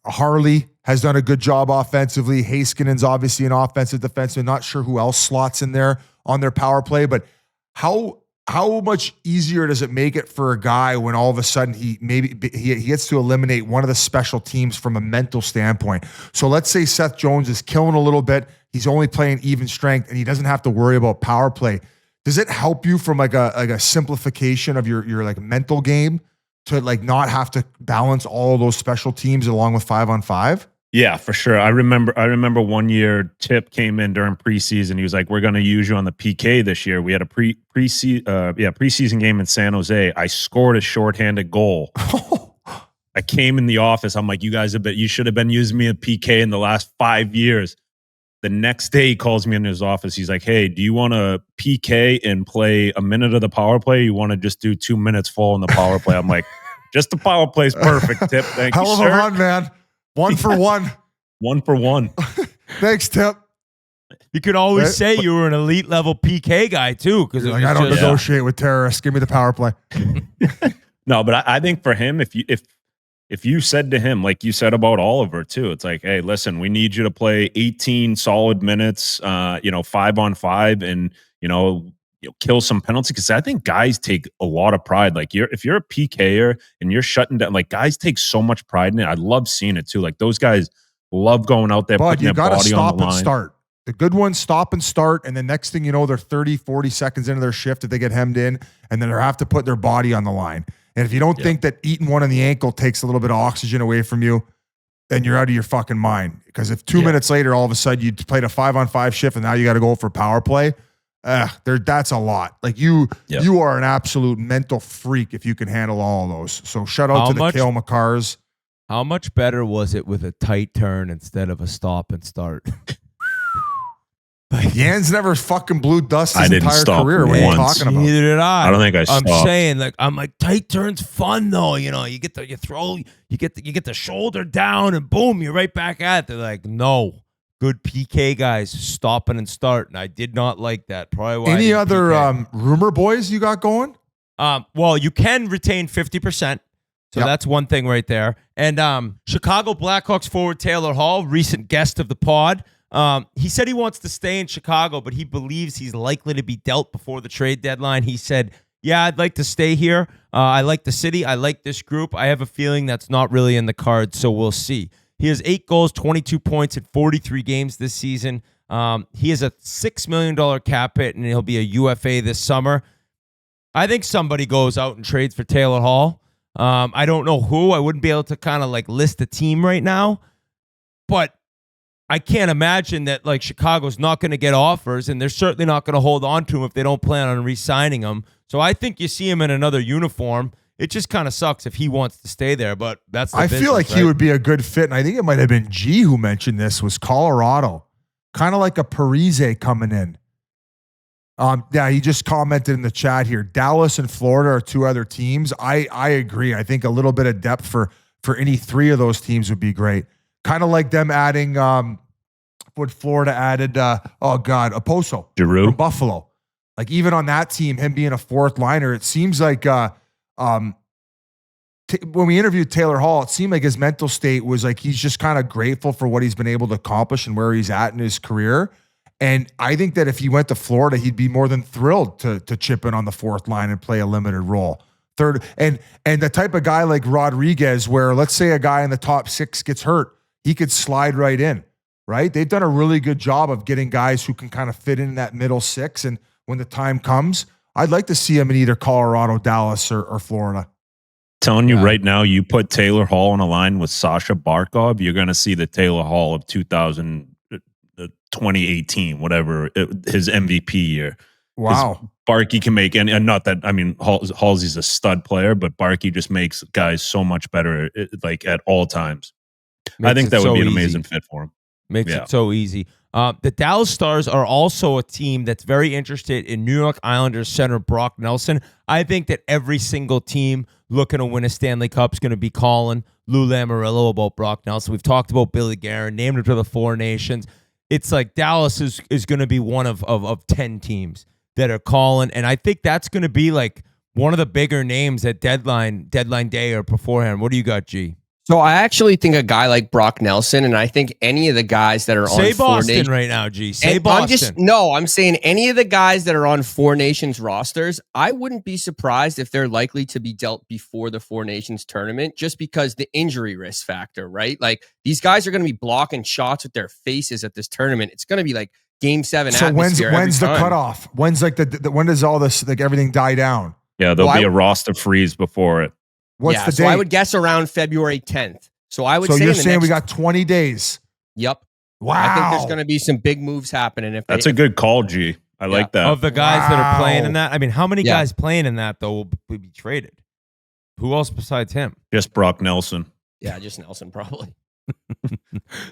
Harley has done a good job offensively. Heiskinen's obviously an offensive defenseman. Not sure who else slots in there on their power play, but how much easier does it make it for a guy when all of a sudden he gets to eliminate one of the special teams from a mental standpoint? So let's say Seth Jones is killing a little bit. He's only playing even strength and he doesn't have to worry about power play. Does it help you from like a simplification of your like mental game to like not have to balance all of those special teams along with 5-on-5? Yeah, for sure. I remember one year Tip came in during preseason. He was like, "We're going to use you on the PK this year." We had a preseason game in San Jose. I scored a shorthanded goal. I came in the office. I'm like, you should have been using me a PK in the last 5 years. The next day he calls me in his office. He's like, "Hey, do you want to PK and play a minute of the power play? Or you want to just do 2 minutes full in the power play?" I'm like, "Just the power play is perfect, Tip. Thank you, Hell of sir." a run, man. 1 for 1. 1 for 1. Thanks, Tip. You could always say you were an elite level PK guy too, because Like, I don't negotiate with terrorists. Give me the power play. No, but I think for him, if you said to him, like you said about Oliver too, it's like, "Hey, listen, we need you to play 18 solid minutes, 5-on-5, and kill some penalties." Because I think guys take a lot of pride. Like if you're a PKer and you're shutting down, like guys take so much pride in it. I love seeing it too. Like those guys love going out there, But putting you their got to body on stop the and line. start. The good ones stop and start, and the next thing you know, they're 30, 40 seconds into their shift if they get hemmed in, and then they have to put their body on the line. And if you don't think that eating one in the ankle takes a little bit of oxygen away from you, then you're out of your fucking mind. Because if 2 minutes later, all of a sudden you played a 5-on-5 shift and now you got to go for power play, that's a lot. Like you are an absolute mental freak if you can handle all of those. So shout out to the Kale McCarrs. How much better was it with a tight turn instead of a stop and start? Jan's never fucking blew dust I his didn't entire stop career. What are you once. talking about? Neither did I. I don't think I stopped. I'm saying, I'm like, tight turns fun though. You get the shoulder down and boom, you're right back at it. They're like, no, good PK guys stopping and starting. I did not like that. Probably why. Any other rumor boys you got going? Well, you can retain 50%. So that's one thing right there. And Chicago Blackhawks forward Taylor Hall, recent guest of the pod. He said he wants to stay in Chicago, but he believes he's likely to be dealt before the trade deadline. He said, "Yeah, I'd like to stay here. I like the city. I like this group. I have a feeling that's not really in the cards, so we'll see." He has 8 goals, 22 points in 43 games this season. He has a $6 million cap hit, and he'll be a UFA this summer. I think somebody goes out and trades for Taylor Hall. I don't know who. I wouldn't be able to kind of like list a team right now, but I can't imagine that like Chicago's not going to get offers, and they're certainly not going to hold on to him if they don't plan on re-signing him. So I think you see him in another uniform. It just kind of sucks if he wants to stay there, but that's the business, feel like he would be a good fit, and I think it might have been G who mentioned this, was Colorado. Kind of like a Parise coming in. He just commented in the chat here. Dallas and Florida are 2 other teams. I agree. I think a little bit of depth for any 3 of those teams would be great. Kind of like them adding what Florida added. Oposo Giroux from Buffalo. Like even on that team, him being a 4th liner, it seems like when we interviewed Taylor Hall, it seemed like his mental state was like he's just kind of grateful for what he's been able to accomplish and where he's at in his career. And I think that if he went to Florida, he'd be more than thrilled to chip in on the 4th line and play a limited role. 3rd, and the type of guy like Rodriguez, where let's say a guy in the top 6 gets hurt, he could slide right in, right? They've done a really good job of getting guys who can kind of fit in that middle 6. And when the time comes, I'd like to see him in either Colorado, Dallas, or Florida. Telling you right now, you put Taylor Hall on a line with Sasha Barkov, you're going to see the Taylor Hall of 2018, whatever, his MVP year. Wow. Barkey can make, and not that, I mean, Halsey's a stud player, but Barkey just makes guys so much better, like at all times. I think that would be an amazing fit for him. Makes it so easy. The Dallas Stars are also a team that's very interested in New York Islanders center Brock Nelson. I think that every single team looking to win a Stanley Cup is going to be calling Lou Lamoriello about Brock Nelson. We've talked about Billy Guerin, named him to the 4 nations. It's like Dallas is going to be one of 10 teams that are calling, and I think that's going to be like one of the bigger names at deadline day or beforehand. What do you got, G? So I actually think a guy like Brock Nelson, and I think any of the guys that are Say on Four Boston Nations right now, G. Say and Boston. I'm saying any of the guys that are on Four Nations rosters, I wouldn't be surprised if they're likely to be dealt before the Four Nations tournament, just because the injury risk factor, right? Like these guys are going to be blocking shots with their faces at this tournament. It's going to be like Game 7 So when's atmosphere the every time. cutoff? When's like when does all this like everything die down? Yeah, there'll be a roster freeze before it. What's the date? So I would guess around February 10th. So I would So say you're in the saying we next- got 20 days. Yep. Wow. I think there's going to be some big moves happening. If That's a good call, G. I like that. Of the guys that are playing in Wow. that, I mean, how many Yeah. guys playing in that though will be traded? Who else besides him? Just Brock Nelson. Yeah, just Nelson probably.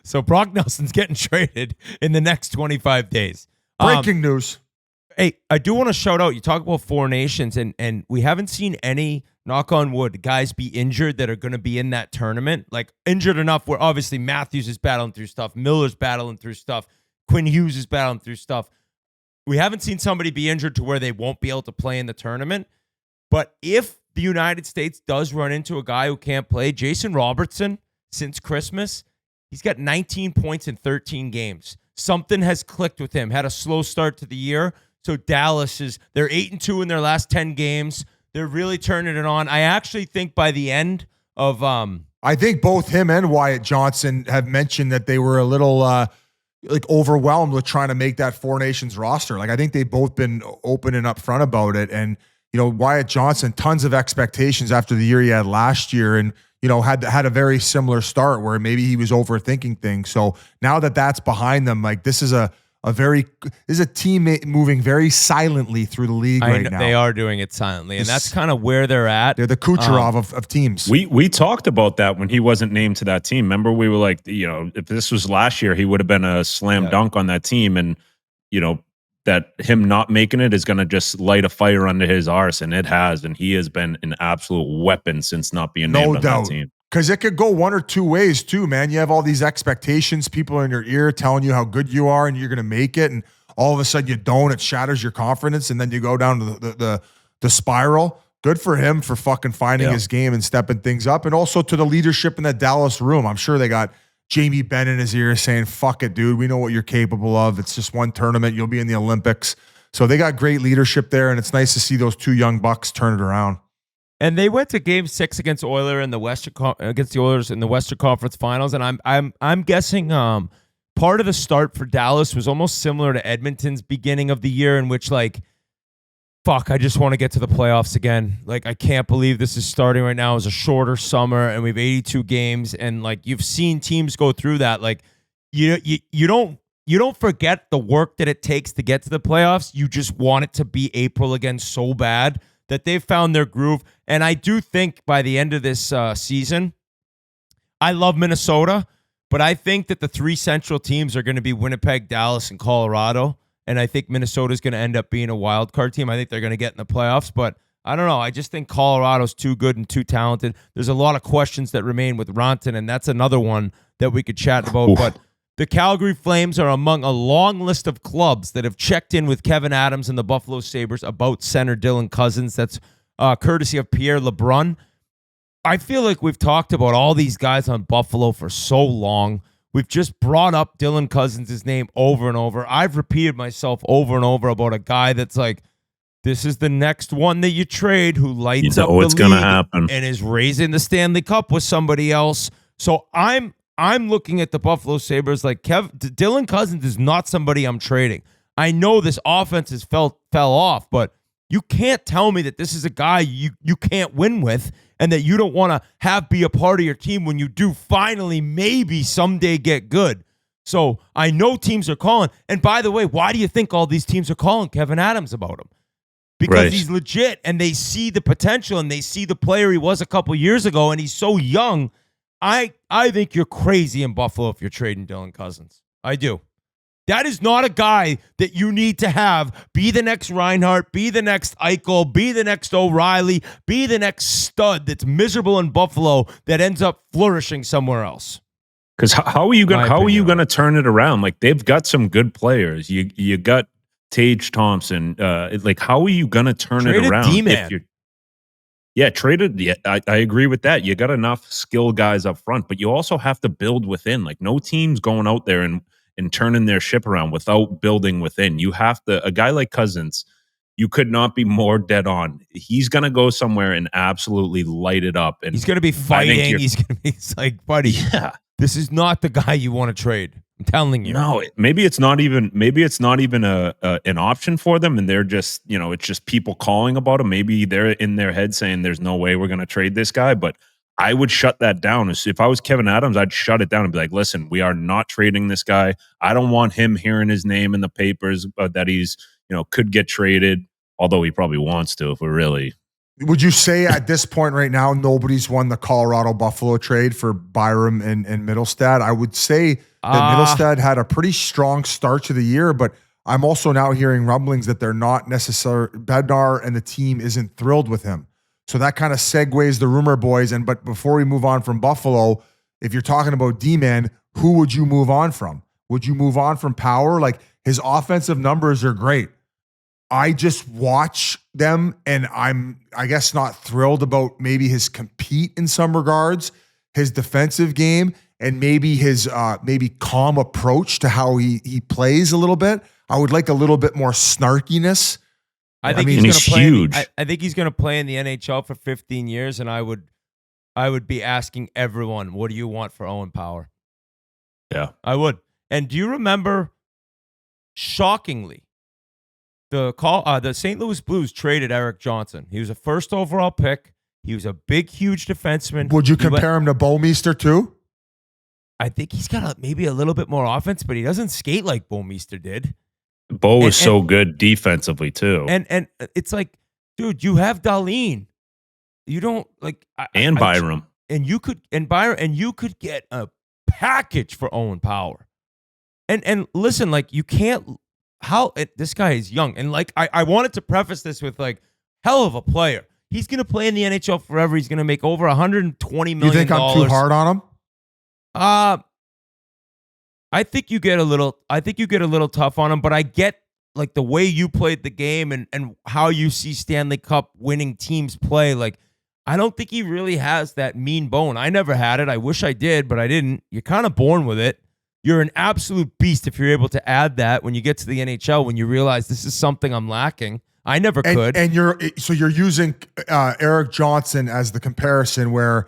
So Brock Nelson's getting traded in the next 25 days. Breaking news. Hey, I do want to shout out. You talk about Four Nations, and we haven't seen any, knock on wood, guys be injured that are going to be in that tournament. Like injured enough where obviously Matthews is battling through stuff, Miller's battling through stuff, Quinn Hughes is battling through stuff. We haven't seen somebody be injured to where they won't be able to play in the tournament. But if the United States does run into a guy who can't play, Jason Robertson, since Christmas, he's got 19 points in 13 games. Something has clicked with him. Had a slow start to the year. So Dallas they're 8-2 in their last 10 games. They're really turning it on. I actually think by the end of I think both him and Wyatt Johnson have mentioned that they were a little like overwhelmed with trying to make that Four Nations roster. Like I think they've both been open and upfront about it. And you know, Wyatt Johnson, tons of expectations after the year he had last year, and you know had a very similar start where maybe he was overthinking things. So now that that's behind them, like this is a team moving very silently through the league right now. They are doing it silently, and that's kind of where they're at. They're the Kucherov of teams. We talked about that when he wasn't named to that team. Remember, we were like, you know, if this was last year, he would have been a slam dunk on that team, and you know that him not making it is going to just light a fire under his arse, and it has, and he has been an absolute weapon since not being named on that team. Because it could go one or two ways too, man. You have all these expectations, people in your ear telling you how good you are and you're going to make it, and all of a sudden you don't. It shatters your confidence, and then you go down to the spiral. Good for him for fucking finding his game and stepping things up, and also to the leadership in that Dallas room. I'm sure they got Jamie Benn in his ear saying, "Fuck it, dude. We know what you're capable of. It's just one tournament. You'll be in the Olympics." So they got great leadership there, and it's nice to see those two young bucks turn it around. And they went to Game 6 against Oilers in the Western Conference Finals, and I'm guessing part of the start for Dallas was almost similar to Edmonton's beginning of the year, in which like, fuck, I just want to get to the playoffs again. Like I can't believe this is starting right now. It's a shorter summer, and we have 82 games, and like you've seen teams go through that. Like you don't forget the work that it takes to get to the playoffs. You just want it to be April again so bad. That they've found their groove. And I do think by the end of this season, I love Minnesota, but I think that the three central teams are going to be Winnipeg, Dallas, and Colorado. And I think Minnesota is going to end up being a wild card team. I think they're going to get in the playoffs, but I don't know. I just think Colorado's too good and too talented. There's a lot of questions that remain with Ronton, and that's another one that we could chat about. Oof. But the Calgary Flames are among a long list of clubs that have checked in with Kevin Adams and the Buffalo Sabres about center Dylan Cousins. That's courtesy of Pierre LeBrun. I feel like we've talked about all these guys on Buffalo for so long. We've just brought up Dylan Cousins' name over and over. I've repeated myself over and over about a guy that's like, this is the next one that you trade who lights up the what's going to league happen and is raising the Stanley Cup with somebody else. So I'm looking at the Buffalo Sabres like Dylan Cousins is not somebody I'm trading. I know this offense has fell off, but you can't tell me that this is a guy you can't win with and that you don't want to have be a part of your team when you do finally maybe someday get good. So I know teams are calling. And by the way, why do you think all these teams are calling Kevin Adams about him? Because he's legit and they see the potential and they see the player he was a couple years ago and he's so young. I think you're crazy in Buffalo if you're trading Dylan Cousins. I do. That is not a guy that you need to have be the next Reinhart, be the next Eichel, be the next O'Reilly, be the next stud that's miserable in Buffalo that ends up flourishing somewhere else. Because how are you going to turn it around? Like they've got some good players. You got Tage Thompson. Like how are you going to turn it around? Yeah, traded. Yeah, I agree with that. You got enough skill guys up front, but you also have to build within. Like no team's going out there and turning their ship around without building within. You have to. A guy like Cousins, you could not be more dead on. He's gonna go somewhere and absolutely light it up. And He's going to be fighting. He's going to be it's like, buddy, yeah. this is not the guy you want to trade. I'm telling you. No, maybe it's not even an option for them, and they're just it's just people calling about him. Maybe they're in their head saying there's no way we're going to trade this guy. But I would shut that down. If I was Kevin Adams, I'd shut it down and be like, listen, we are not trading this guy. I don't want him hearing his name in the papers that he's could get traded. Although he probably wants to, if we're really. Would you say at this point right now, nobody's won the Colorado Buffalo trade for Byram and Middlestad? I would say that Middlestad had a pretty strong start to the year, but I'm also now hearing rumblings that they're not necessarily, Bednar and the team isn't thrilled with him. So that kind of segues the rumor, boys. But before we move on from Buffalo, if you're talking about D-man, who would you move on from? Would you move on from Power? Like his offensive numbers are great. I just watch them and I guess not thrilled about maybe his compete in some regards, his defensive game, and maybe his maybe calm approach to how he plays a little bit. I would like a little bit more snarkiness. I think he's huge. I think he's going to play in the NHL for 15 years, and I would be asking everyone, what do you want for Owen Power? Yeah. I would. And do you remember, shockingly, the St. Louis Blues traded Eric Johnson. He was a first overall pick. He was a big, huge defenseman. Would you compare him to Bouwmeester too? I think he's got maybe a little bit more offense, but he doesn't skate like Bouwmeester did. Bo is so good defensively too. And it's like, dude, you have Dahlin. You don't like Byram. And you could get a package for Owen Power. And listen, like you can't. This guy is young, and like I wanted to preface this with like, hell of a player. He's gonna play in the NHL forever. He's gonna make over $120 million. You think I'm too hard on him? I think you get a little tough on him, but I get like the way you played the game and how you see Stanley Cup winning teams play. Like, I don't think he really has that mean bone. I never had it. I wish I did, but I didn't. You're kind of born with it. You're an absolute beast if you're able to add that when you get to the NHL, when you realize this is something I'm lacking. I never could. And you're using Eric Johnson as the comparison where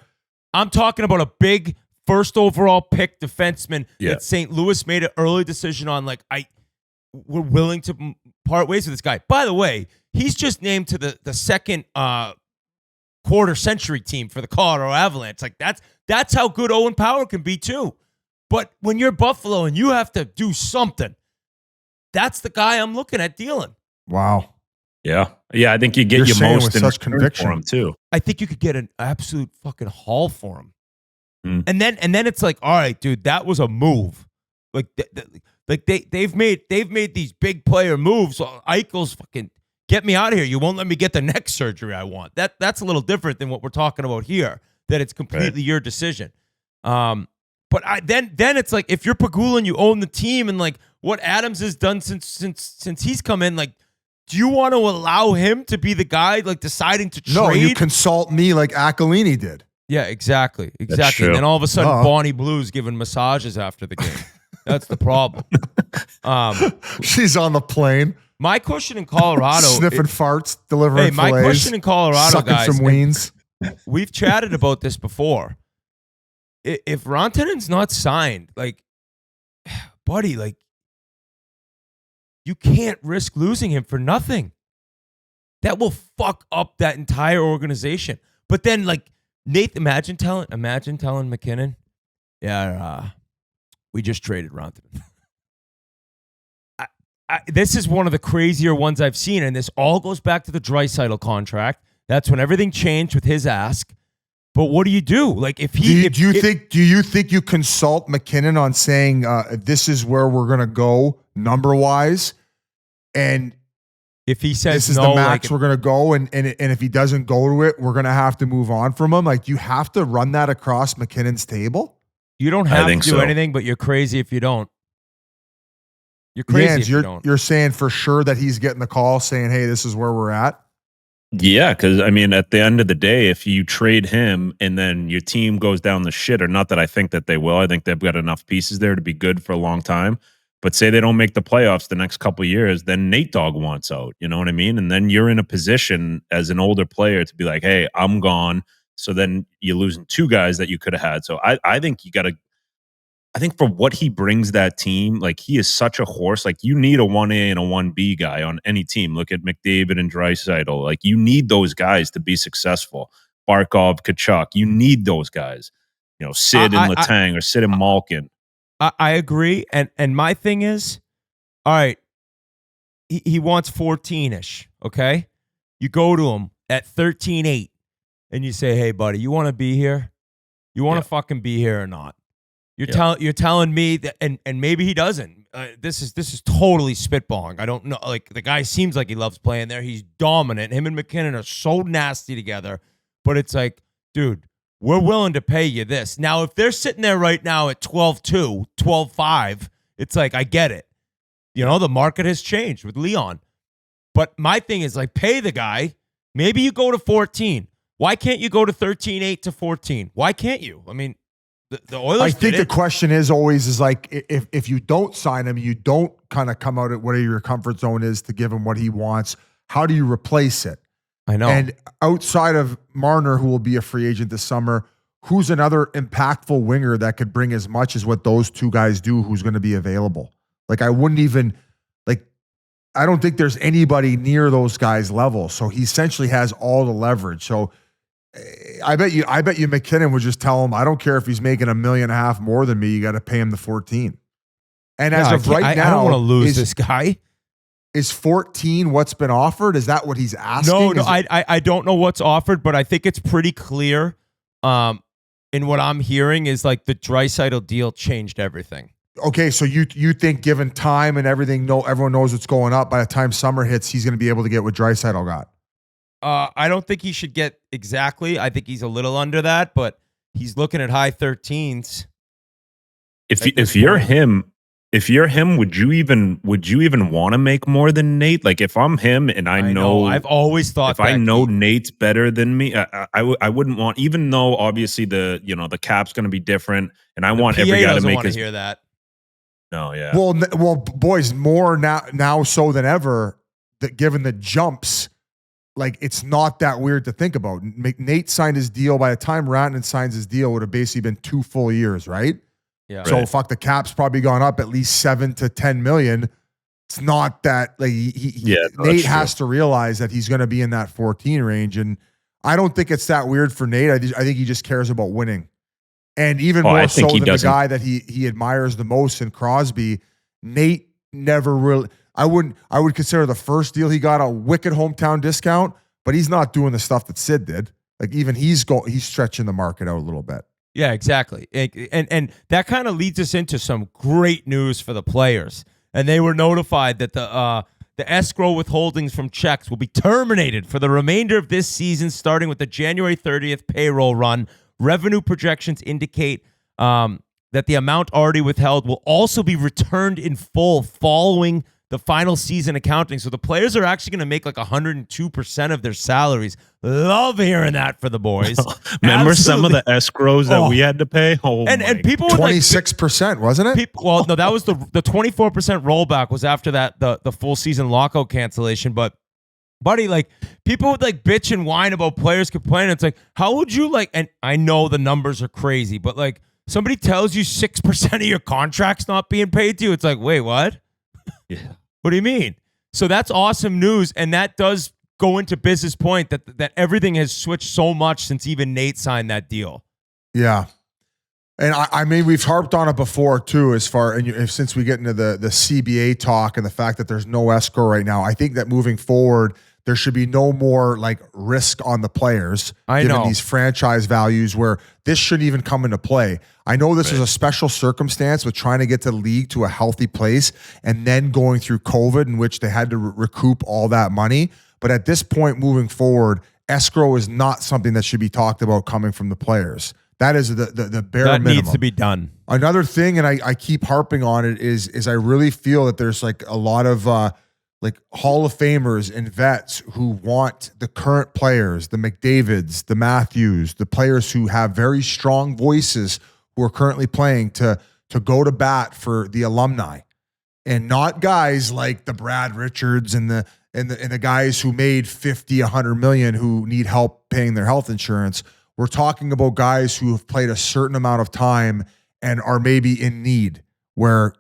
I'm talking about a big first overall pick defenseman that St. Louis made an early decision on. Like, we're willing to part ways with this guy. By the way, he's just named to the second quarter century team for the Colorado Avalanche. Like that's how good Owen Power can be too. But when you're Buffalo and you have to do something, that's the guy I'm looking at dealing. Wow. Yeah. I think you get You're your most with such conviction for him too. I think you could get an absolute fucking haul for him. And then it's like, all right, dude, that was a move. Like they've made these big player moves. So Eichel's fucking get me out of here. You won't let me get the neck surgery I want. That's a little different than what we're talking about here. That it's completely your decision. But then it's like, if you're Pagula and you own the team, and like what Adams has done since he's come in, like, do you want to allow him to be the guy like deciding to trade? No, you consult me like Aquilini did. Yeah, exactly. And then all of a sudden, Bonnie Blue's giving massages after the game. That's the problem. She's on the plane. My question in Colorado, sniffing farts, delivering my fillets, question in Colorado, sucking guys, some weens. We've chatted about this before. If Rantanen's not signed, like, buddy, like, you can't risk losing him for nothing. That will fuck up that entire organization. But then, like, Nate, imagine telling McKinnon, we just traded Rantanen. This is one of the crazier ones I've seen, and this all goes back to the Draisaitl contract. That's when everything changed with his ask. But what do you do? Like, if he do you think you consult McKinnon on saying this is where we're gonna go number wise, and if he says this is no, the max like, we're gonna go, and if he doesn't go to it, we're gonna have to move on from him. Like, you have to run that across McKinnon's table. You don't have to do anything, but you're crazy if you don't. You're crazy if you don't. You're saying for sure that he's getting the call saying, "Hey, this is where we're at." Yeah, because I mean, at the end of the day, if you trade him and then your team goes down the shitter, not that I think that they will. I think they've got enough pieces there to be good for a long time. But say they don't make the playoffs the next couple of years, then Nate Dogg wants out. You know what I mean? And then you're in a position as an older player to be like, hey, I'm gone. So then you're losing two guys that you could have had. So I think you got to. I think for what he brings that team, like he is such a horse. Like you need a 1A and a 1B guy on any team. Look at McDavid and Draisaitl. Like you need those guys to be successful. Barkov, Kachuk, you need those guys. You know, Sid and Letang or Sid and Malkin. I agree. And my thing is, all right, he wants 14-ish, okay? You go to him at 13-8 and you say, hey, buddy, you want to be here? You want to fucking be here or not? You're telling me that, and maybe he doesn't. This is totally spitballing. I don't know. Like the guy seems like he loves playing there. He's dominant. Him and McKinnon are so nasty together. But it's like, dude, we're willing to pay you this. Now, if they're sitting there right now at 12-2, 12-5, it's like I get it. You know, the market has changed with Leon. But my thing is like, pay the guy. Maybe you go to 14. Why can't you go to 13-8 to 14? Why can't you? I mean. The Oilers. I think the question is like if you don't sign him, you don't kind of come out at whatever your comfort zone is to give him what he wants. How do you replace it? I know. And outside of Marner, who will be a free agent this summer, who's another impactful winger that could bring as much as what those two guys do? Who's going to be available? Like I wouldn't even I don't think there's anybody near those guys' level. So he essentially has all the leverage. So. I bet you McKinnon would just tell him, I don't care if he's making $1.5 million more than me. You got to pay him the 14. And as of right now, I don't want to lose this guy. Is 14 what's been offered? Is that what he's asking? No, I don't know what's offered, but I think it's pretty clear. In what I'm hearing is like the Draisaitl deal changed everything. Okay, so you think given time and everything, everyone knows what's going up. By the time summer hits, he's going to be able to get what Draisaitl got. I don't think he should get exactly. I think he's a little under that, but he's looking at high 13s. If you're him, would you even want to make more than Nate? Like if I'm him and I know I've always thought if I know Nate's better than me, I wouldn't want, even though obviously the cap's going to be different, and I want every guy to make his. Hear that? No, yeah. Well, boys, more now so than ever. That given the jumps. Like, it's not that weird to think about. Nate signed his deal. By the time Rantanen signs his deal, it would have basically been 2 full years, right? Yeah. So, right. Fuck, the cap's probably gone up at least $7 to $10 million. It's not that, like, Nate has to realize that he's going to be in that 14 range. And I don't think it's that weird for Nate. I think he just cares about winning. And even more so than the guy that he admires the most in Crosby, Nate never really... I would consider the first deal he got a wicked hometown discount, but he's not doing the stuff that Sid did. Like even he's stretching the market out a little bit. Yeah, exactly. And that kind of leads us into some great news for the players. And they were notified that the escrow withholdings from checks will be terminated for the remainder of this season, starting with the January 30th payroll run. Revenue projections indicate that the amount already withheld will also be returned in full following the final season accounting. So the players are actually going to make like 102% of their salaries. Love hearing that for the boys. Remember Absolutely. Some of the escrows that we had to pay? And people 26%, wasn't it? Well, no, that was the 24% rollback was after that, the full season lockout cancellation. But buddy, like people would like bitch and whine about players complaining. It's like, how would you like, and I know the numbers are crazy, but like somebody tells you 6% of your contract's not being paid to you. It's like, wait, what? Yeah. What do you mean? So that's awesome news, and that does go into business point that everything has switched so much since even Nate signed that deal. Yeah, and I mean we've harped on it before too. As far and since we get into the CBA talk and the fact that there's no escrow right now, I think that moving forward there should be no more like risk on the players. Given these franchise values where this shouldn't even come into play. I know this is a special circumstance with trying to get the league to a healthy place and then going through COVID in which they had to recoup all that money. But at this point moving forward, escrow is not something that should be talked about coming from the players. That is the bare minimum. That needs to be done. Another thing, and I keep harping on it, is I really feel that there's like a lot of like Hall of Famers and vets who want the current players, the McDavids, the Matthews, the players who have very strong voices who are currently playing to go to bat for the alumni, and not guys like the Brad Richards and the guys who made 50, 100 million who need help paying their health insurance. We're talking about guys who have played a certain amount of time and are maybe in need, where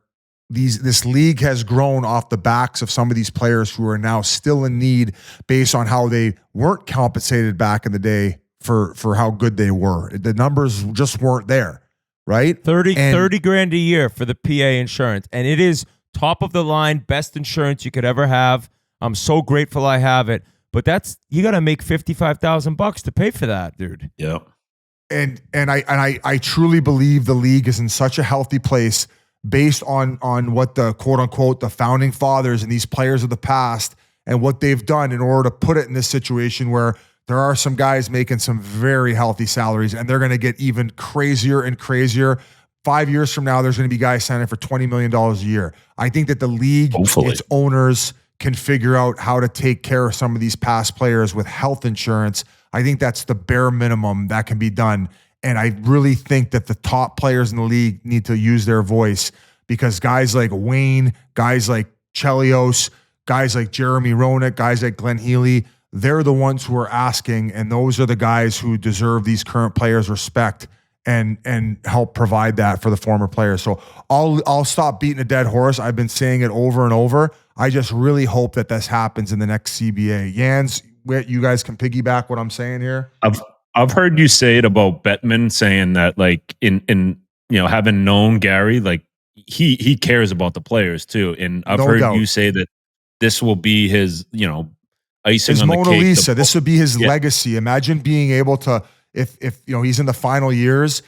this league has grown off the backs of some of these players who are now still in need based on how they weren't compensated back in the day for how good they were. The numbers just weren't there, right? 30 grand a year for the PA insurance. And it is top of the line, best insurance you could ever have. I'm so grateful I have it. But you got to make $55,000 to pay for that, dude. Yeah. And I truly believe the league is in such a healthy place based on what the quote unquote the founding fathers and these players of the past and what they've done in order to put it in this situation where there are some guys making some very healthy salaries, and they're going to get even crazier and crazier. 5 years from now, there's going to be guys signing for $20 million a year. I think that the league, Hopefully. its owners, can figure out how to take care of some of these past players with health insurance. I think that's the bare minimum that can be done. And I really think that the top players in the league need to use their voice, because guys like Wayne, guys like Chelios, guys like Jeremy Roenick, guys like Glenn Healy, they're the ones who are asking, and those are the guys who deserve these current players' respect and help provide that for the former players. So I'll stop beating a dead horse. I've been saying it over and over. I just really hope that this happens in the next CBA. Jans, you guys can piggyback what I'm saying here. I've heard you say it about Bettman, saying that like in having known Gary, like he cares about the players too. And I've heard you say that this will be his, icing his on the Mona cake. Lisa. This would be his legacy. Imagine being able to, if he's in the final years,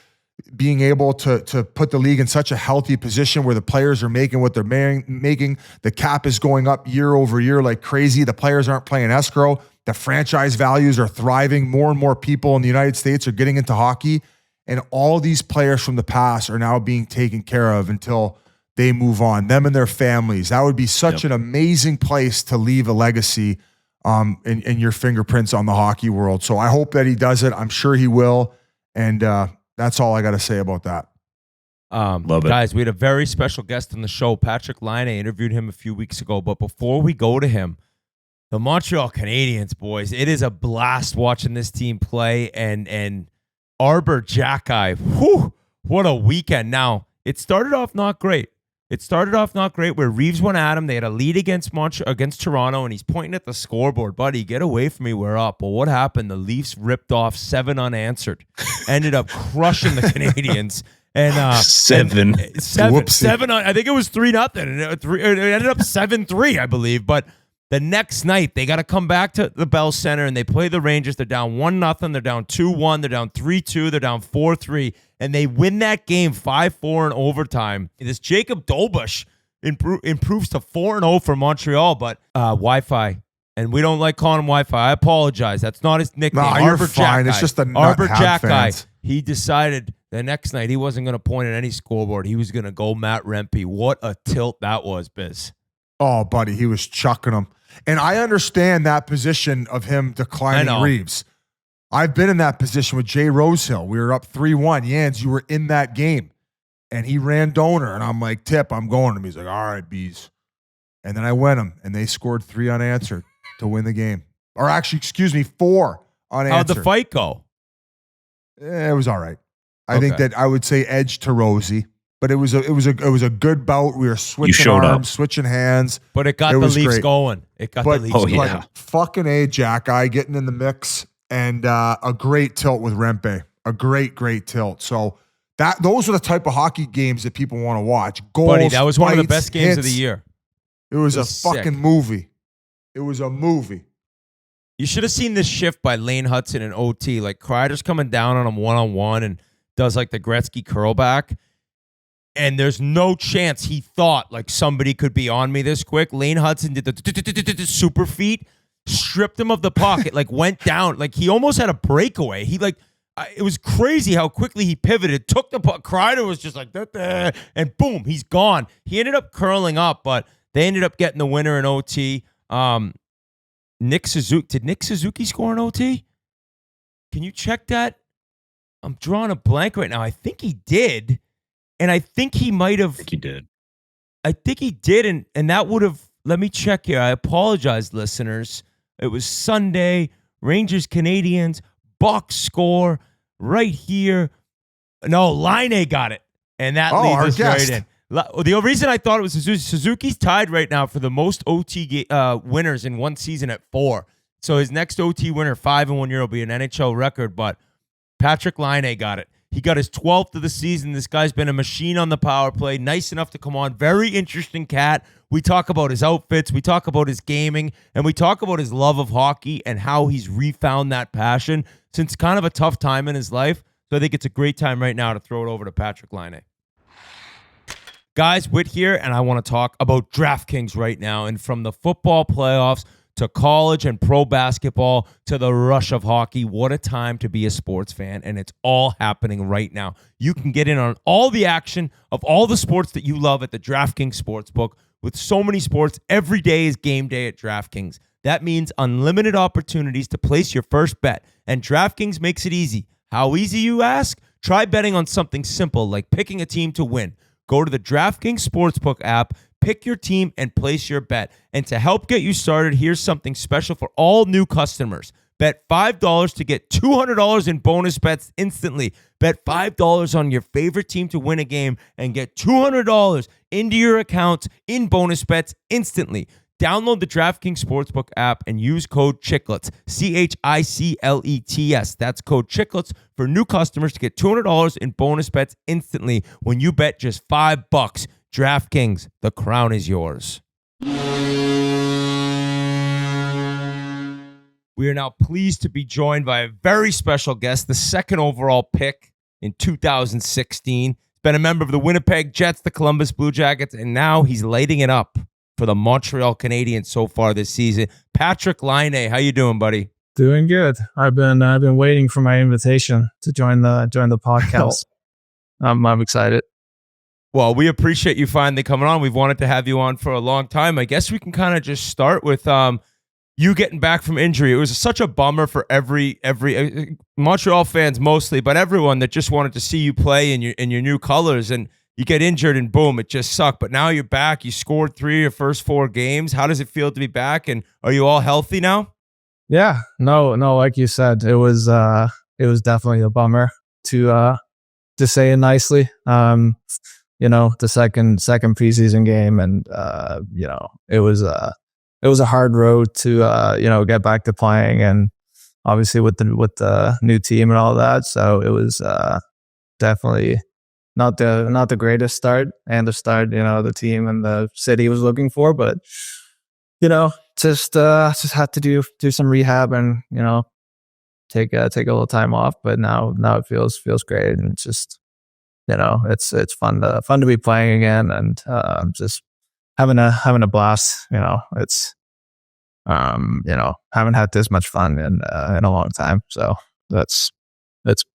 being able to put the league in such a healthy position where the players are making what they're making. The cap is going up year over year like crazy. The players aren't playing escrow. The franchise values are thriving. More and more people in the United States are getting into hockey. And all these players from the past are now being taken care of until they move on, them and their families. That would be such an amazing place to leave a legacy and your fingerprints on the hockey world. So I hope that he does it. I'm sure he will. And that's all I got to say about that. Love it. Guys, we had a very special guest on the show, Patrik Laine. I interviewed him a few weeks ago. But before we go to him, the Montreal Canadiens, boys, it is a blast watching this team play. And Arbor Jackeye, whew, what a weekend. Now, it started off not great. Where Reeves went at him. They had a lead against Toronto, and he's pointing at the scoreboard. Buddy, get away from me. We're up. Well, what happened? The Leafs ripped off 7 unanswered. Ended up crushing the Canadiens. And seven. I think it was 3-0. It ended up 7-3, I believe. But the next night, they got to come back to the Bell Center, and they play the Rangers. They're down 1-0. They're down 2-1. They're down 3-2. They're down 4-3. And they win that game 5-4 in overtime. This Jacob Dolbush improves to 4-0 for Montreal, but Wi-Fi. And we don't like calling him Wi-Fi. I apologize. That's not his nickname. No, you're fine. It's just a nut Arbor Hab fans. He decided the next night he wasn't going to point at any scoreboard. He was going to go Matt Rempe. What a tilt that was, Biz. Oh, buddy, he was chucking them. And I understand that position of him declining Reeves. I've been in that position with Jay Rosehill. We were up 3-1. Jans, you were in that game. And he ran Donor. And I'm like, Tip, I'm going to him. He's like, all right, Bees. And then I went him. And they scored 3 unanswered to win the game. Or actually, 4 unanswered. How'd the fight go? It was all right. I think that I would say edge to Rosie. But it was a good bout. We were switching arms, switching hands. But it got the Leafs going. Fucking A, Jackeye getting in the mix. And a great tilt with Rempe. A great tilt. So those are the type of hockey games that people want to watch. Goals, Buddy, that was one of the fights, best games hits. of the year. It was a fucking movie. It was a movie. You should have seen this shift by Lane Hudson and OT. Like, Kreider's coming down on him one-on-one and does like the Gretzky curl back. And there's no chance he thought like somebody could be on me this quick. Lane Hudson did the super feet, stripped him of the pocket, like went down. Like he almost had a breakaway. He it was crazy how quickly he pivoted, took the puck. Kreider was just like, and boom, he's gone. He ended up curling up, but They ended up getting the winner in OT. Nick Suzuki. Did Nick Suzuki score in OT? Can you check that? I'm drawing a blank right now. I think he did. And I think he might have. I think he did. I think he did. And that would have. Let me check here. I apologize, listeners. It was Sunday. Rangers, Canadians. Bucks score right here. No, Laine got it. And that leads us right in. The reason I thought it was Suzuki's tied right now for the most OT winners in one season at 4. So his next OT winner, 5 in 1 year, will be an NHL record. But Patrik Laine got it. He got his 12th of the season. This guy's been a machine on the power play. Nice enough to come on. Very interesting cat. We talk about his outfits. We talk about his gaming. And we talk about his love of hockey and how he's refound that passion since kind of a tough time in his life. So I think it's a great time right now to throw it over to Patrik Laine. Guys, Whit here, and I want to talk about DraftKings right now. And from the football playoffs to college and pro basketball to the rush of hockey, what a time to be a sports fan, and it's all happening right now. You can get in on all the action of all the sports that you love at the DraftKings Sportsbook. With so many sports, every day is game day at DraftKings. That means unlimited opportunities to place your first bet, and DraftKings makes it easy. How easy, you ask? Try betting on something simple like picking a team to win. Go to the DraftKings Sportsbook app, pick your team, and place your bet. And to help get you started, here's something special for all new customers. Bet $5 to get $200 in bonus bets instantly. Bet $5 on your favorite team to win a game and get $200 into your account in bonus bets instantly. Download the DraftKings Sportsbook app and use code Chiclets, CHICLETS. That's code Chiclets for new customers to get $200 in bonus bets instantly when you bet just $5. DraftKings, the crown is yours. We are now pleased to be joined by a very special guest, the second overall pick in 2016. He's been a member of the Winnipeg Jets, the Columbus Blue Jackets, and now he's lighting it up for the Montreal Canadiens so far this season. Patrik Laine, how you doing, buddy? Doing good. I've been waiting for my invitation to join the podcast. I'm excited. Well, we appreciate you finally coming on. We've wanted to have you on for a long time. I guess we can kind of just start with you getting back from injury. It was such a bummer for every Montreal fans mostly, but everyone that just wanted to see you play in your new colors. And you get injured and boom, it just sucked. But now you're back. You scored 3 of your first 4 games. How does it feel to be back? And are you all healthy now? Yeah, no. Like you said, it was definitely a bummer to say it nicely. The second preseason game, and it was a hard road to get back to playing, and obviously with the new team and all that. So it was definitely not the greatest start, and the start the team and the city was looking for, but just had to do some rehab and take a little time off. But now it feels great, and it's just it's fun to be playing again, and just having a blast. It's haven't had this much fun in a long time, so it's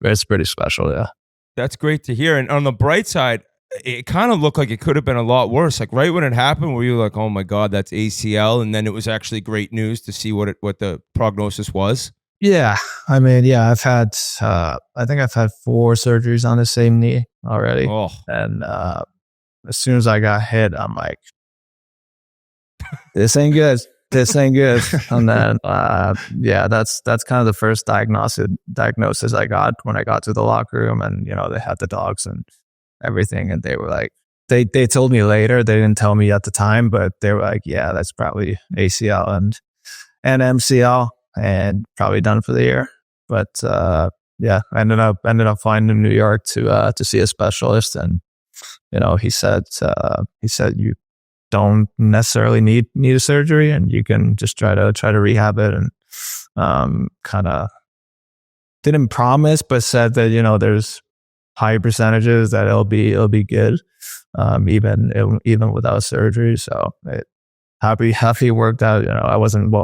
pretty special. Yeah. That's great to hear. And on the bright side, it kind of looked like it could have been a lot worse. Like right when it happened, were you like, "Oh my God, that's ACL"? And then it was actually great news to see what the prognosis was. Yeah, I mean, I've had I think I've had 4 surgeries on the same knee already. Oh. And as soon as I got hit, I'm like, "This ain't good. This ain't good." And then that's kind of the first diagnosis I got when I got to the locker room, and they had the dogs and everything, and they were like, they told me later, they didn't tell me at the time, but they were like, "Yeah, that's probably ACL and MCL, and probably done for the year." But I ended up flying to New York to see a specialist, and he said you don't necessarily need a surgery, and you can just try to rehab it, and kind of didn't promise, but said that there's high percentages that it'll be good, even without surgery. So happy it worked out. I wasn't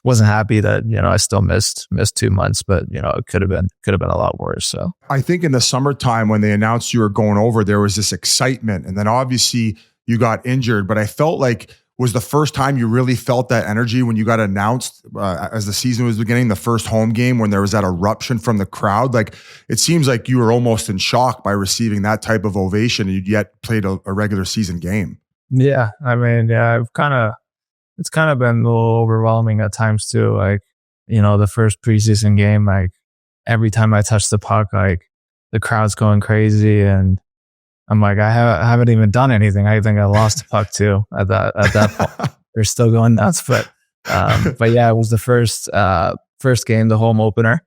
happy that I still missed 2 months, but it could have been a lot worse. So I think in the summertime when they announced you were going over, there was this excitement, and then obviously you got injured. But I felt like was the first time you really felt that energy when you got announced as the season was beginning, the first home game when there was that eruption from the crowd. Like, it seems like you were almost in shock by receiving that type of ovation, and you'd yet played a regular season game. Yeah, I mean, yeah, it's kind of been a little overwhelming at times too. Like, the first preseason game, like every time I touch the puck, like the crowd's going crazy, and I'm like, I haven't even done anything. I think I lost the puck too at that point. They're still going nuts, but yeah, it was the first game, the home opener,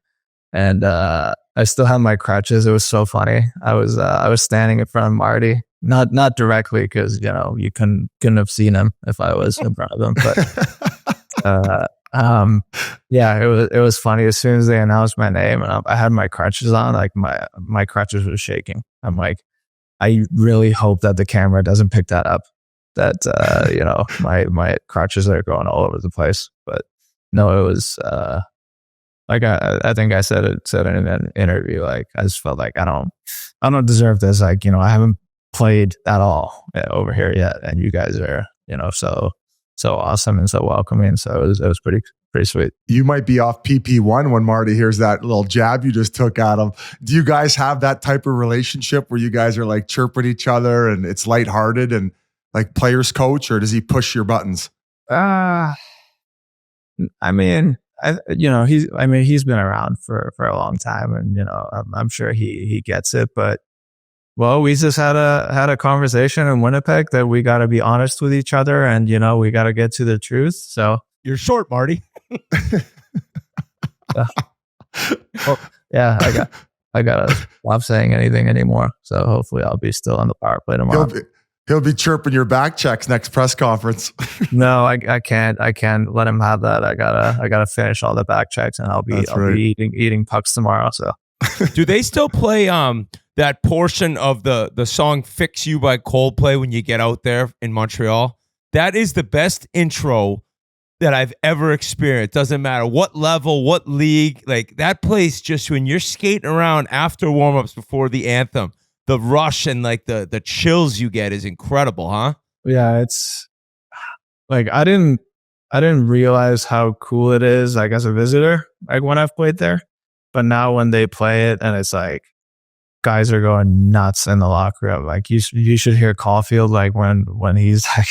and I still had my crutches. It was so funny. I was standing in front of Marty, not directly because you couldn't have seen him if I was in front of him, but yeah, it was funny. As soon as they announced my name and I had my crutches on, like my crutches were shaking. I'm like, I really hope that the camera doesn't pick that up, that my crutches are going all over the place. But no, it was like I think I said it in an interview, like I just felt like I don't deserve this. Like, I haven't played at all over here yet, and you guys are so awesome and so welcoming. So it was pretty sweet. You might be off PP1 when Marty hears that little jab you just took at him. Do you guys have that type of relationship where you guys are like chirping each other and it's lighthearted and like players coach, or does he push your buttons? I mean, he's been around for a long time, and I'm sure he gets it, but well, we just had a conversation in Winnipeg that we got to be honest with each other, and we got to get to the truth. So You're short, Marty. well, yeah, I gotta stop saying anything anymore. So hopefully I'll be still on the power play tomorrow. He'll be chirping your back checks next press conference. No, I can't let him have that. I gotta finish all the back checks, and I'll be eating pucks tomorrow. So Do they still play that portion of the song "Fix You" by Coldplay when you get out there in Montreal? That is the best intro that I've ever experienced. Doesn't matter what level, what league. Like, that place, just when you're skating around after warmups before the anthem, the rush and like the chills you get is incredible, huh? yeah, it's like I didn't realize how cool it is, like as a visitor, like when I've played there. But now when they play it, and it's like guys are going nuts in the locker room. Like you should hear Caulfield, like when he's like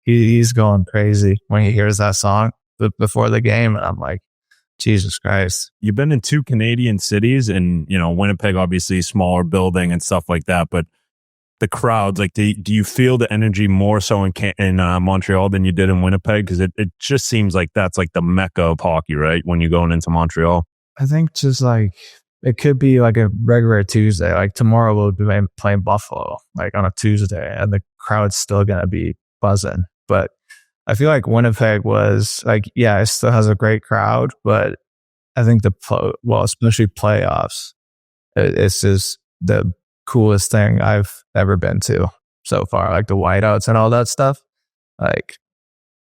he's going crazy when he hears that song before the game, and I'm like, Jesus Christ. You've been in 2 Canadian cities, and Winnipeg, obviously smaller building and stuff like that, but the crowds, like, do you feel the energy more so in Montreal than you did in Winnipeg? Because it just seems like that's like the mecca of hockey, right? When you're going into Montreal. I think just like it could be like a regular Tuesday. Like tomorrow we'll be playing Buffalo, like on a Tuesday, and the crowd's still gonna be buzzing. But I feel like Winnipeg was like, yeah, it still has a great crowd, but I think especially playoffs, it's just the coolest thing I've ever been to so far. Like the whiteouts and all that stuff. Like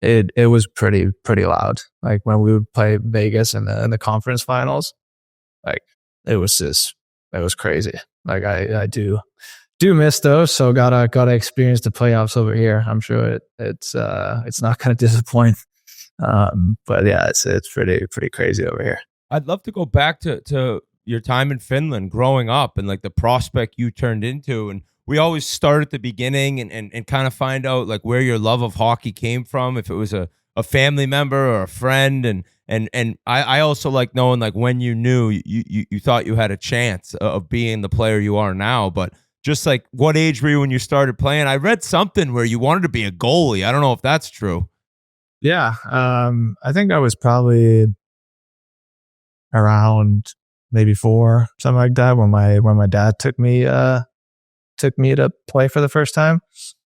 it was pretty loud. Like when we would play Vegas in the conference finals, like it was crazy. Like I do miss those, so gotta experience the playoffs over here. I'm sure it's not gonna disappoint. But yeah, it's pretty crazy over here. I'd love to go back to your time in Finland growing up and like the prospect you turned into. And we always start at the beginning and kind of find out like where your love of hockey came from, if it was a family member or a friend. And I also like knowing like when you knew you thought you had a chance of being the player you are now. But just like what age were you when you started playing? I read something where you wanted to be a goalie. I don't know if that's true. Yeah. I think I was probably around maybe 4, something like that, when my dad took me to play for the first time.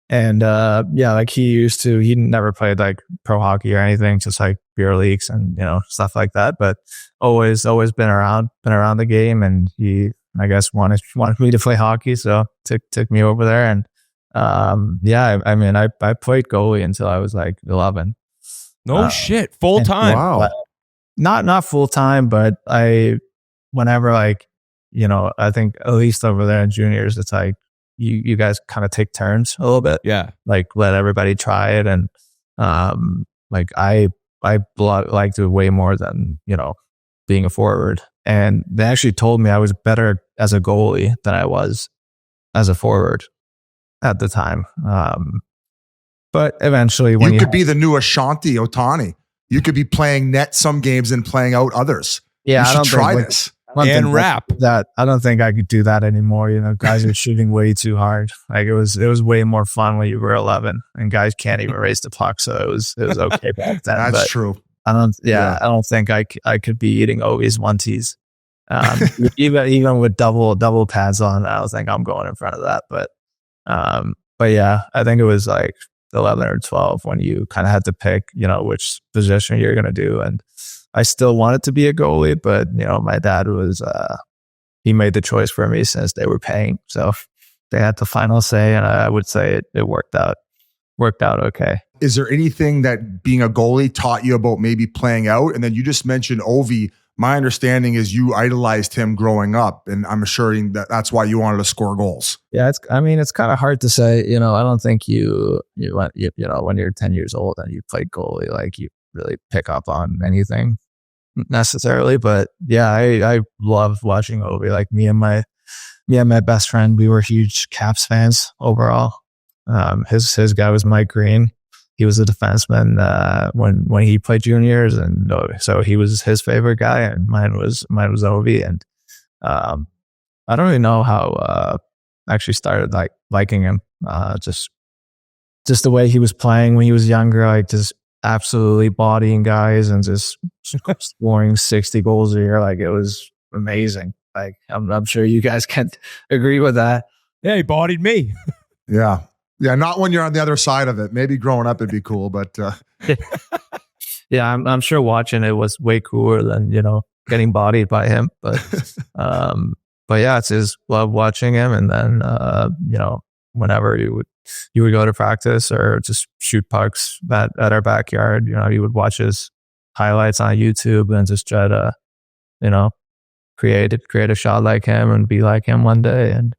And yeah, like he never played like pro hockey or anything, just like beer leagues and stuff like that, but always been around the game, and he, I guess, wanted me to play hockey, so took me over there. And yeah, I mean I played goalie until I was like 11. No shit, full time. Wow. Not full time, but whenever like, I think at least over there in juniors, it's like you guys kind of take turns a little bit. Yeah. Like let everybody try it. And Like I liked it way more than, being a forward. And they actually told me I was better as a goalie than I was as a forward at the time. But eventually, when you could be the new Ashanti Otani. You could be playing net some games and playing out others. Yeah, you should try this. And rap that. I don't think I could do that anymore. Guys are shooting way too hard. Like it was way more fun when you were 11 and guys can't even raise the puck. So it was okay back then. That's true. I don't think I could be eating Ovies onesies. Even with double pads on, I don't think I'm going in front of that. But yeah, I think it was like 11 or 12 when you kind of had to pick, which position you're going to do. And I still wanted to be a goalie, but my dad was, he made the choice for me since they were paying. So they had the final say, and I would say it worked out okay. Is there anything that being a goalie taught you about maybe playing out? And then you just mentioned Ovi. My understanding is you idolized him growing up, and I'm assuring that that's why you wanted to score goals. Yeah, it's kind of hard to say. I don't think you when you're 10 years old and you play goalie, like you really pick up on anything necessarily. But yeah, I love watching Ovi. Like me and my best friend, we were huge Caps fans overall. His guy was Mike Green. He was a defenseman when he played juniors, and so he was his favorite guy, and mine was Ovi. And I don't really know how I actually started like liking him. Just the way he was playing when he was younger, like just absolutely bodying guys and just scoring 60 goals a year. Like it was amazing. Like I'm sure you guys can agree with that. Yeah, he bodied me. Yeah. Yeah, not when you're on the other side of it. Maybe growing up it'd be cool, but yeah, I'm sure watching it was way cooler than getting bodied by him. But yeah, it's just love watching him. And then whenever you would go to practice or just shoot pucks at our backyard, you would watch his highlights on YouTube and just try to create a shot like him and be like him one day. And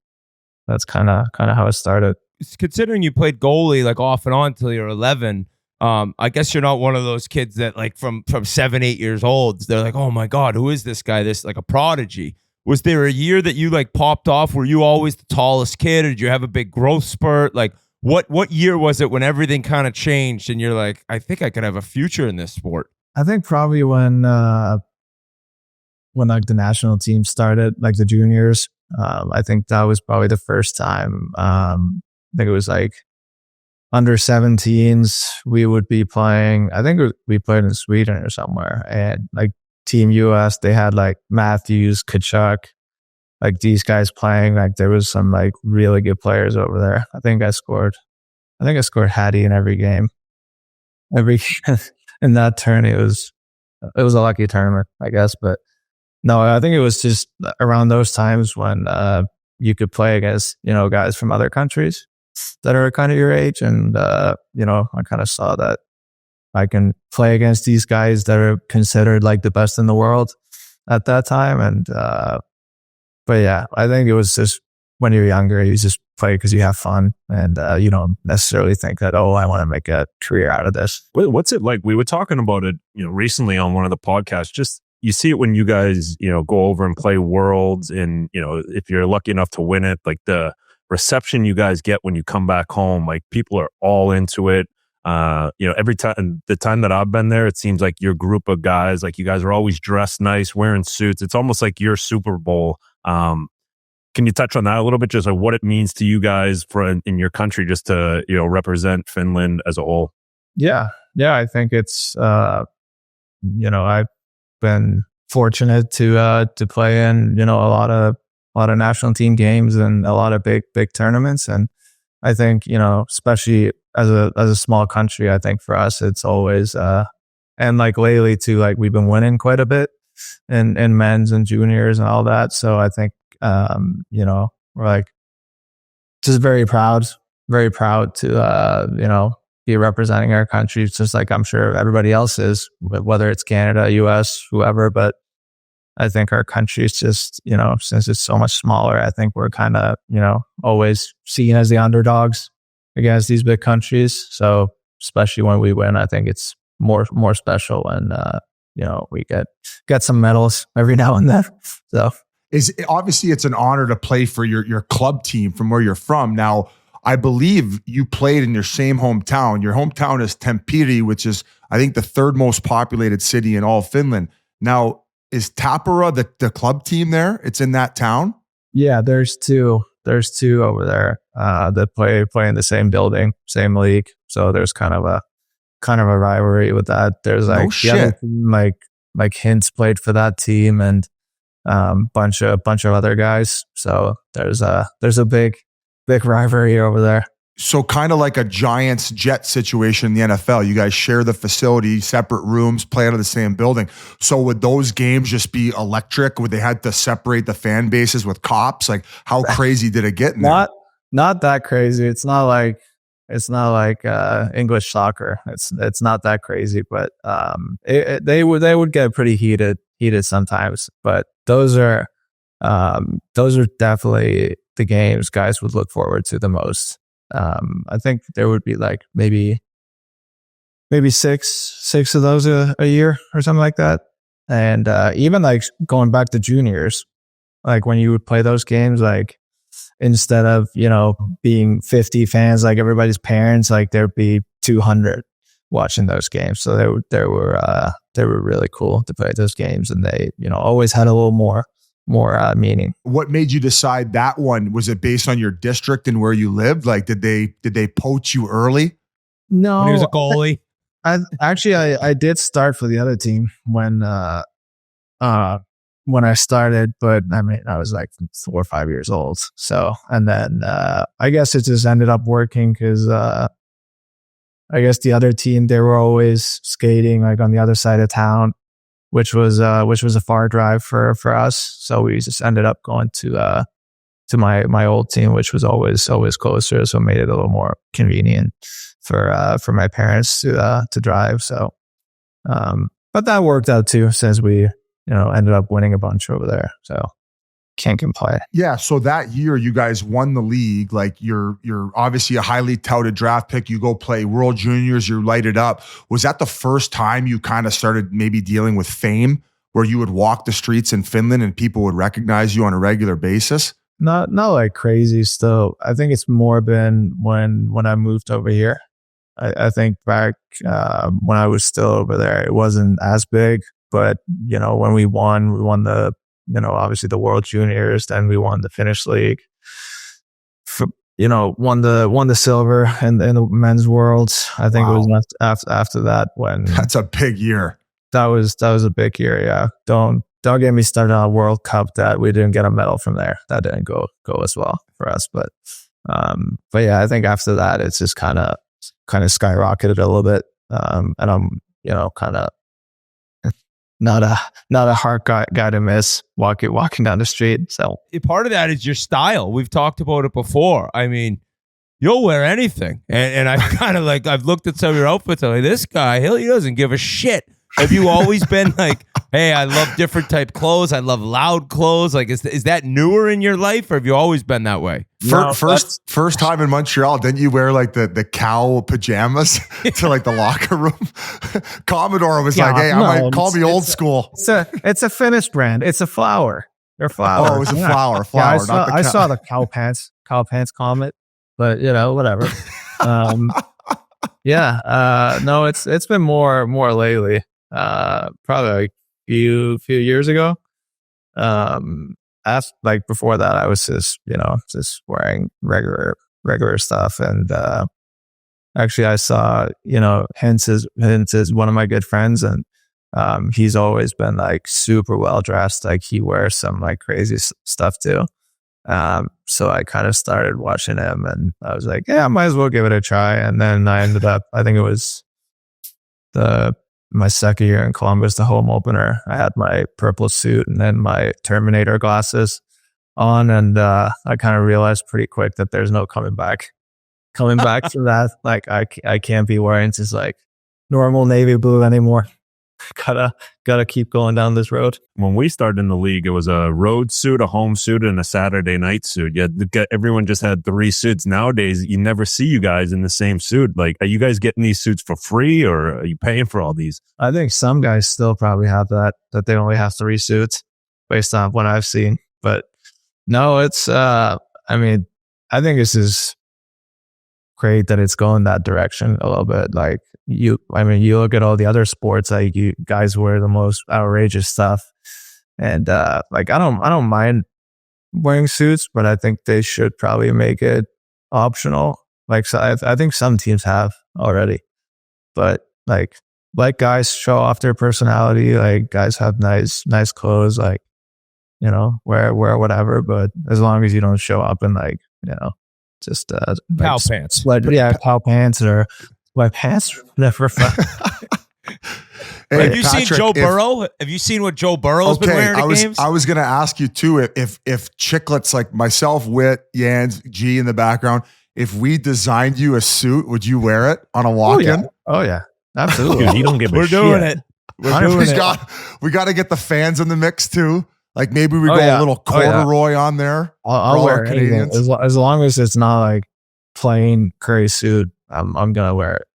that's kind of how it started. Considering you played goalie like off and on till you're 11, I guess you're not one of those kids that like from 7-8 years old, they're like, oh my God, who is this guy? This like a prodigy. Was there a year that you like popped off? Were you always the tallest kid, or did you have a big growth spurt? Like what year was it when everything kind of changed and you're like, I think I could have a future in this sport? I think probably when like the national team started, like the juniors. I think that was probably the first time. I think it was like under 17s. We would be playing. I think we played in Sweden or somewhere, and like Team US, they had like Matthews, Kachuk, like these guys playing. Like there was some like really good players over there. I think I scored Hattie in every game. In that turn, it was a lucky tournament, I guess. But no, I think it was just around those times when you could play against guys from other countries that are kind of your age, and I kind of saw that I can play against these guys that are considered like the best in the world at that time. And but yeah, I think it was just when you're younger, you just play because you have fun, and you don't necessarily think that, oh, I want to make a career out of this. What's it like? We were talking about it, recently on one of the podcasts. Just you see it when you guys, go over and play Worlds, and if you're lucky enough to win it, like the reception you guys get when you come back home, like people are all into it. Every time, the time that I've been there, it seems like your group of guys, like you guys are always dressed nice, wearing suits. It's almost like your Super Bowl. Can you touch on that a little bit? Just like what it means to you guys in your country, just to, represent Finland as a whole. Yeah. I think it's, I've been fortunate to play in, a lot of national team games and a lot of big tournaments. And I think, especially as a small country, I think for us, it's always, and like lately too, like we've been winning quite a bit in men's and juniors and all that. So I think, we're like just very proud to, be representing our country, just like I'm sure everybody else is, whether it's Canada, US, whoever. But I think our country is just, since it's so much smaller, I think we're kind of, always seen as the underdogs against these big countries. So especially when we win. I think it's more special, and we get some medals every now and then. So obviously it's an honor to play for your club team from where you're from. Now, I believe you played in your same hometown. Your hometown is Tampere, which is, I think, the third most populated city in all of Finland. Now, is Tappara the club team there? It's in that town? Yeah, there's two over there that play in the same building, same league. So there's kind of a rivalry with that. There's like the other team, like Hintz played for that team, and bunch of other guys. So there's a big rivalry over there. So kind of like a Giants Jet situation in the NFL. You guys share the facility, separate rooms, play out of the same building. So would those games just be electric? Would they had to separate the fan bases with cops? Like, how crazy did it get in there? Not that crazy. It's not like English soccer. It's not that crazy, but they would get pretty heated sometimes. But those are definitely the games guys would look forward to the most. I think there would be like maybe six of those a year or something like that. And even like going back to juniors, like when you would play those games, like instead of being 50 fans like everybody's parents, like there'd be 200 watching those games. So they were really cool to play those games, and they always had a little more meaning. What made you decide that one? Was it based on your district and where you lived? Like, did they poach you early? No, When he was a goalie. I did start for the other team when I started, but I mean I was like 4 or 5 years old. So, and then I guess it just ended up working because I guess the other team, they were always skating like on the other side of town, which was a far drive for us. So we just ended up going to my old team, which was always closer. So it made it a little more convenient for my parents to drive. So, but that worked out too, since we ended up winning a bunch over there. So can't complain. Yeah. So that year you guys won the league. Like you're obviously a highly touted draft pick. You go play World Juniors, you light it up. Was that the first time you kind of started maybe dealing with fame, where you would walk the streets in Finland and people would recognize you on a regular basis? Not like crazy still. I think it's more been when I moved over here. I think back when I was still over there, it wasn't as big. But when we won the obviously the World Juniors, then we won the Finnish League. Won the silver in the men's worlds. I think It was after that when. That's a big year. That was a big year. Yeah. Don't get me started on a World Cup that we didn't get a medal from there. That didn't go as well for us. But yeah, I think after that it's just kind of skyrocketed a little bit. And I'm kind of not a hard guy to miss walking down the street. So Part of that is your style. We've talked about it before. I mean, you'll wear anything, and I kind of I've looked at some of your outfits. I'm like, this guy, he doesn't give a shit. Have you always been like, hey, I love different type clothes. I love loud clothes. Like, is that newer in your life, or have you always been that way? First time in Montreal, didn't you wear like the cow pajamas to like the locker room? Commodore was like, hey, call me old school. It's a Finnish brand. It's a flower. They're flowers. Oh, it was a flower. Yeah, I saw the cow pants comment, but whatever. No, it's been more lately. Probably like few years ago. Before that, I was just wearing regular stuff, and actually I saw Hintz is one of my good friends, and he's always been like super well dressed. Like he wears some like crazy stuff too. So I kind of started watching him, and I was like, yeah, I might as well give it a try. And then I ended up, I think it was my second year in Columbus, the home opener. I had my purple suit and then my Terminator glasses on, and I kind of realized pretty quick that there's no coming back from that. Like I can't be wearing just like normal navy blue anymore. gotta keep going down this road. When we started in the league, it was a road suit, a home suit, and a Saturday night suit. Everyone just had 3 suits. Nowadays, you never see you guys in the same suit. Like, are you guys getting these suits for free, or are you paying for all these? I think some guys still probably have that they only have 3 suits based on what I've seen. But no, it's I mean, I think this is great that it's going that direction a little bit. Like you look at all the other sports, like you guys wear the most outrageous stuff. And like I don't mind wearing suits, but I think they should probably make it optional. Like so I think some teams have already. But like guys show off their personality, like guys have nice clothes, like, you know, wear whatever, but as long as you don't show up in like, you know, just Cow pants. Cow pants or white pants, whatever. Hey, Have you seen Joe Burrow? Have you seen what Joe Burrow's been wearing at games? I was going to ask you too, if Chiclets, like myself, Whit, Jans, G in the background, if we designed you a suit, would you wear it on a walk-in? Oh yeah, absolutely. Dude, you don't give a We're shit. doing it. We're doing it. We got to get the fans in the mix too. Like maybe we go yeah. a little corduroy on there. I'll wear anything as long as it's not like plain gray suit. I'm gonna wear it.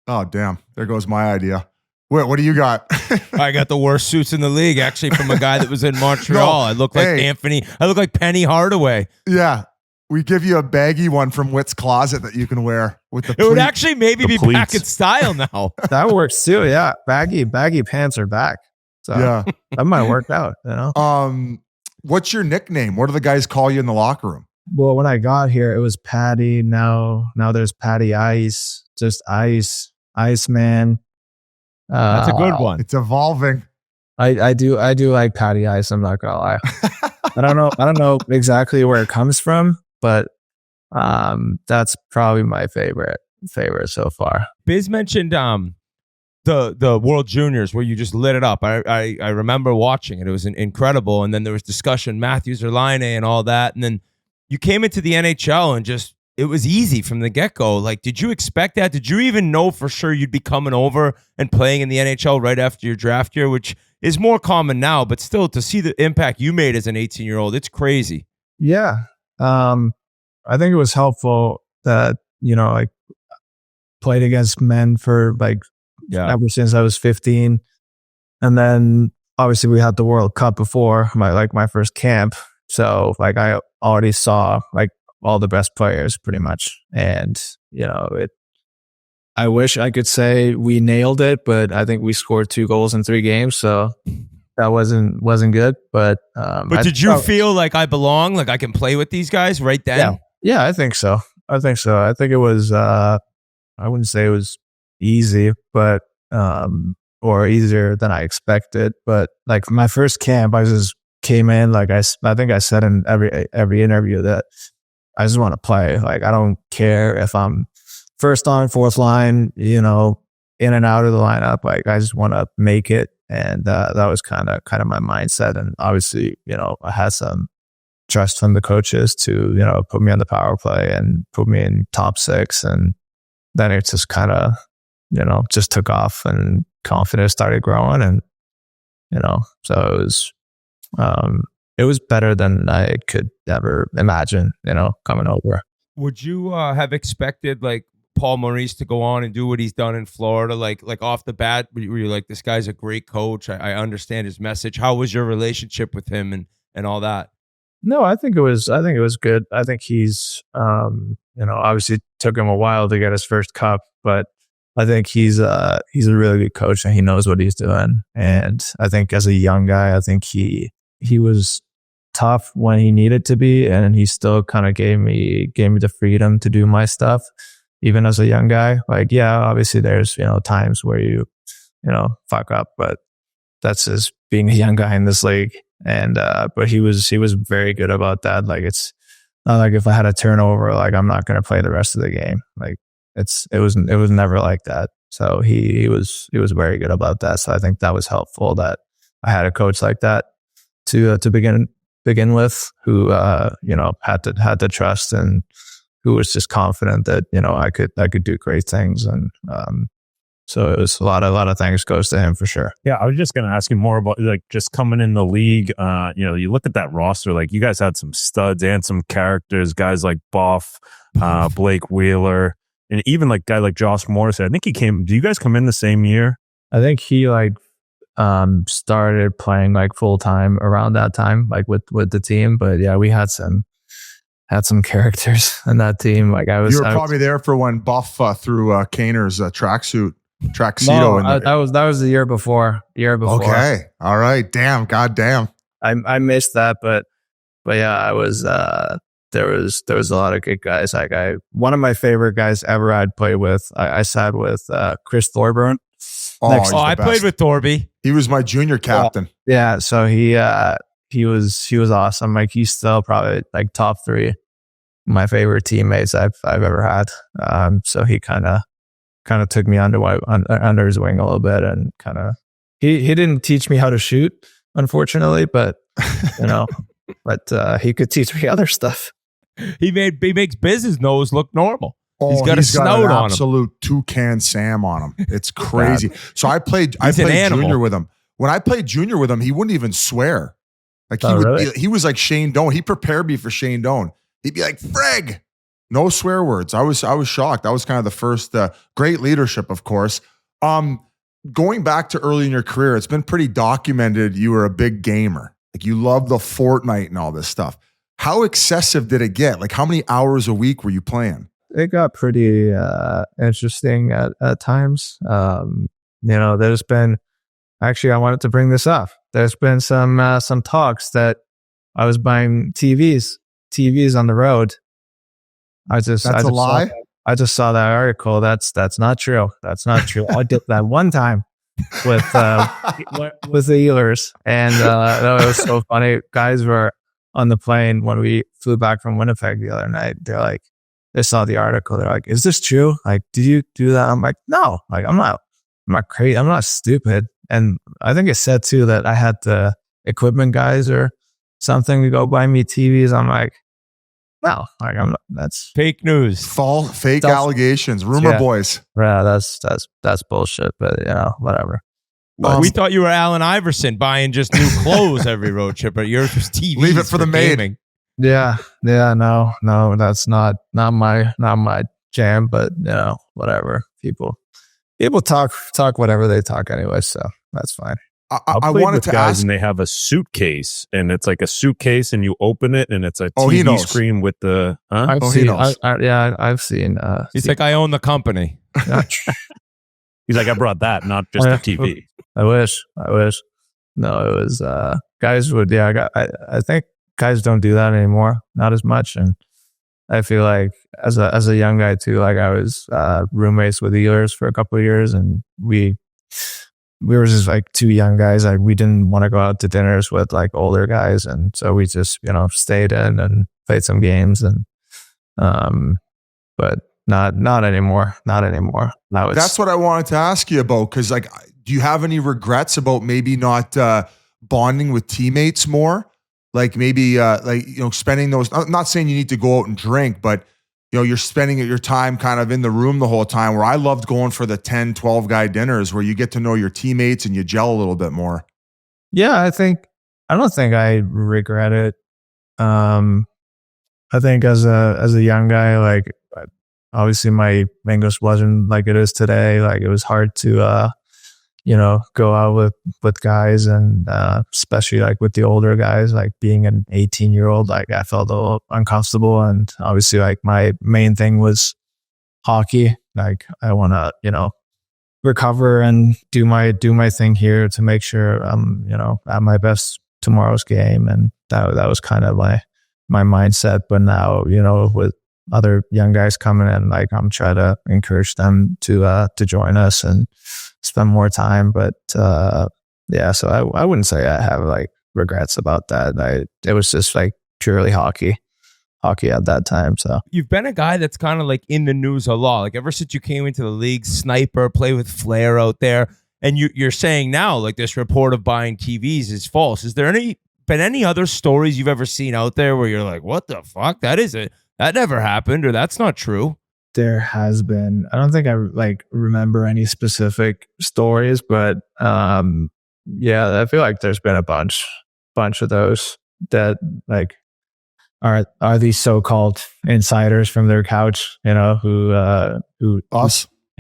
Oh damn! There goes my idea. What do you got? I got the worst suits in the league, actually, from a guy that was in Montreal. I look like Anthony. I look like Penny Hardaway. Yeah. We give you a baggy one from Whit's closet that you can wear with the It would actually maybe be back in style now. That works too. Yeah. Baggy pants are back. So yeah. That might work out, you know? What's your nickname? What do the guys call you in the locker room? Well, when I got here, it was Patty. Now there's Patty Ice, just Iceman. That's a good one. It's evolving. I do like Patty Ice. I'm not gonna lie. I don't know exactly where it comes from, but that's probably my favorite so far. Biz mentioned the World Juniors where you just lit it up. I remember watching it. It was incredible. And then there was discussion, Matthews or Laine and all that. And then you came into the NHL and just it was easy from the get-go. Like, did you expect that? Did you even know for sure you'd be coming over and playing in the NHL right after your draft year, which is more common now, but still to see the impact you made as an 18-year-old, it's crazy. Yeah. I think it was helpful that, you know, like played against men for like ever since I was 15. And then obviously we had the World Cup before my first camp. So like I already saw like all the best players pretty much. And, you know, I wish I could say we nailed it, but I think we scored 2 goals in 3 games. So that wasn't good. But did you feel like I belong? Like I can play with these guys right then? Yeah, I think so. I think it was, I wouldn't say it was easy, but, or easier than I expected. But like my first camp, I just came in, like I think I said in every interview that I just want to play. Like, I don't care if I'm first on, fourth line, you know, in and out of the lineup. Like, I just want to make it. And that was kind of my mindset. And obviously, you know, I had some trust from the coaches to, you know, put me on the power play and put me in top 6. And then it just kind of, you know, just took off and confidence started growing. And, you know, so it was better than I could ever imagine, you know, coming over. Would you have expected like Paul Maurice to go on and do what he's done in Florida? Like off the bat, were you like, this guy's a great coach. I understand his message. How was your relationship with him and all that? No, I think it was good. I think he's, you know, obviously took him a while to get his first cup, but I think he's a really good coach and he knows what he's doing. And I think as a young guy, I think he was tough when he needed to be, and he still kind of gave me the freedom to do my stuff, even as a young guy. Like, yeah, obviously there's, you know, times where you know, fuck up, but that's just being a young guy in this league. And but he was very good about that. Like, it's not like if I had a turnover, like I'm not going to play the rest of the game. Like it was never like that. So he was very good about that. So I think that was helpful that I had a coach like that to begin with, who you know, had to trust and who was just confident that, you know, I could do great things. And So it was a lot of thanks goes to him for sure. Yeah, I was just going to ask you more about like just coming in the league. You look at that roster, like you guys had some studs and some characters, guys like Buff, Blake Wheeler, and even like guy like Josh Morrison. I think he came. Do you guys come in the same year? I think he started playing like full time around that time, like with the team. But yeah, we had some characters in that team. Like I was probably there for when Buff threw Kaner's tracksuito. No, that was the year before. Okay, all right. Damn, goddamn. I missed that, but yeah, I was. There was a lot of good guys. Like one of my favorite guys ever I'd played with. I sat with Chris Thorburn. I played with Thorby. He was my junior captain. Yeah, so he was awesome. Like he's still probably like top 3 my favorite teammates I've ever had. So he kind of took me under his wing a little bit, and kind of he didn't teach me how to shoot, unfortunately, but he could teach me other stuff. He makes business nose look normal. Oh, he's got a snout an on him. Absolute toucan Sam on him. It's crazy. So I played animal. junior with him. When I played junior with him, he wouldn't even swear. Like he was like Shane Doan. He prepared me for Shane Doan. He'd be like, "Freg." No swear words. I was shocked. That was kind of the first great leadership, of course. Going back to early in your career, it's been pretty documented you were a big gamer. Like you loved the Fortnite and all this stuff. How excessive did it get? Like how many hours a week were you playing? It got pretty interesting at times. There's been actually I wanted to bring this up. There's been some talks that I was buying TVs on the road. I just lie. I just saw that article. That's not true. That's not true. I did that one time with the Ehlers, and that was so funny. Guys were on the plane when we flew back from Winnipeg the other night. They're like, they saw the article. They're like, "Is this true? Like, did you do that?" I'm like, "No. Like, I'm not crazy. I'm not stupid." And I think it said too that I had the equipment guys or something to go buy me TVs. I'm like, no, like I'm not, that's fake news, fake allegations, rumor boys. Yeah, that's bullshit. But whatever. We thought you were Allen Iverson buying just new clothes every road trip, but yours was TVs. Leave it for the maid. Gaming. Yeah, no, that's not my jam. But whatever. People talk whatever they talk anyway, so that's fine. I wanted to guys ask, and they have a suitcase, and it's like a suitcase, and you open it, and it's a TV screen with the. I've seen. He's like, I own the company. He's like, I brought that, not just the TV. I wish. No, it was guys would. Yeah, I think guys don't do that anymore, not as much, and I feel like as a young guy too, like I was roommates with Ehlers for a couple of years, and we were just like two young guys. Like we didn't want to go out to dinners with like older guys, and so we just stayed in and played some games, and but not anymore. Not anymore. That's what I wanted to ask you about, because like, do you have any regrets about maybe not bonding with teammates more? Like maybe spending those. I'm not saying you need to go out and drink, but you're spending your time kind of in the room the whole time, where I loved going for the 10, 12 guy dinners where you get to know your teammates and you gel a little bit more. Yeah, I don't think I regret it. I think as a young guy, like obviously my English wasn't like it is today. Like it was hard to, go out with guys, and especially like with the older guys, like being an 18-year-old, like I felt a little uncomfortable. And obviously like my main thing was hockey. Like I want to, recover and do my thing here to make sure I'm, at my best tomorrow's game. And that was kind of my mindset. But now, with other young guys coming in, like I'm trying to encourage them to join us and spend more time. But yeah, so I wouldn't say I have like regrets about that. It was just like purely hockey at that time. So you've been a guy that's kind of like in the news a lot. Like ever since you came into the league, sniper, play with flair out there, and you're saying now like this report of buying TVs is false. Is there been any other stories you've ever seen out there where you're like, what the fuck? That never happened, or that's not true? there has been. I don't think I like remember any specific stories, but yeah, I feel like there's been a bunch of those that like are these so-called insiders from their couch, you know, who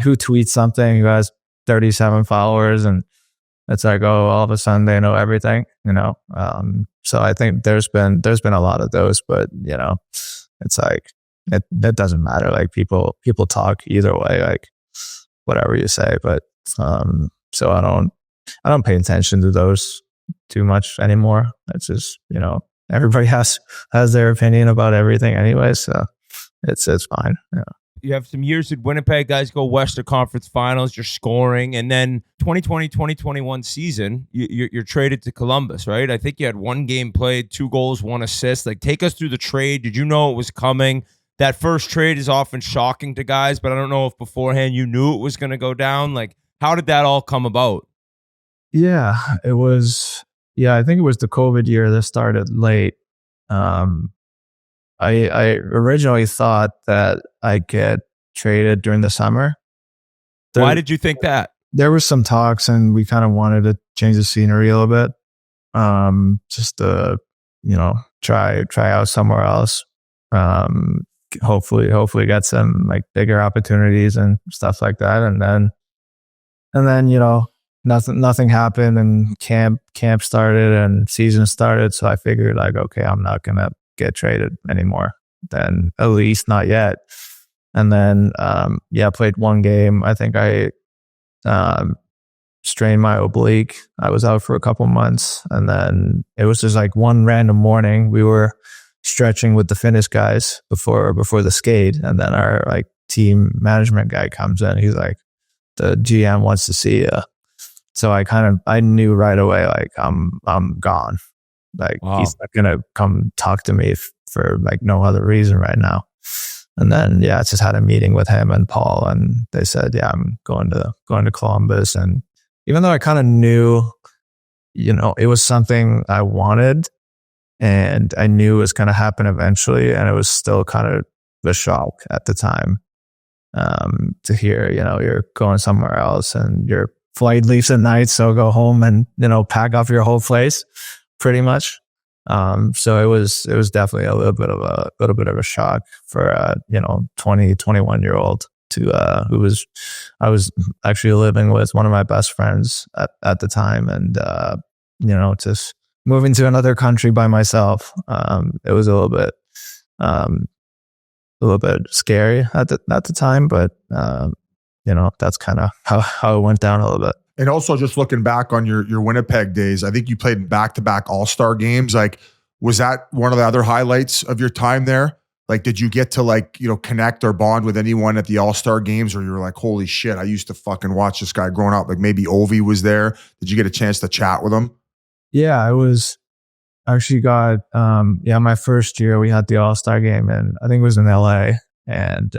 tweets something, who has 37 followers, and it's like, oh, all of a sudden they know everything, you know. So I think there's been a lot of those, but you know, it's like it doesn't matter. Like people talk either way, like whatever you say. But so I don't pay attention to those too much anymore. It's just, you know, everybody has their opinion about everything anyway, so it's fine. Yeah. You have some years at Winnipeg. Guys go Western Conference Finals. You're scoring, and then 2020-2021 season, you're traded to Columbus, right? I think you had 1 game played, 2 goals, 1 assist. Like, take us through the trade. Did you know it was coming? That first trade is often shocking to guys, but I don't know if beforehand you knew it was going to go down. Like, how did that all come about? Yeah, it was. Yeah, I think it was the COVID year that started late. I originally thought that I'd get traded during the summer. Why did you think that? There was some talks, and we kind of wanted to change the scenery a little bit, just to, you know, try out somewhere else. Hopefully get some like bigger opportunities and stuff like that. And then you know, nothing happened, and camp started and season started. So I figured like, okay, I'm not gonna get traded anymore, then at least not yet. And then I played 1 game. I think I strained my oblique. I was out for a couple months, and then it was just like one random morning we were stretching with the Finnish guys before the skate, and then our like team management guy comes in. He's like, the GM wants to see you. So I knew right away, like I'm gone. Like, wow. He's not gonna come talk to me for like no other reason right now. And then I just had a meeting with him and Paul, and they said, yeah, I'm going to Columbus. And even though I kind of knew, you know, it was something I wanted, and I knew it was going to happen eventually, and it was still kind of a shock at the time to hear, you know, you're going somewhere else and your flight leaves at night, so go home and, you know, pack up your whole place. Pretty much. So it was definitely a little bit of a shock for a 21-year-old to I was actually living with one of my best friends at the time, and you know, just moving to another country by myself. It was a little bit scary at the time, but you know, that's kind of how it went down a little bit. And also, just looking back on your Winnipeg days, I think you played back-to-back All-Star games. Like, was that one of the other highlights of your time there? Like, did you get to like, you know, connect or bond with anyone at the All-Star games, or you were like, holy shit, I used to fucking watch this guy growing up? Like, maybe Ovi was there. Did you get a chance to chat with him? Yeah, I was actually got my first year we had the All-Star game, and I think it was in LA, and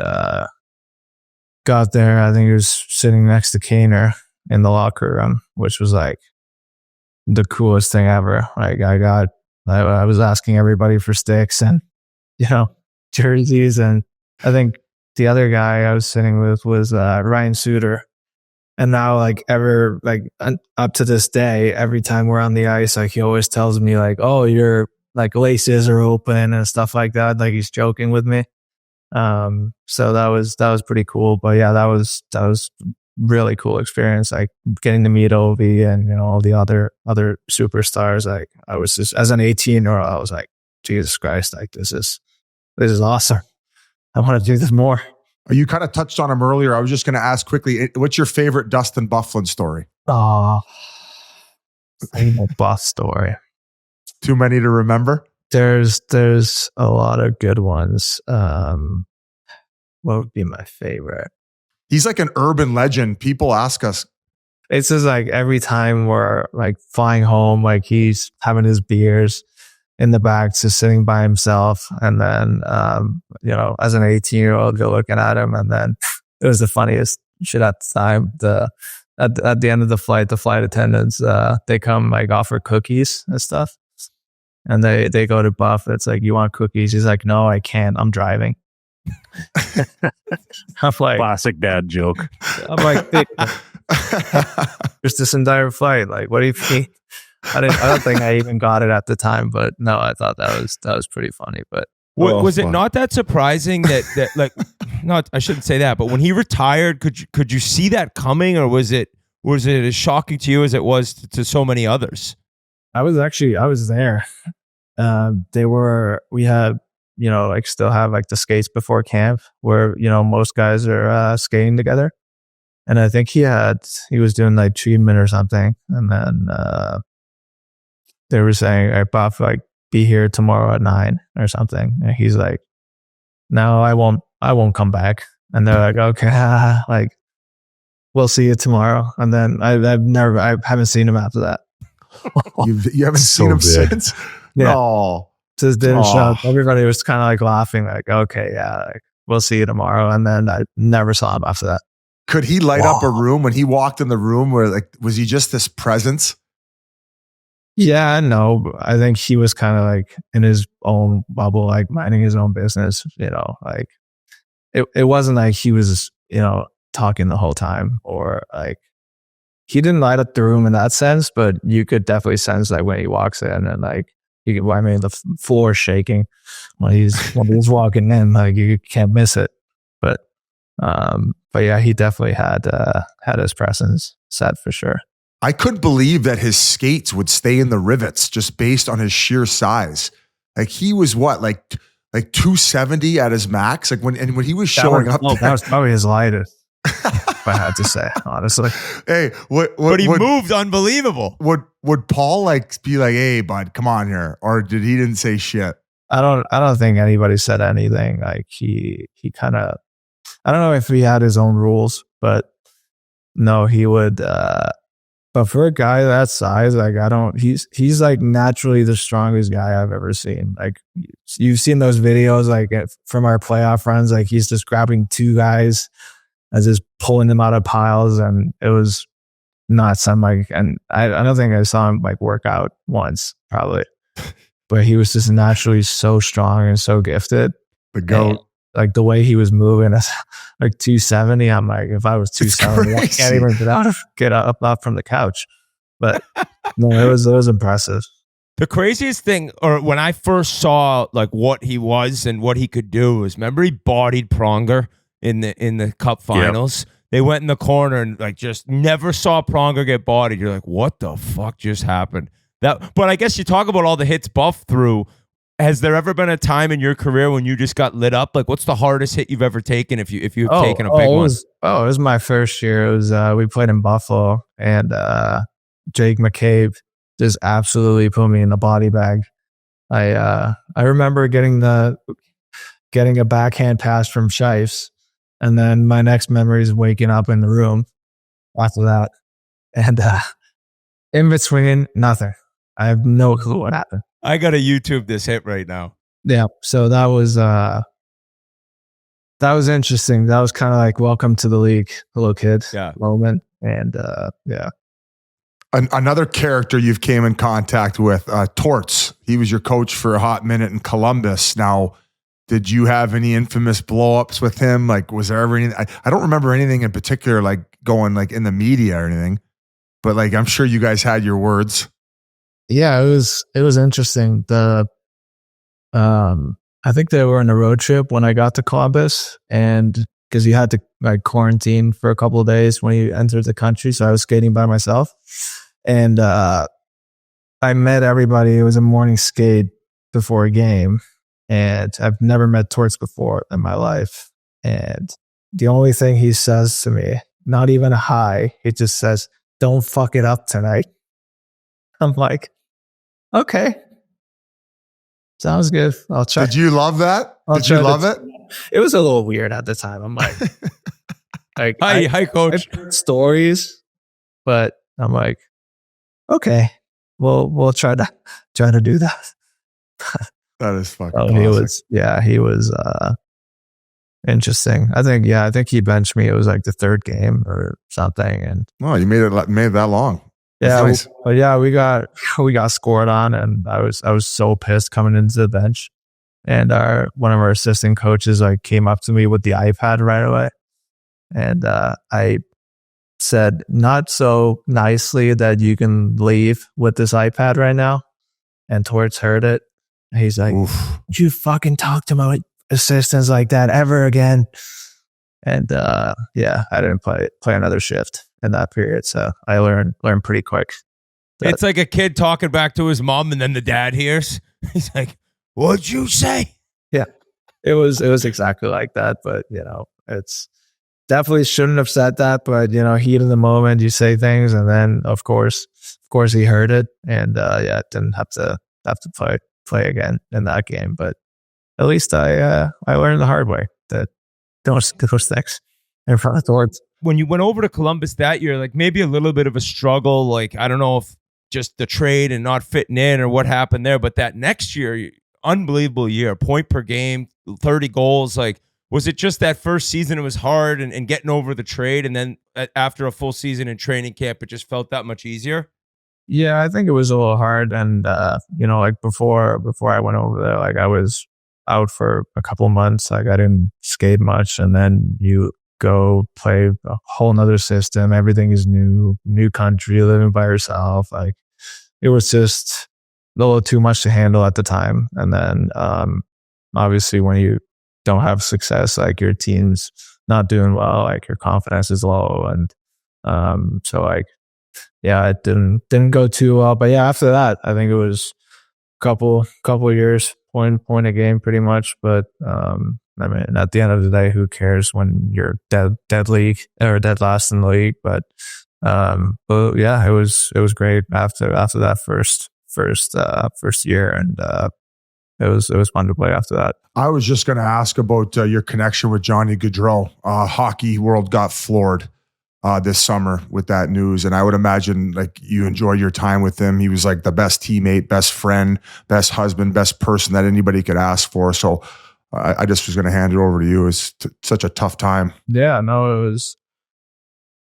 got there. I think he was sitting next to Kaner in the locker room, which was like the coolest thing ever. Like, I was asking everybody for sticks and, you know, jerseys. And I think the other guy I was sitting with was Ryan Suter. And now, like, up to this day, every time we're on the ice, like, he always tells me like, oh, your like laces are open and stuff like that. Like, he's joking with me. So that was pretty cool. But yeah, that was really cool experience, like getting to meet Ovi and, you know, all the other superstars. Like, I was just, as an 18-year-old, I was like, Jesus Christ, like this is awesome. I want to do this more. You kind of touched on him earlier. I was just going to ask quickly, what's your favorite Dustin Byfuglien story? Oh, favorite Buff story. Too many to remember? There's a lot of good ones. What would be my favorite? He's like an urban legend. People ask us. It's just like every time we're like flying home, like he's having his beers in the back, just sitting by himself. And then, you know, as an 18-year-old, you're looking at him, and then it was the funniest shit at the time. At the end of the flight attendants, they come like offer cookies and stuff. And they go to Buff. It's like, you want cookies? He's like, no, I can't. I'm driving. I'm like, Classic dad joke. I'm like, hey, just this entire flight. Like, what do you think? I don't think I even got it at the time, but no, I thought that was pretty funny. But Was it not that surprising that like, not, I shouldn't say that, but when he retired, could you see that coming, or was it as shocking to you as it was to so many others? I was there. We had, like still have like the skates before camp where, most guys are skating together. And I think he was doing like treatment or something. And then they were saying, "Hey, Buff, like be here tomorrow at 9 or something." And he's like, "No, I won't come back." And they're like, "Okay, like we'll see you tomorrow." And then I haven't seen him after that. You haven't seen him since? Yeah. No. Just didn't show up. Everybody was kind of like laughing, like, "Okay, yeah, like, we'll see you tomorrow." And then I never saw him after that. Could he light up a room when he walked in the room? Where like, was he just this presence? Yeah, no, I think he was kind of like in his own bubble, like minding his own business, like it wasn't like he was, talking the whole time, or like he didn't light up the room in that sense, but you could definitely sense like when he walks in and like, the floor is shaking when he's walking in, like you can't miss it. But yeah, he definitely had his presence set for sure. I couldn't believe that his skates would stay in the rivets just based on his sheer size. Like he was what, like 270 at his max. Like when he was showing up, that was probably his lightest. If I had to say, honestly. Hey, but he moved unbelievable. Would Paul like be like, "Hey, bud, come on here," or he didn't say shit? I don't think anybody said anything. Like he kind of, I don't know if he had his own rules, but no, he would. But for a guy that size, like he's like naturally the strongest guy I've ever seen. Like you've seen those videos, like from our playoff runs, like he's just grabbing two guys and just pulling them out of piles, and it was nuts. I'm like, and I don't think I saw him like work out once, probably, but he was just naturally so strong and so gifted. The goat. And, like the way he was moving, like 270. I'm like, if I was 270, I can't even get up from the couch. But no, it was impressive. The craziest thing, or when I first saw like what he was and what he could do, was remember he bodied Pronger in the Cup Finals. Yep. They went in the corner and like just never saw Pronger get bodied. You're like, what the fuck just happened? But I guess you talk about all the hits Buff threw. Has there ever been a time in your career when you just got lit up? Like, what's the hardest hit you've ever taken if you've taken a big one? It was my first year. It was we played in Buffalo, and Jake McCabe just absolutely put me in the body bag. I remember getting a backhand pass from Shifes, and then my next memory is waking up in the room after that, and in between, nothing. I have no clue what happened. I got to YouTube this hit right now. Yeah, so that was interesting. That was kind of like welcome to the league, little kid moment, and yeah. Another character you've came in contact with, Torts. He was your coach for a hot minute in Columbus. Now, did you have any infamous blow-ups with him? Like, was there ever anything? I don't remember anything in particular, like going like in the media or anything, but like I'm sure you guys had your words. Yeah, it was interesting. I think they were on a road trip when I got to Columbus, and because you had to like quarantine for a couple of days when you entered the country, so I was skating by myself, and I met everybody. It was a morning skate before a game, and I've never met Torts before in my life. And the only thing he says to me, not even a hi, he just says, "Don't fuck it up tonight." I'm like, okay, sounds good. I'll try. Did you love that? Did you love it? It was a little weird at the time. I'm like, hi, coach. I've heard stories, but I'm like, okay, we'll try to do that. That is fucking. Oh, he was interesting. I think he benched me. It was like the third game or something, and you made it that long. Yeah, nice. We got scored on, and I was so pissed coming into the bench, and one of our assistant coaches like came up to me with the iPad right away, and I said, not so nicely that you can leave with this iPad right now. And Torts heard it. He's like, you fucking talk to my assistants like that ever again. And yeah, I didn't play another shift in that period. So I learned pretty quick. It's like a kid talking back to his mom, and then the dad hears. He's like, what'd you say? Yeah, it was exactly like that. But, you know, it's definitely shouldn't have said that. But, you know, heat of the moment, you say things. And then, of course, he heard it. And, yeah, didn't have to play again in that game. But at least I learned the hard way that don't those things in front of Torts. When you went over to Columbus that year, like maybe a little bit of a struggle, like I don't know if just the trade and not fitting in or what happened there, but that next year, unbelievable year, point per game, 30 goals. Like, was it just that first season it was hard and getting over the trade, and then after a full season in training camp, it just felt that much easier? Yeah, I think it was a little hard. And, you know, like before I went over there, like I was out for a couple of months. Like I didn't skate much. And then you go play a whole nother system. Everything is new country, living by yourself. Like it was just a little too much to handle at the time. And then, obviously when you don't have success, like your team's not doing well, like your confidence is low. And, so like, yeah, it didn't go too well. But yeah, after that, I think it was a couple of years, point a game pretty much. But, I mean, at the end of the day, who cares when you're dead league or dead last in the league? But yeah, it was great after that first year, and it was fun to play after that. I was just going to ask about your connection with Johnny Gaudreau. Hockey world got floored this summer with that news, and I would imagine like you enjoyed your time with him. He was like the best teammate, best friend, best husband, best person that anybody could ask for. So I just was going to hand it over to you. It was such a tough time. Yeah, no, it was.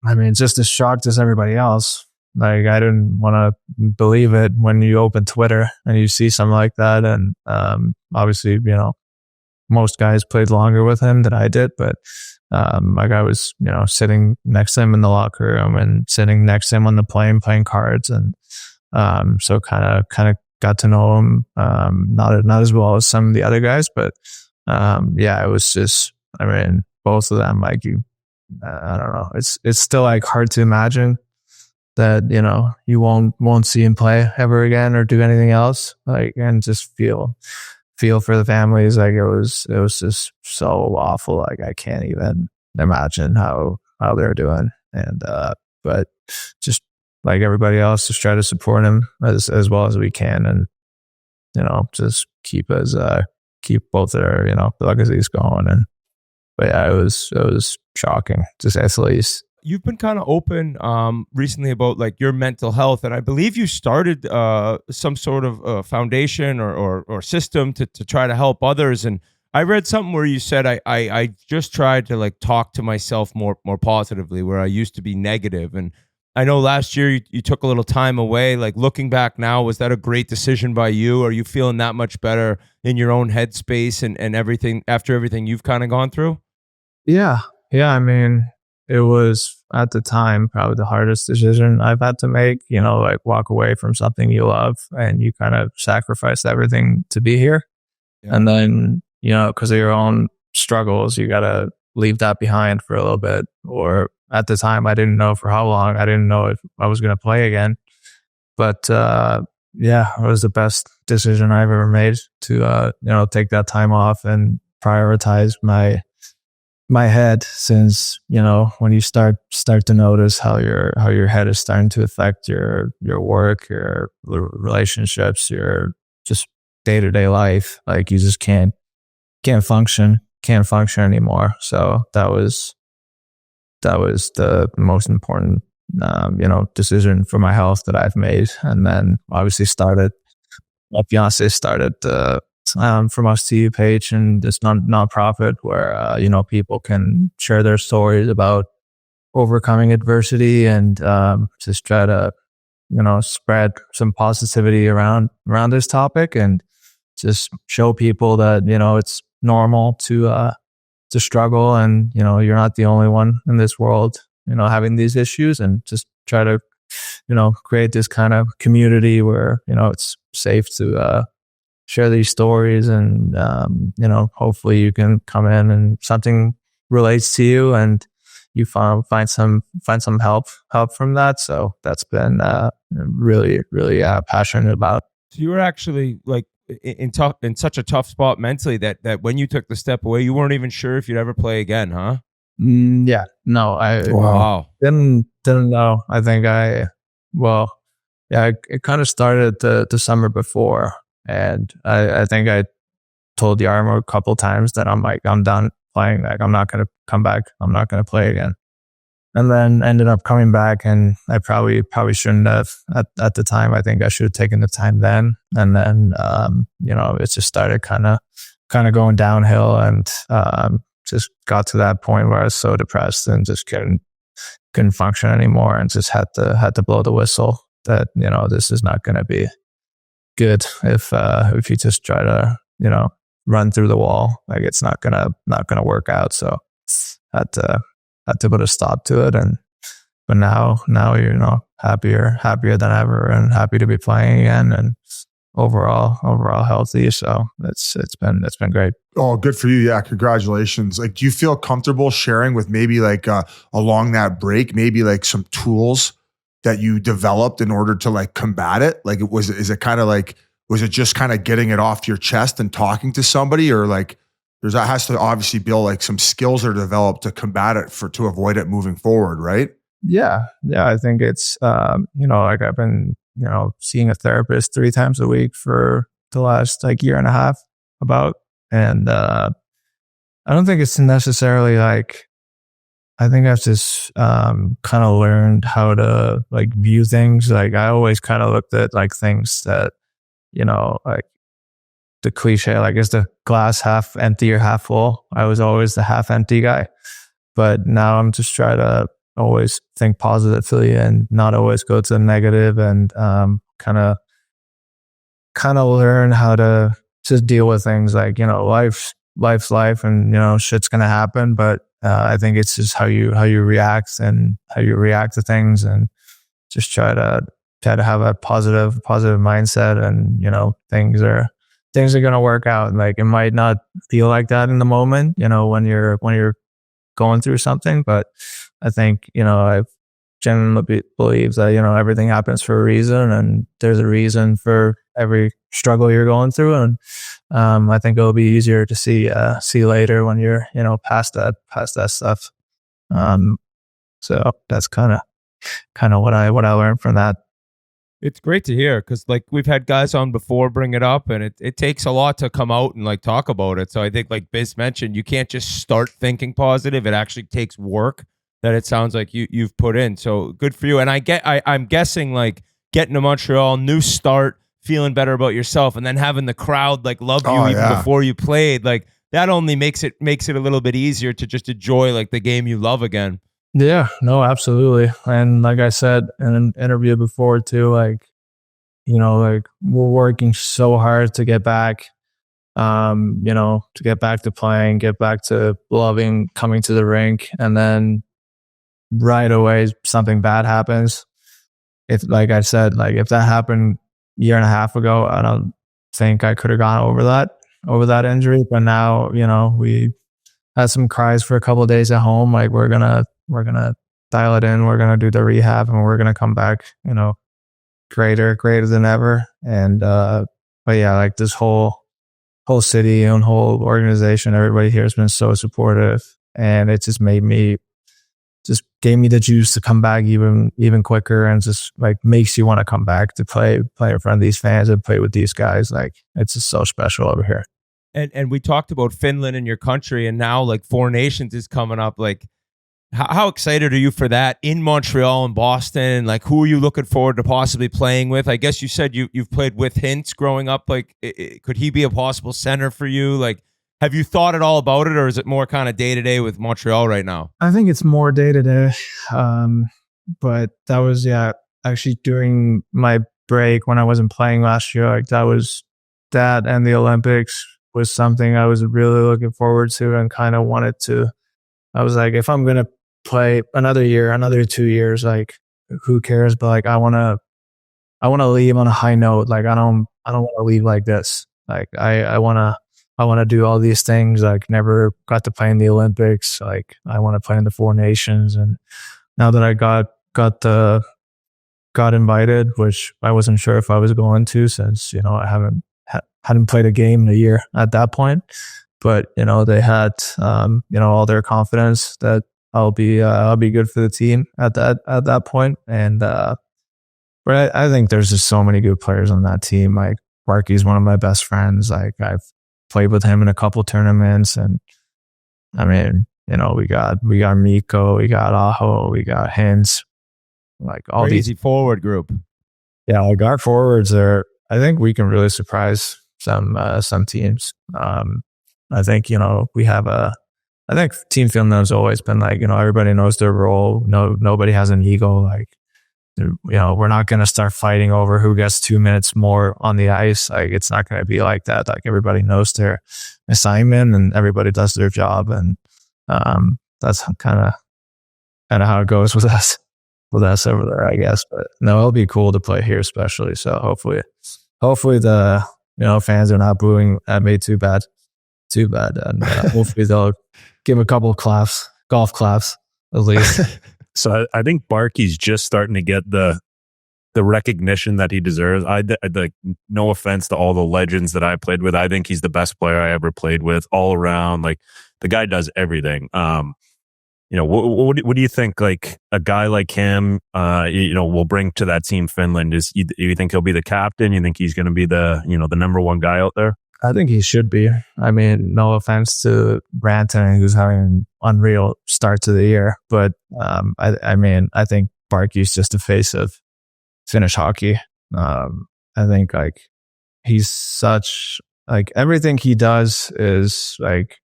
I mean, it's just as shocked as everybody else. Like, I didn't want to believe it when you open Twitter and you see something like that. And obviously, you know, most guys played longer with him than I did, but like I was, you know, sitting next to him in the locker room and sitting next to him on the plane playing cards, and so kind of got to know him, not as well as some of the other guys, but yeah, it was just, I mean, both of them, like I don't know, it's still like hard to imagine that, you know, you won't see him play ever again or do anything else, like, and just feel for the families. Like it was just so awful. Like I can't even imagine how they're doing. And but just like everybody else, just try to support him as well as we can, and you know, just keep both their, you know, legacies going. And but yeah, it was shocking, to say the least. You've been kind of open recently about like your mental health, and I believe you started some sort of foundation or system to try to help others. And I read something where you said I just tried to like talk to myself more positively, where I used to be negative. And I know last year you took a little time away. Like looking back now, was that a great decision by you? Are you feeling that much better in your own headspace and everything after everything you've kind of gone through? Yeah. I mean, it was at the time probably the hardest decision I've had to make, you know, like walk away from something you love and you kind of sacrifice everything to be here. Yeah. And then, you know, because of your own struggles, you got to leave that behind for a little bit. Or at the time, I didn't know for how long. I didn't know if I was going to play again. But yeah, it was the best decision I've ever made to, you know, take that time off and prioritize my head, since, you know, when you start to notice how your head is starting to affect your work, your relationships, your just day-to-day life, like you just can't function anymore. So that was the most important you know, decision for my health that I've made. And then obviously my fiance started From Us to You page, and this nonprofit where you know, people can share their stories about overcoming adversity and just try to, you know, spread some positivity around this topic. And just show people that, you know, it's normal to struggle, and, you know, you're not the only one in this world, you know, having these issues, and just try to, you know, create this kind of community where, you know, it's safe to share these stories, and, you know, hopefully you can come in and something relates to you and you find some help from that. So that's been really passionate about. So you were actually like in such a tough spot mentally that when you took the step away, you weren't even sure if you'd ever play again, huh? Yeah, no, I Wow. didn't know. I think it kind of started the summer before, and I think I told the Armor a couple times that I'm done playing. Like, I'm not going to come back. I'm not going to play again. And then ended up coming back, and I probably shouldn't have at the time. I think I should have taken the time then. And then, you know, it just started kind of going downhill, and just got to that point where I was so depressed and just couldn't function anymore, and just had to blow the whistle that, you know, this is not going to be good if you just try to, you know, run through the wall. Like, it's not gonna work out. So had to put a stop to it. But now, you know, happier than ever, and happy to be playing again, and overall healthy. So it's been great. Oh, good for you. Yeah. Congratulations. Like, do you feel comfortable sharing with maybe like along that break, maybe like some tools that you developed in order to like combat it? Like, was it just kind of getting it off your chest and talking to somebody, or like that has to obviously be like some skills that are developed to combat it to avoid it moving forward, right? Yeah. I think it's, you know, like, I've been, you know, seeing a therapist 3 times a week for the last like year and a half about. And I don't think it's necessarily like, I think I've just kind of learned how to like view things. Like, I always kind of looked at like things that, you know, like the cliche, like, is the glass half empty or half full? I was always the half empty guy. But now I'm just trying to always think positively and not always go to the negative, and kind of learn how to just deal with things. Like, you know, life's life, and, you know, shit's gonna happen. But I think it's just how you react and how you react to things, and just try to have a positive mindset. And, you know, things are gonna work out. Like, it might not feel like that in the moment, you know, when you're going through something, but I think, you know, I genuinely believe that, you know, everything happens for a reason, and there's a reason for every struggle you're going through. And I think it'll be easier to see later when you're, you know, past that stuff. So that's kind of what I learned from that. It's great to hear, because like we've had guys on before bring it up, and it takes a lot to come out and like talk about it. So I think, like Biz mentioned, you can't just start thinking positive. It actually takes work that it sounds like you've put in. So good for you. And I'm guessing like getting to Montreal, new start, feeling better about yourself, and then having the crowd like love you even before you played, like that only makes it a little bit easier to just enjoy like the game you love again. Yeah, no, absolutely. And like I said in an interview before too, like, you know, like, we're working so hard to get back, you know, to get back to playing, get back to loving coming to the rink. And then right away, something bad happens. If, like I said, like, if that happened a year and a half ago, I don't think I could have gone over that injury. But now, you know, we had some cries for a couple of days at home. Like, we're gonna dial it in. We're gonna do the rehab, and we're gonna come back, you know, greater than ever. And but yeah, like, this whole city and whole organization, everybody here has been so supportive, and it just gave me the juice to come back even quicker, and just like makes you want to come back to play in front of these fans and play with these guys. Like, it's just so special over here. And we talked about Finland and your country, and now like Four Nations is coming up. Like, how excited are you for that in Montreal and Boston? Like, who are you looking forward to possibly playing with? I guess you said you've played with Hintz growing up. Like, could he be a possible center for you? Like, have you thought at all about it, or is it more kind of day to day with Montreal right now? I think it's more day to day. But that was, actually during my break when I wasn't playing last year. Like, that was that and the Olympics was something I was really looking forward to and kind of wanted to. I was like, if I'm gonna play another year, another 2 years, like who cares? But like I wanna leave on a high note. Like I don't want to leave like this. Like I wanna do all these things. Like never got to play in the Olympics. Like I want to play in the Four Nations. And now that I got invited, which I wasn't sure if I was going to, since I hadn't played a game in a year at that point. But they had all their confidence that I'll be good for the team at that point. And but I think there's just so many good players on that team. Like Barkey's one of my best friends. Like I've played with him in a couple tournaments, and I mean, we got Mikko, we got Aho, we got Hintz, like all Crazy forward group. Yeah, like our forwards are. I think we can really surprise some teams. I think we have I think Team Finland has always been like everybody knows their role. Nobody has an ego. Like we're not going to start fighting over who gets 2 minutes more on the ice. Like it's not going to be like that. Like everybody knows their assignment and everybody does their job, and that's kind of how it goes with us over there, I guess. But no, it'll be cool to play here, especially. So hopefully the fans are not booing at me too bad, and hopefully they'll give a couple of claps, golf claps at least. So I think Barkey's just starting to get the recognition that he deserves. I like, no offense to all the legends that I played with. I think he's the best player I ever played with all around. Like the guy does everything. What do you think? Like a guy like him, will bring to that team Finland? You think he'll be the captain? You think he's going to be the number one guy out there? I think he should be. I mean, no offense to Rantanen, who's having an unreal start to the year, but I think Barkey's just the face of Finnish hockey. I think like he's such like everything he does is like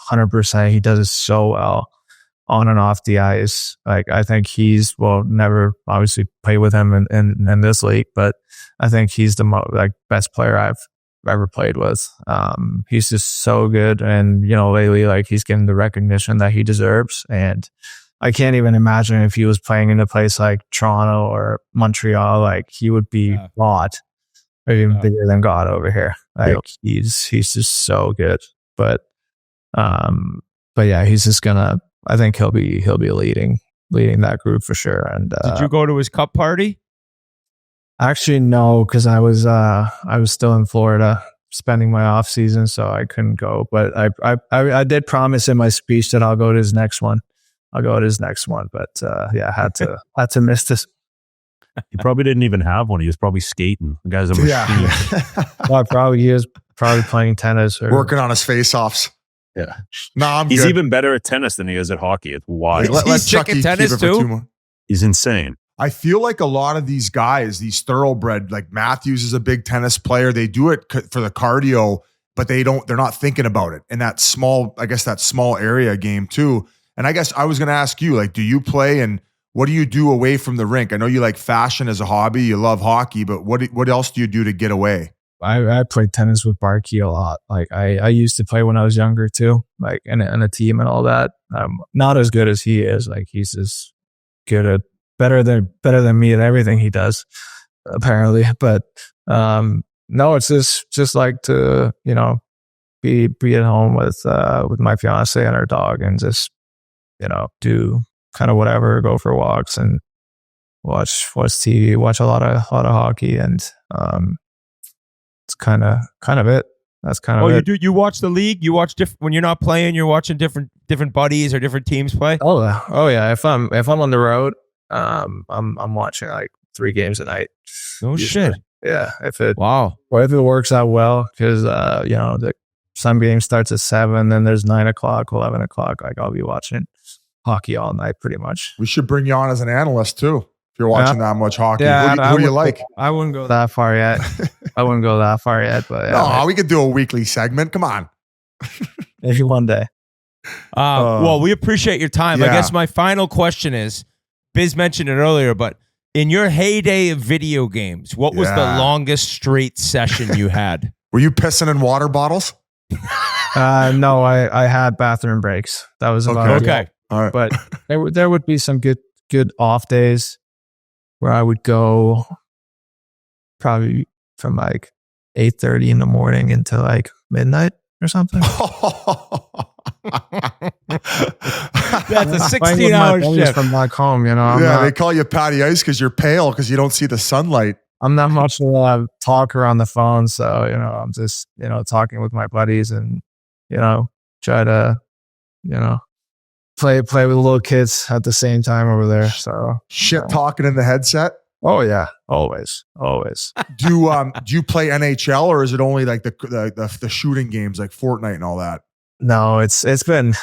100%. He does it so well on and off the ice. Like I think never obviously play with him in this league, but I think he's the best player I've ever played with. He's just so good, and lately like he's getting the recognition that he deserves, and I can't even imagine if he was playing in a place like Toronto or Montreal, like he would be God, or even bigger than God over here. Like he's just so good. But yeah, he's just gonna. I think he'll be leading that group for sure. And did you go to his cup party? Actually, no, because I was still in Florida spending my off season, so I couldn't go. But I did promise in my speech that I'll go to his next one. But yeah, had to miss this. He probably didn't even have one. He was probably skating. The guy's a machine. Yeah. He was probably playing tennis or working on his face-offs. Yeah. No, he's good. even better at tennis than he is at hockey. It's wild. Let Chucky keep tennis it for too? 2 more. He's insane. I feel like a lot of these guys, these thoroughbred, like Matthews is a big tennis player. They do it for the cardio, but they're not thinking about it. And that small area game too. And I guess I was going to ask you, like, do you play and what do you do away from the rink? I know you like fashion as a hobby. You love hockey, but what else do you do to get away? I played tennis with Barkey a lot. Like I used to play when I was younger too, like in a team and all that. Not as good as he is. Like he's just good at better than me at everything he does, apparently. But no, it's just like to be at home with my fiance and our dog and just do kind of whatever, go for walks and watch TV, watch a lot of hockey, and it's kind of it. That's kind of it. You watch the league? You watch when you're not playing, you're watching different buddies or different teams play? Oh yeah. If I'm on the road, I'm watching like 3 games a night. No shit. Yeah. If it works out well, because some game starts at 7, then there's 9 o'clock, 11 o'clock. Like I'll be watching hockey all night pretty much. We should bring you on as an analyst too. If you're watching that much hockey, yeah, who do you like? I wouldn't go that far yet. But no, we could do a weekly segment. Come on. Maybe one day. Well, we appreciate your time. Yeah. I guess my final question is, Biz mentioned it earlier, but in your heyday of video games, what was the longest straight session you had? Were you pissing in water bottles? No, I had bathroom breaks. That was about it. Okay. All right. But there would be some good off days where I would go probably from like 8:30 in the morning until like midnight or something. That's a Playing with 16-hour my buddies shift. from back home. You know, They call you Patty Ice because you're pale because you don't see the sunlight. I'm not much of a talker on the phone, so I'm just talking with my buddies and try to play with little kids at the same time over there. So Shit talking in the headset. oh yeah, always. Do you play NHL or is it only like the shooting games like Fortnite and all that? No, it's been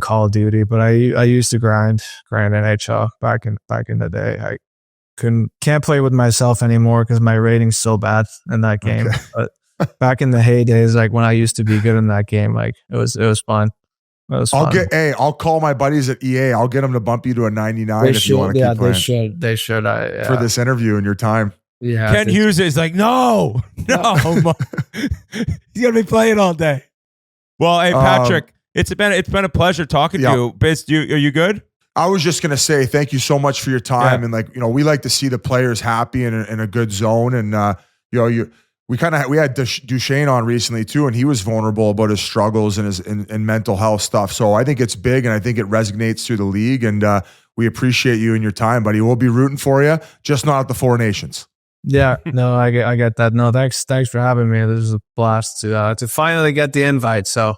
Call of Duty, but I used to grind NHL back in the day. I can't play with myself anymore because my rating's so bad in that game. Okay. But back in the heydays, like when I used to be good in that game, like it was fun. It was fun. I'll call my buddies at EA. I'll get them to bump you to a 99 if you want to keep playing. They should. For this interview and your time. Yeah. Ken Hughes is like, no. He's gonna be playing all day. Well, hey Patrick, it's been a pleasure talking to you. Biz, are you good? I was just gonna say thank you so much for your time, and we like to see the players happy and in a good zone, and we had Duchesne on recently too, and he was vulnerable about his struggles and his and mental health stuff. So I think it's big, and I think it resonates through the league, and we appreciate you and your time, buddy. We'll be rooting for you, just not at the Four Nations. Yeah, no, I get that. No, thanks for having me. This is a blast to finally get the invite. So,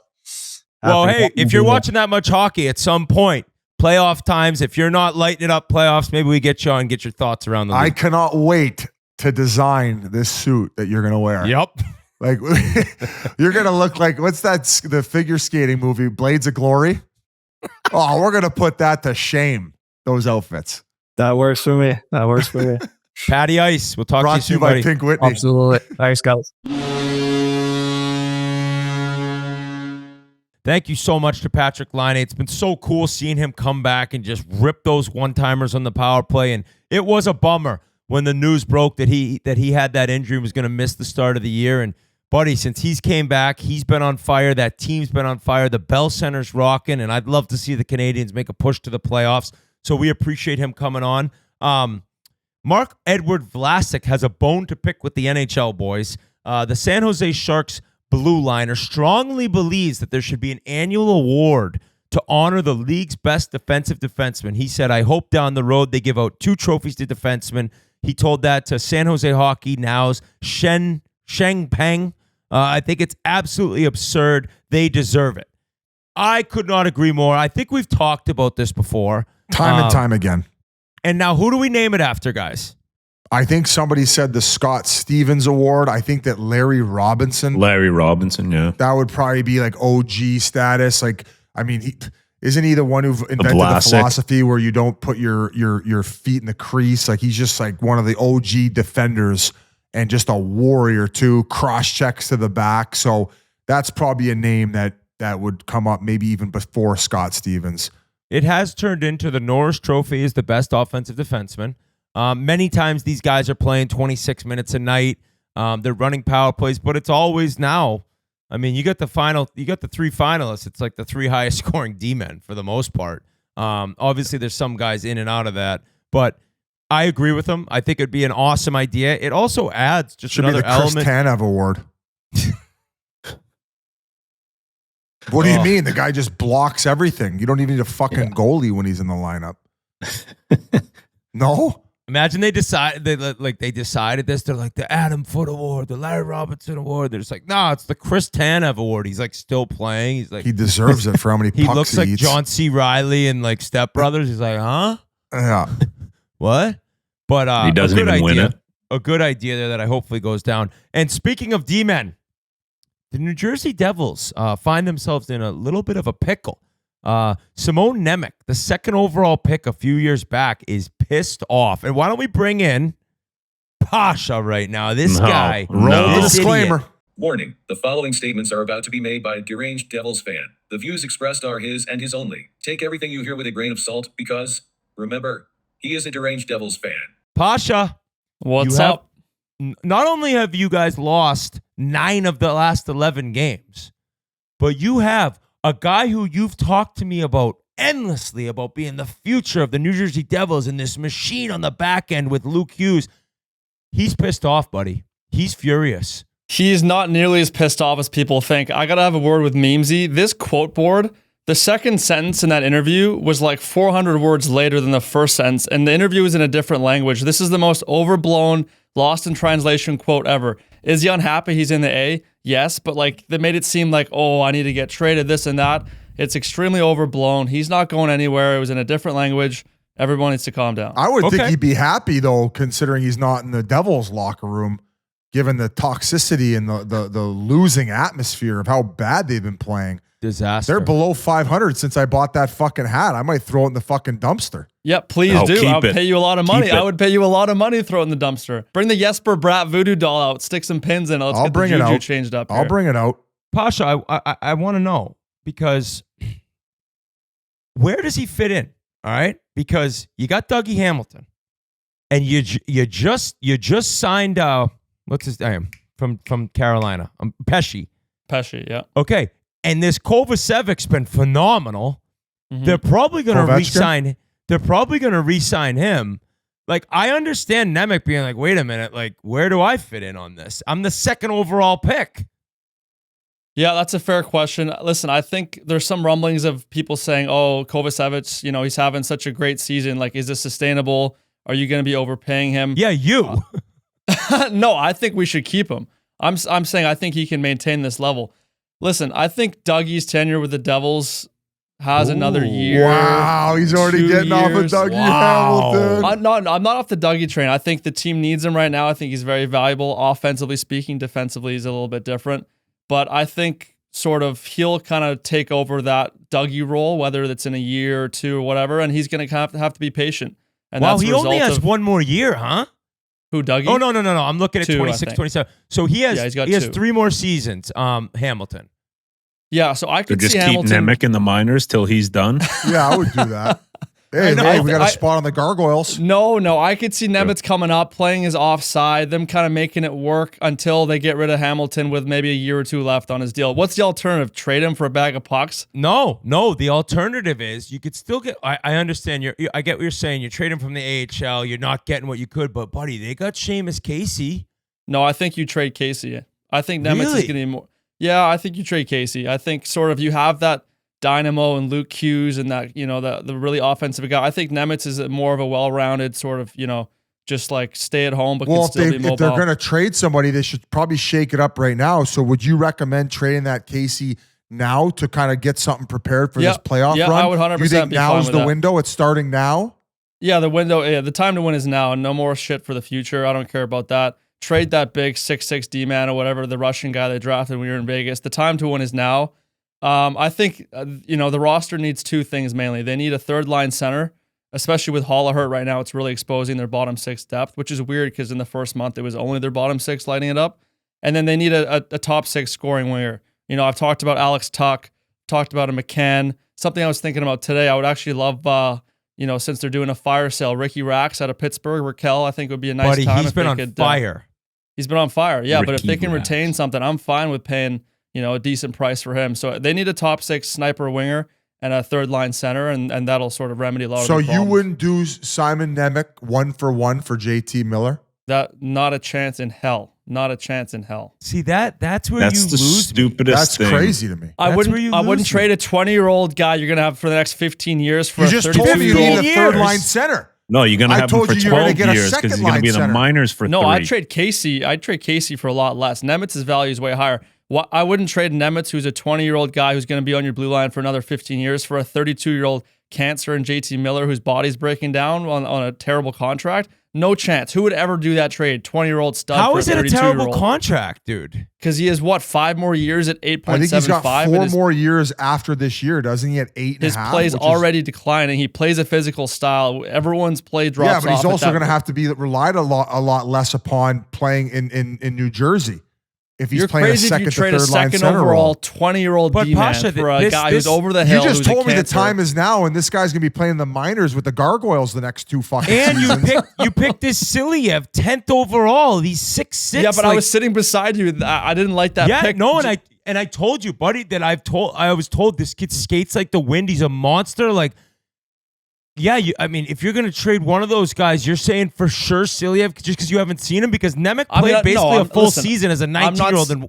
well, hey, if you're watching that much hockey at some point, playoff times, if you're not lighting it up playoffs, maybe we get you on and get your thoughts around the league. I cannot wait to design this suit that you're gonna wear. Yep. Like you're gonna look like the figure skating movie Blades of Glory. Oh, we're gonna put that to shame. Those outfits. That works for me. Patty Ice. We'll talk Brought to you soon, by buddy. Pink Whitney. Absolutely. Thanks, guys. Thank you so much to Patrik Laine. It's been so cool seeing him come back and just rip those one-timers on the power play. And it was a bummer when the news broke that he had that injury and was going to miss the start of the year. And buddy, since he's came back, he's been on fire. That team's been on fire. The Bell Center's rocking, and I'd love to see the Canadians make a push to the playoffs. So we appreciate him coming on. Mark-Edward Vlasic has a bone to pick with the NHL boys. The San Jose Sharks blue liner strongly believes that there should be an annual award to honor the league's best defensive defenseman. He said, I hope down the road they give out 2 trophies to defensemen. He told that to San Jose Hockey Now's Sheng Peng. I think it's absolutely absurd. They deserve it. I could not agree more. I think we've talked about this before. Time and time again. And now who do we name it after, guys? I think somebody said the Scott Stevens Award. I think that Larry Robinson, yeah. that would probably be like OG status. Like, I mean, isn't he the one who invented the philosophy where you don't put your feet in the crease? Like, he's just like one of the OG defenders and just a warrior too. Cross checks to the back. So that's probably a name that would come up maybe even before Scott Stevens. It has turned into the Norris Trophy as the best offensive defenseman. Many times these guys are playing 26 minutes a night. They're running power plays, but it's always now. I mean, you got the 3 finalists. It's like the 3 highest scoring D-men for the most part. Obviously, there's some guys in and out of that, but I agree with them. I think it'd be an awesome idea. It also adds just Should another be the Chris element. Tanev Award. What do you mean? The guy just blocks everything. You don't even need a fucking goalie when he's in the lineup. No? Imagine they decided this. They're like the Adam Foote Award, the Larry Robinson Award. They're just like, no, it's the Chris Tanev Award. He's like still playing. He's like, he deserves it for how many pucks he looks like eats. John C. Reilly and like Step Brothers. He's like, huh? Yeah. What? But he doesn't even win it. A good idea there that I hopefully goes down. And speaking of D-men, the New Jersey Devils find themselves in a little bit of a pickle. Simone Nemec, the 2nd overall pick a few years back, is pissed off. And why don't we bring in Pasha right now? This guy. Roll the disclaimer. Idiot. Warning, the following statements are about to be made by a deranged Devils fan. The views expressed are his and his only. Take everything you hear with a grain of salt because, remember, he is a deranged Devils fan. Pasha. What's up? not only have you guys lost 9 of the last 11 games, but you have a guy who you've talked to me about endlessly about being the future of the New Jersey Devils and this machine on the back end with Luke Hughes. He's pissed off, buddy. He's furious. He's not nearly as pissed off as people think. I got to have a word with Memesy. This quote board, the second sentence in that interview was like 400 words later than the first sentence, and the interview was in a different language. This is the most overblown, lost in translation quote ever. Is he unhappy he's in the A? Yes, but like they made it seem like, oh, I need to get traded, this and that. It's extremely overblown. He's not going anywhere. It was in a different language. Everyone needs to calm down. I would think he'd be happy, though, considering he's not in the Devils locker room, given the toxicity and the losing atmosphere of how bad they've been playing. Disaster. They're below 500 since I bought that fucking hat. I might throw it in the fucking dumpster. Yep, please do. I'll pay you a lot of money. I would pay you a lot of money to throw it in the dumpster. Bring the Jesper Bratt voodoo doll out. Stick some pins in it. Let's get the juju changed up here. I'll bring it out. Pasha, I want to know, because where does he fit in? All right, because you got Dougie Hamilton, and you just signed what's his name from Carolina? Pesci. Pesci, yeah. Okay, and this Kovacevic's been phenomenal. Mm-hmm. They're probably going to re-sign. They're probably going to re-sign him. Like, I understand Nemec being like, wait a minute, like, where do I fit in on this? I'm the second overall pick. Yeah, that's a fair question. Listen, I think there's some rumblings of people saying, oh, Kovacevic, he's having such a great season. Like, is this sustainable? Are you going to be overpaying him? Yeah, you. No, I think we should keep him. I'm saying I think he can maintain this level. Listen, I think Dougie's tenure with the Devils has another year. Wow, he's already getting off of Dougie Hamilton. I'm not off the Dougie train. I think the team needs him right now. I think he's very valuable, offensively speaking. Defensively, he's a little bit different. But I think sort of he'll kind of take over that Dougie role, whether it's in a year or two or whatever, and he's going to have to be patient. And wow, he only has one more year, huh? Who, Dougie? Oh, no. I'm looking at 26, 27. So he has 3 more seasons, Hamilton. Yeah, so I could just see keep Hamilton. Nemec in the minors till he's done. Yeah, I would do that. Hey, we got a spot on the Gargoyles. No, I could see Nemec coming up, playing his offside, them kind of making it work until they get rid of Hamilton with maybe a year or two left on his deal. What's the alternative? Trade him for a bag of pucks? No. The alternative is you could still get. I understand. I get what you're saying. You're trading from the AHL. You're not getting what you could, but buddy, they got Seamus Casey. No, I think you trade Casey. I think Nemec is going to be more. Yeah, I think you trade Casey. I think sort of you have that dynamo and Luke Hughes and that, the really offensive guy. I think Nemec is more of a well-rounded sort of, just like stay at home, but can still be mobile. If they're going to trade somebody, they should probably shake it up right now. So would you recommend trading that Casey now to kind of get something prepared for this playoff run? Yeah, I would 100% You think be now fine is with the that. window? It's starting now? Yeah, the window. Yeah, the time to win is now. No more shit for the future. I don't care about that. Trade that big 6'6" D-man or whatever, the Russian guy they drafted when we were in Vegas. The time to win is now. I think, the roster needs 2 things mainly. They need a third-line center, especially with Holla hurt right now. It's really exposing their bottom 6 depth, which is weird because in the first month, it was only their bottom 6 lighting it up. And then they need a top 6 scoring winger. I've talked about Alex Tuck, talked about a McCann. Something I was thinking about today, I would actually love, since they're doing a fire sale, Ricky Rax out of Pittsburgh, Raquel, I think would be a nice Buddy, time. He's been on fire. He's been on fire. Yeah, Ricky but if they can Rax. retain something, I'm fine with paying, a decent price for him. So they need a top 6 sniper winger and a third line center, and that'll sort of remedy a lot of So the you problems. wouldn't do Simon Nemec 1-for-1 for JT Miller? Not a chance in hell. Not a chance in hell. See, that's where That's you the lose. stupidest That's thing. crazy to me. I wouldn't trade a 20-year-old guy you're going to have for the next 15 years for You a just told me you 32-year-old. need a third-line center. No, you're going to I have him told for you you're gonna 12 get a years because he's second going to be in line the center. minors for 3. No, I'd trade Casey for a lot less. Nemec's value is way higher. I wouldn't trade Nemec, who's a 20-year-old guy who's going to be on your blue line for another 15 years, for a 32-year-old cancer and JT Miller, whose body's breaking down on a terrible contract. No chance. Who would ever do that trade? 20-year-old stud. How for is a it a terrible 32-year-old? contract, dude? Because he has 5 more years at 8.75. I think he's got 4 more years after this year, doesn't he? At 8.5. His play's already declining. He plays a physical style. Everyone's play drops off. Yeah, but he's at also that going to have to be relied a lot less upon playing in New Jersey. if he's You're playing crazy a second if you to trade a third line second center overall role. 20-year-old But D-man Pasha, for a this- guy this- who's over the You hill. just who's a told me the cancer. time is now, and this guy's gonna be playing the minors with the Gargoyles the next 2 fucking And seasons. you picked this Siliev 10th overall. He's 6'6". Yeah, but I was sitting beside you. I didn't like that pick. No, and I told you, buddy, that I was told this kid skates like the wind. He's a monster. Like, yeah, I mean, if you're gonna trade one of those guys, you're saying for sure Siliev just because you haven't seen him, because Nemec played basically a full season as a 19-year-old. And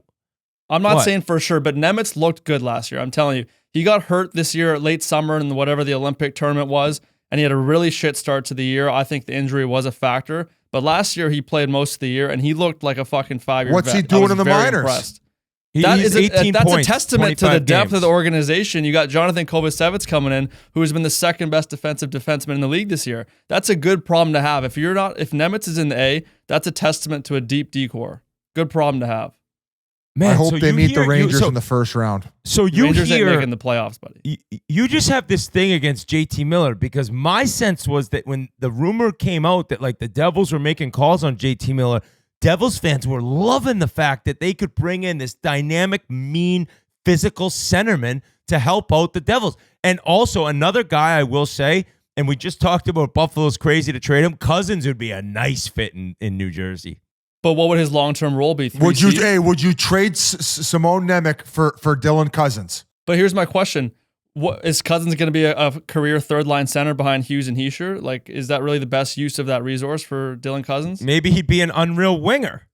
I'm not What? saying for sure, but Nemitz looked good last year. I'm telling you, he got hurt this year, late summer, in whatever the Olympic tournament was, and he had a really shit start to the year. I think the injury was a factor, but last year he played most of the year, and he looked like a fucking 5-year What's vet. he doing I was in the very minors? impressed. he's 18 That's points, a testament to the 25 depth games. of the organization. You got Jonathan Kovacevic coming in, who has been the second best defensive defenseman in the league this year. That's a good problem to have. If Nemitz is in the A, that's a testament to a deep D core. Good problem to have. Man, I hope so they you meet the hear- Rangers so- in the first round. So you Rangers ain't hear making the playoffs, buddy. you just have this thing against JT Miller, because my sense was that when the rumor came out that like the Devils were making calls on JT Miller, Devils fans were loving the fact that they could bring in this dynamic, mean, physical centerman to help out the Devils. And also another guy I will say, and we just talked about Buffalo's crazy to trade him, Cousins would be a nice fit in New Jersey. But what would his long-term role be? Would you trade Simone Nemec for Dylan Cousins? But here's my question. What is Cousins going to be a career third-line center behind Hughes and Heischer? Like, is that really the best use of that resource for Dylan Cousins? Maybe he'd be an unreal winger.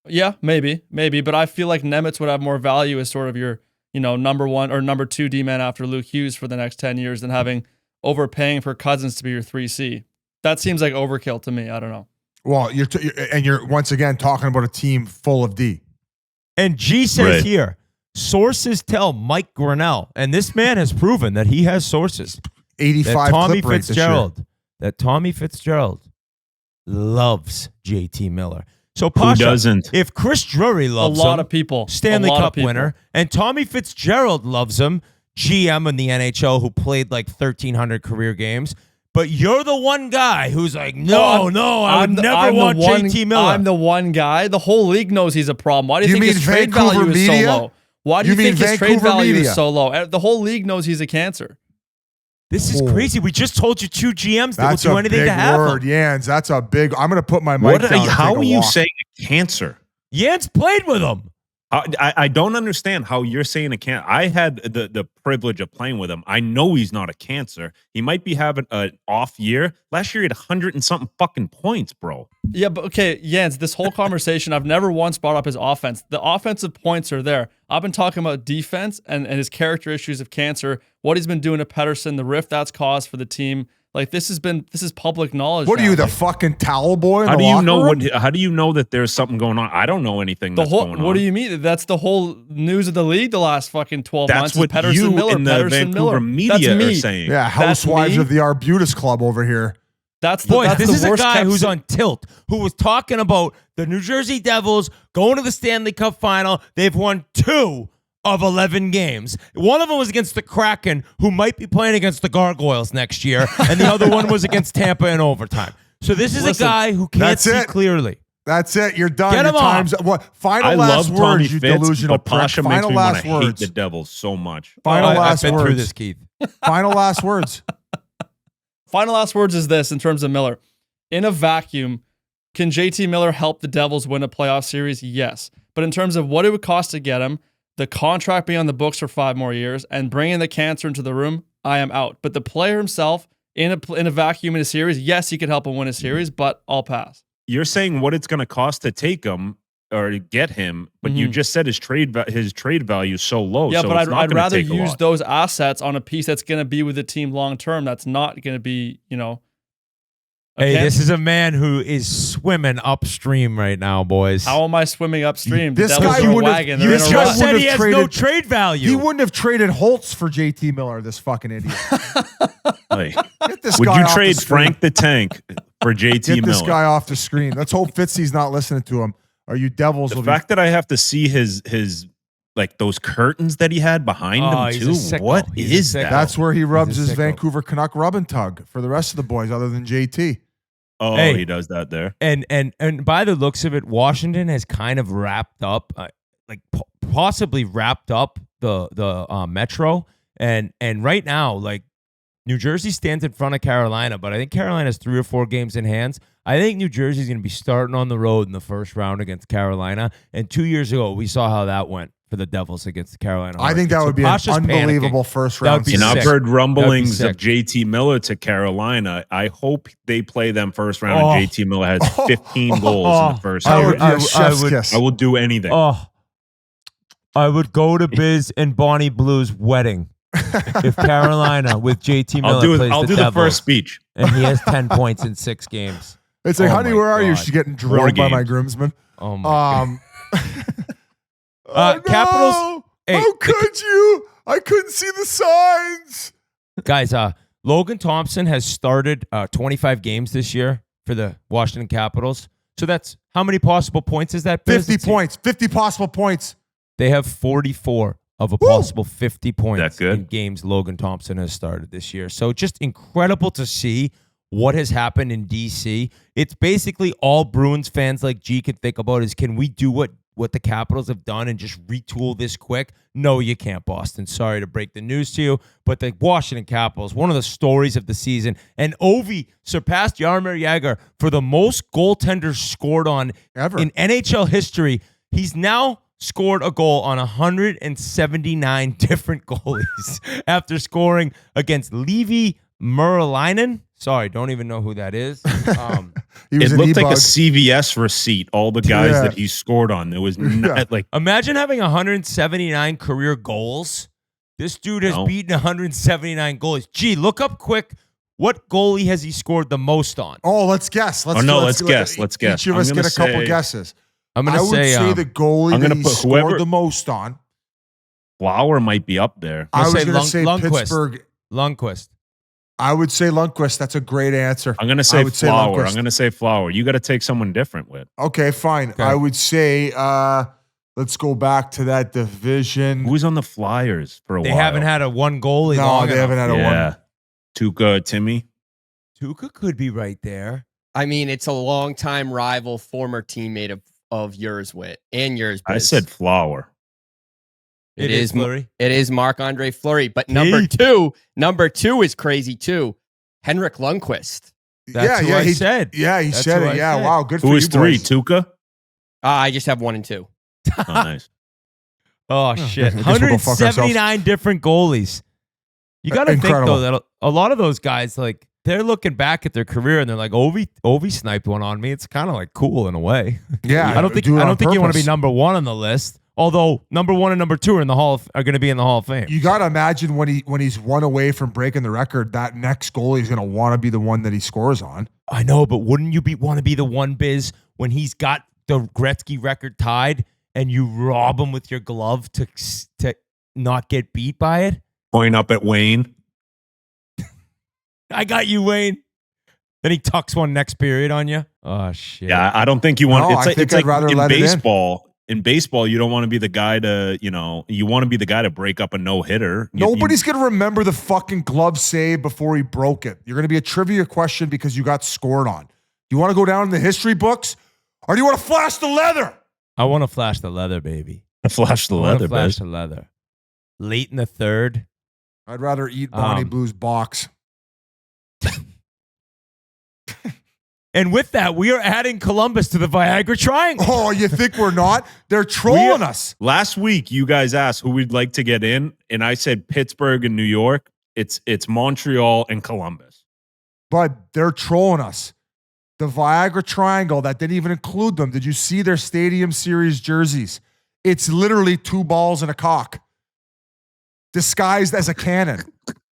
Yeah, maybe. But I feel like Nemitz would have more value as sort of your, number 1 or number 2 D-man after Luke Hughes for the next 10 years than having overpaying for Cousins to be your 3C. That seems like overkill to me. I don't know. Well, you're once again talking about a team full of D. And G says here, sources tell Mike Grinnell, and this man has proven that he has sources. 85 that Tommy clip rate this year. Fitzgerald, that Tommy Fitzgerald loves JT Miller. So Pasha, Who doesn't? if Chris Drury loves A lot him, of people. Stanley A lot of Cup people. winner, and Tommy Fitzgerald loves him, GM in the NHL who played like 1,300 career games. But you're the one guy who's like, I would never want JT Miller. I'm the one guy. The whole league knows he's a problem. Why do you think mean his trade Vancouver value is so media? low? Why do you You mean think his trade Vancouver value media? is so low? The whole league knows he's a cancer. This is crazy. We just told you 2 GMs that That's will do a anything big to have word, him. Jans. That's a big. I'm going to put my mic down. and How take are a you walk. saying cancer? Jans played with him. I don't understand how you're saying a cancer. I had the privilege of playing with him. I know he's not a cancer. He might be having an off year. Last year he had 100 and something fucking points, bro. Yeah, but okay, Jens, this whole conversation, I've never once brought up his offense. The offensive points are there. I've been talking about defense and his character issues of cancer, what he's been doing to Pettersson, the rift that's caused for the team. Like this is public knowledge. What are now. you, the fucking towel boy? In How the do you locker know room? how do you know that there's something going on? I don't know anything that's going on. What do you mean? That's the whole news of the league the last fucking 12 That's months. what Pettersson you Miller, in the Pettersson Vancouver Miller. media That's me. are saying. Yeah, housewives me. of the Arbutus Club over here. That's the, Boys, that's this the is a worst guy kept who's se- on tilt, who was talking about the New Jersey Devils going to the Stanley Cup final. They've won 2 of 11 games. One of them was against the Kraken, who might be playing against the Gargoyles next year, and the other one was against Tampa in overtime. So this is a guy who can't That's see it. clearly. That's it. You're done. Get Your him off. time's what? Final I last love Tommy words, you Fitz, delusional but Pasha prick. makes Final me want last to hate words. the Devils so much. Final last I've been words. through this, Keith. Final last words. Final last words is this in terms of Miller. In a vacuum, can JT Miller help the Devils win a playoff series? Yes. But in terms of what it would cost to get him, the contract being on the books for 5 more years, and bringing the cancer into the room, I am out. But the player himself, in a vacuum in a series, yes, he could help him win a series, but I'll pass. You're saying what it's going to cost to take him or to get him, but you just said his trade value is so low. Yeah, so but it's not I'd gonna rather take a use lot. those assets on a piece that's going to be with the team long term. That's not going to be, a Hey, cancer. this is a man who is swimming upstream right now, boys. How am I swimming upstream? This The Devils guy are a wouldn't have- wagon. you They're in a just rut. said said he have has no traded- trade value. He wouldn't have traded Holtz for JT Miller, this fucking idiot. Like, Get this would guy you off trade the screen. Frank the Tank for JT Get Miller? this guy off the screen. Let's hope Fitzy's not listening to him. Or you Devils The will fact that I have to see his like those curtains that he had behind Oh, him he's a too. sicko. What He's a is sicko. that? That's where he rubs He's a his sicko. Vancouver Canuck rub and tug for the rest of the boys other than JT. Oh, Hey. he does that there. And by the looks of it, Washington has kind of wrapped up. possibly wrapped up the Metro, and right now, like, New Jersey stands in front of Carolina, but I think Carolina's 3 or 4 games in hands. I think New Jersey's going to be starting on the road in the first round against Carolina. And 2 years ago, we saw how that went for the Devils against the Carolina I think that would be Pasha's an unbelievable first round. That would be And I've sick. heard rumblings That'd of be JT Miller to Carolina. I hope they play them first round and JT Miller has 15 goals in the first That would round. be a chef's kiss. I will do anything. Oh, I would go to Biz and Bonnie Blue's wedding if Carolina with JT Miller plays I'll the do Devils, the first speech. and he has 10 points in 6 games. It's like, Oh honey, my where are you? God. She's getting drilled by my groomsman. Oh my God. Capitals. No! Hey, How could you? I couldn't see the signs. guys, Logan Thompson has started 25 games this year for the Washington Capitals. So that's how many possible points is that? Biz? 50 points. 50 possible points. They have 44 of a possible 50 points That good? in games Logan Thompson has started this year. So just incredible to see what has happened in DC. It's basically all Bruins fans like G could think about is, can we do what the Capitals have done and just retool this quick? No, you can't, Boston. Sorry to break the news to you, but the Washington Capitals, one of the stories of the season, and Ovi surpassed Jaromir Jagr for the most goaltenders scored on Ever. in NHL history. He's now scored a goal on 179 different goalies after scoring against Levi Merilainen. Sorry, don't even know who that is. It looked like a CVS receipt, all the guys that he scored on. There was not, like, imagine having 179 career goals. This dude has beaten 179 goalies. Gee, look up quick. What goalie has he scored the most on? Oh, let's guess. Let's guess. Each of us get a couple guesses. I would say the goalie that he scored the most on. Flower might be up there. I was going to say Lundqvist. Pittsburgh. Lundqvist. I would say Lundqvist. That's a great answer. I'm going to say Flower. I'm going to say Flower. You got to take someone different with. Okay, fine. Okay. I would say let's go back to that division. Who's on the Flyers for a while? They haven't had a one goalie. No, long they enough. haven't had a one. Tuukka, Timmy. Tuukka could be right there. I mean, it's a longtime rival, former teammate of yours, Whit, and yours. I Biz. said Flower. It is Fleury. It is Marc-Andre Fleury. But number two is crazy too. Henrik Lundqvist. That's who I said. Yeah, he That's said who it. I Yeah, said. wow, good Who for is you 3? boys. Tuukka? I just have 1 and 2. Oh, nice. Oh, shit. I guess we'll go fuck ourselves. 179 different goalies. You got to think, Incredible. though, that a lot of those guys, like, they're looking back at their career and they're like, Ovi sniped one on me. It's kind of like cool in a way. Yeah, I don't think do it on you want to be purpose. number 1 on the list. Although number 1 and number 2 are going to be in the Hall of Fame. You got to imagine when he's one away from breaking the record, that next goalie is going to want to be the one that he scores on. I know, but wouldn't you want to be the one, Biz, when he's got the Gretzky record tied and you rob him with your glove to not get beat by it? Point up at Wayne. I got you, Wayne. Then he tucks one next period on you. Oh, shit. Yeah, I don't think you want. No, it's I like, think it's I'd like rather in let it in. baseball. In baseball, you don't want to be the guy to, you want to be the guy to break up a no hitter. Nobody's going to remember the fucking glove save before he broke it. You're going to be a trivia question because you got scored on. You want to go down in the history books or do you want to flash the leather? I want to flash the leather, baby. Flash the I wanna leather, flash Biz. the leather. Late in the third. I'd rather eat Bonnie Blue's box. And with that, we are adding Columbus to the Viagra Triangle. Oh, you think we're not? They're trolling us. Last week, you guys asked who we'd like to get in, and I said Pittsburgh and New York. It's Montreal and Columbus. But they're trolling us. The Viagra Triangle, that didn't even include them. Did you see their Stadium Series jerseys? It's literally 2 balls and a cock disguised as a cannon.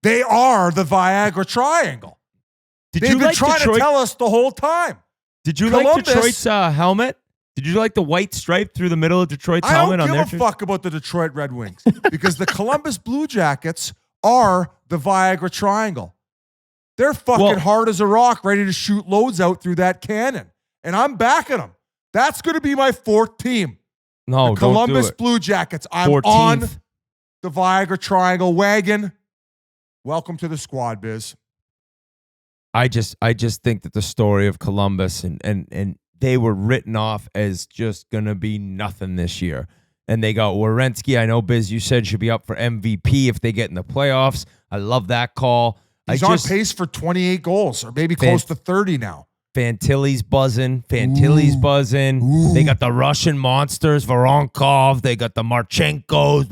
They are the Viagra Triangle. They've been trying to tell us the whole time. Did you Columbus, like Detroit's helmet? Did you like the white stripe through the middle of Detroit's helmet I on don't their give a fuck about the Detroit Red Wings because the Columbus Blue Jackets are the Viagra Triangle. They're fucking hard as a rock, ready to shoot loads out through that cannon. And I'm backing them. That's going to be my 4th team. No, the Columbus don't do it. Blue Jackets. I'm 14th. on the Viagra Triangle wagon. Welcome to the squad, Biz. I just think that the story of Columbus and they were written off as just gonna be nothing this year. And they got Werenski. I know, Biz, you said should be up for MVP if they get in the playoffs. I love that call. He's on pace for 28 goals, or maybe close to 30 now. Fantilli's buzzing. Buzzing. They got the Russian monsters, Voronkov. They got the Marchenkos.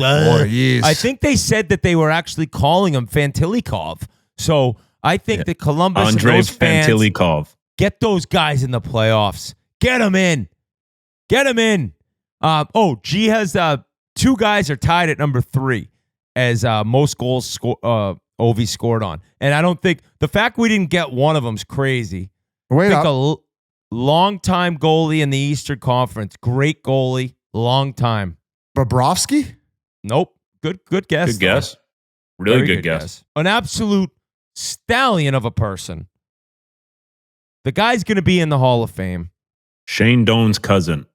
I think they said that they were actually calling him Fantillikov. So I think that Columbus Andrei and those fans Fantillikov. get those guys in the playoffs. Get them in. G has 2 guys are tied at number 3 as most goals Ovi scored on. And I don't think the fact we didn't get one of them is crazy. Wait up. A long-time goalie in the Eastern Conference. Great goalie. Long time. Bobrovsky? Nope. Good guess. Good guess. Really Very good guess. An absolute stallion of a person. The guy's going to be in the Hall of Fame. Shane Doan's cousin.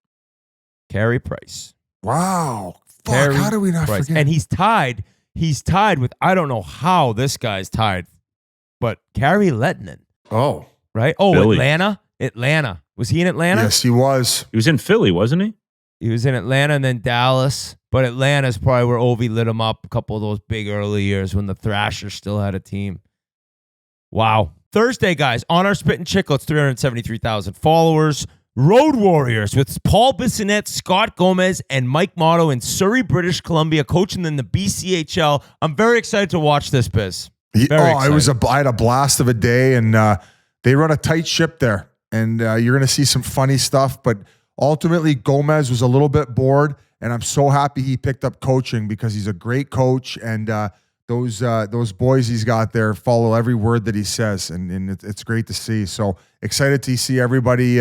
Carey Price. Wow. Fuck, Carey how do we not Price. forget? And he's tied with, I don't know how this guy's tied, but Carey Lettinen. Oh. Right? Oh, Philly. Atlanta. Was he in Atlanta? Yes, he was. He was in Philly, wasn't he? He was in Atlanta and then Dallas. But Atlanta's probably where Ovi lit him up a couple of those big early years when the Thrashers still had a team. Wow. Thursday, guys, on our Spittin Chiclets, 373,000 followers. Road Warriors with Paul Bissonnette, Scott Gomez, and Mike Motto in Surrey, British Columbia, coaching in the BCHL. I'm very excited to watch this, Biz. I had a blast of a day, and they run a tight ship there, and you're going to see some funny stuff. But ultimately, Gomez was a little bit bored, and I'm so happy he picked up coaching because he's a great coach, and those boys he's got there follow every word that he says, and it's great to see. So excited to see everybody,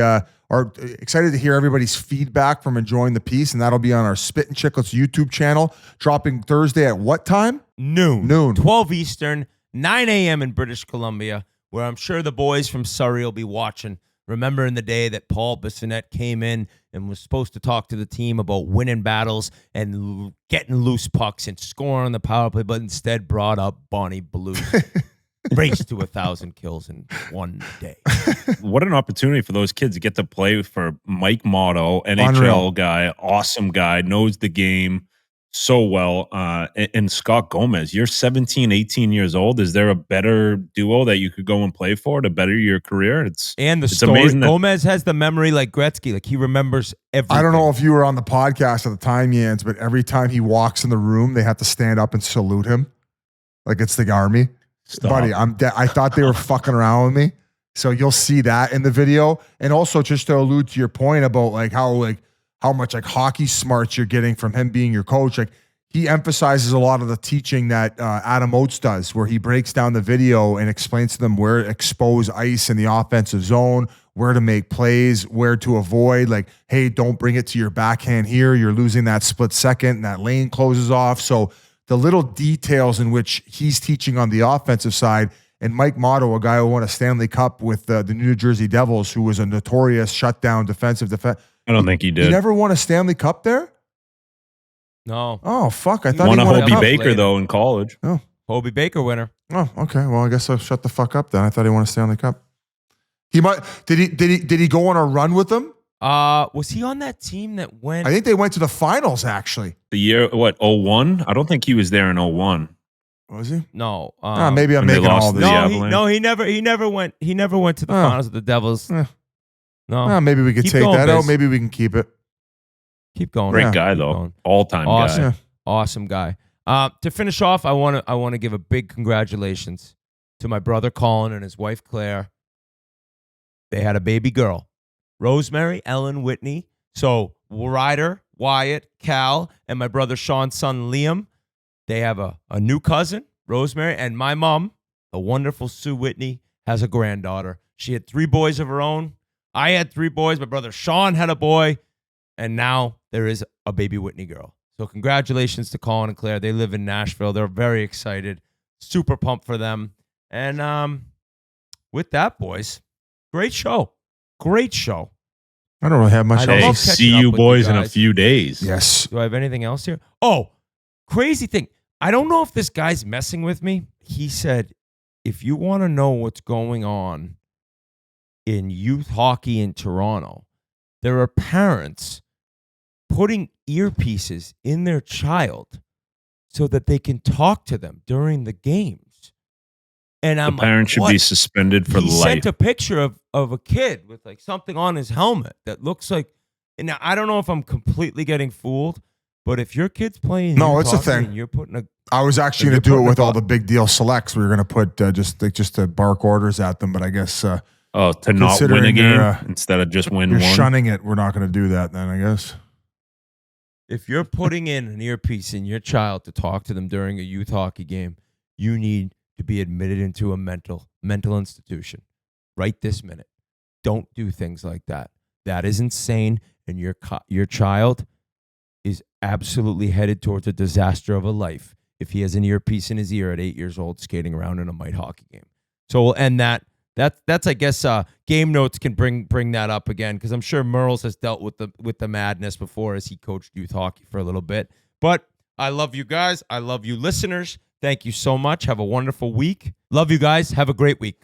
or excited to hear everybody's feedback from enjoying the piece, and that'll be on our Spittin Chiclets YouTube channel, dropping Thursday at what time? Noon. 12 Eastern, 9 a.m. in British Columbia, where I'm sure the boys from Surrey will be watching. Remembering the day that Paul Bissonnette came in and was supposed to talk to the team about winning battles and getting loose pucks and scoring on the power play, but instead brought up Bonnie Blues. Race to 1,000 kills in one day. What an opportunity for those kids to get to play for Mike Motto, NHL Unreal. guy, awesome guy, knows the game so well. And Scott Gomez, you're 17, 18 years old. Is there a better duo that you could go and play for to better your career? It's story. amazing that- Gomez has the memory like Gretzky. Like he remembers everything. I don't know if you were on the podcast at the time, Jans, but every time he walks in the room, they have to stand up and salute him, like it's the army. Stop. Buddy, I thought they were fucking around with me. So you'll see that in the video, and also just to allude to your point about how much hockey smarts you're getting from him being your coach. Like he emphasizes a lot of the teaching that Adam Oates does, where he breaks down the video and explains to them where to expose ice in the offensive zone, where to make plays, where to avoid. Like, hey, don't bring it to your backhand here. You're losing that split second, and that lane closes off. So the little details in which he's teaching on the offensive side. And Mike Motto, a guy who won a Stanley Cup with the New Jersey Devils, who was a notorious shutdown defensive defense. I don't think he did. He never won a Stanley Cup there? No. Oh, fuck. I thought Won he a won Hobie cup. Baker, though, in college. Oh. Hobie Baker winner. Oh, okay. Well, I guess I'll shut the fuck up then. I thought he won a Stanley Cup. He might. Did he go on a run with them? Was he on that team that went? I think they went to the finals, actually. The year, 01? I don't think he was there in 01. Was he? No. Maybe I'm when they making all lost this. the No, Avalanche. he never went. He never went to the Oh. finals of the Devils. Eh. No. Maybe we could Keep take going, that out. Biz. Maybe we can keep it. Keep going. Great Yeah. guy, Keep though. going. All-time Awesome. guy. Yeah. Awesome guy. To finish off, I want to give a big congratulations to my brother Colin and his wife Claire. They had a baby girl, Rosemary Ellen Whitney. So Ryder, Wyatt, Cal, and my brother Sean's son Liam, they have a new cousin, Rosemary, and my mom, the wonderful Sue Whitney, has a granddaughter. She had 3 boys of her own. I had 3 boys. My brother Sean had a boy, and now there is a baby Whitney girl. So congratulations to Colin and Claire. They live in Nashville. They're very excited. Super pumped for them. And with that, boys, great show. Great show. I don't really have much I Hey, love else. catching see up you with boys you in a guys. few days. Yes. Do I have anything else here? Oh, crazy thing. I don't know if this guy's messing with me. He said, if you want to know what's going on in youth hockey in Toronto, there are parents putting earpieces in their child so that they can talk to them during the games. And I'm The parent should what? be suspended for He life. sent a picture of a kid with like something on his helmet that looks like. And now I don't know if I'm completely getting fooled, but if your kid's playing, No, you're it's a talking thing. and you're putting a. I was actually going to do it with all the big deal selects. We were going to put just to bark orders at them, but I guess to not win a considering game they're, instead of just win you're one. shunning it. We're not going to do that then, I guess. If you're putting in an earpiece in your child to talk to them during a youth hockey game, you need to be admitted into a mental institution right this minute. Don't do things like that. That is insane, and your child is absolutely headed towards a disaster of a life if he has an earpiece in his ear at 8 years old skating around in a mite hockey game. So we'll end that. That's I guess Game Notes can bring that up again, because I'm sure Merles has dealt with the madness before as he coached youth hockey for a little bit. But I love you guys. I love you listeners. Thank you so much. Have a wonderful week. Love you guys. Have a great week.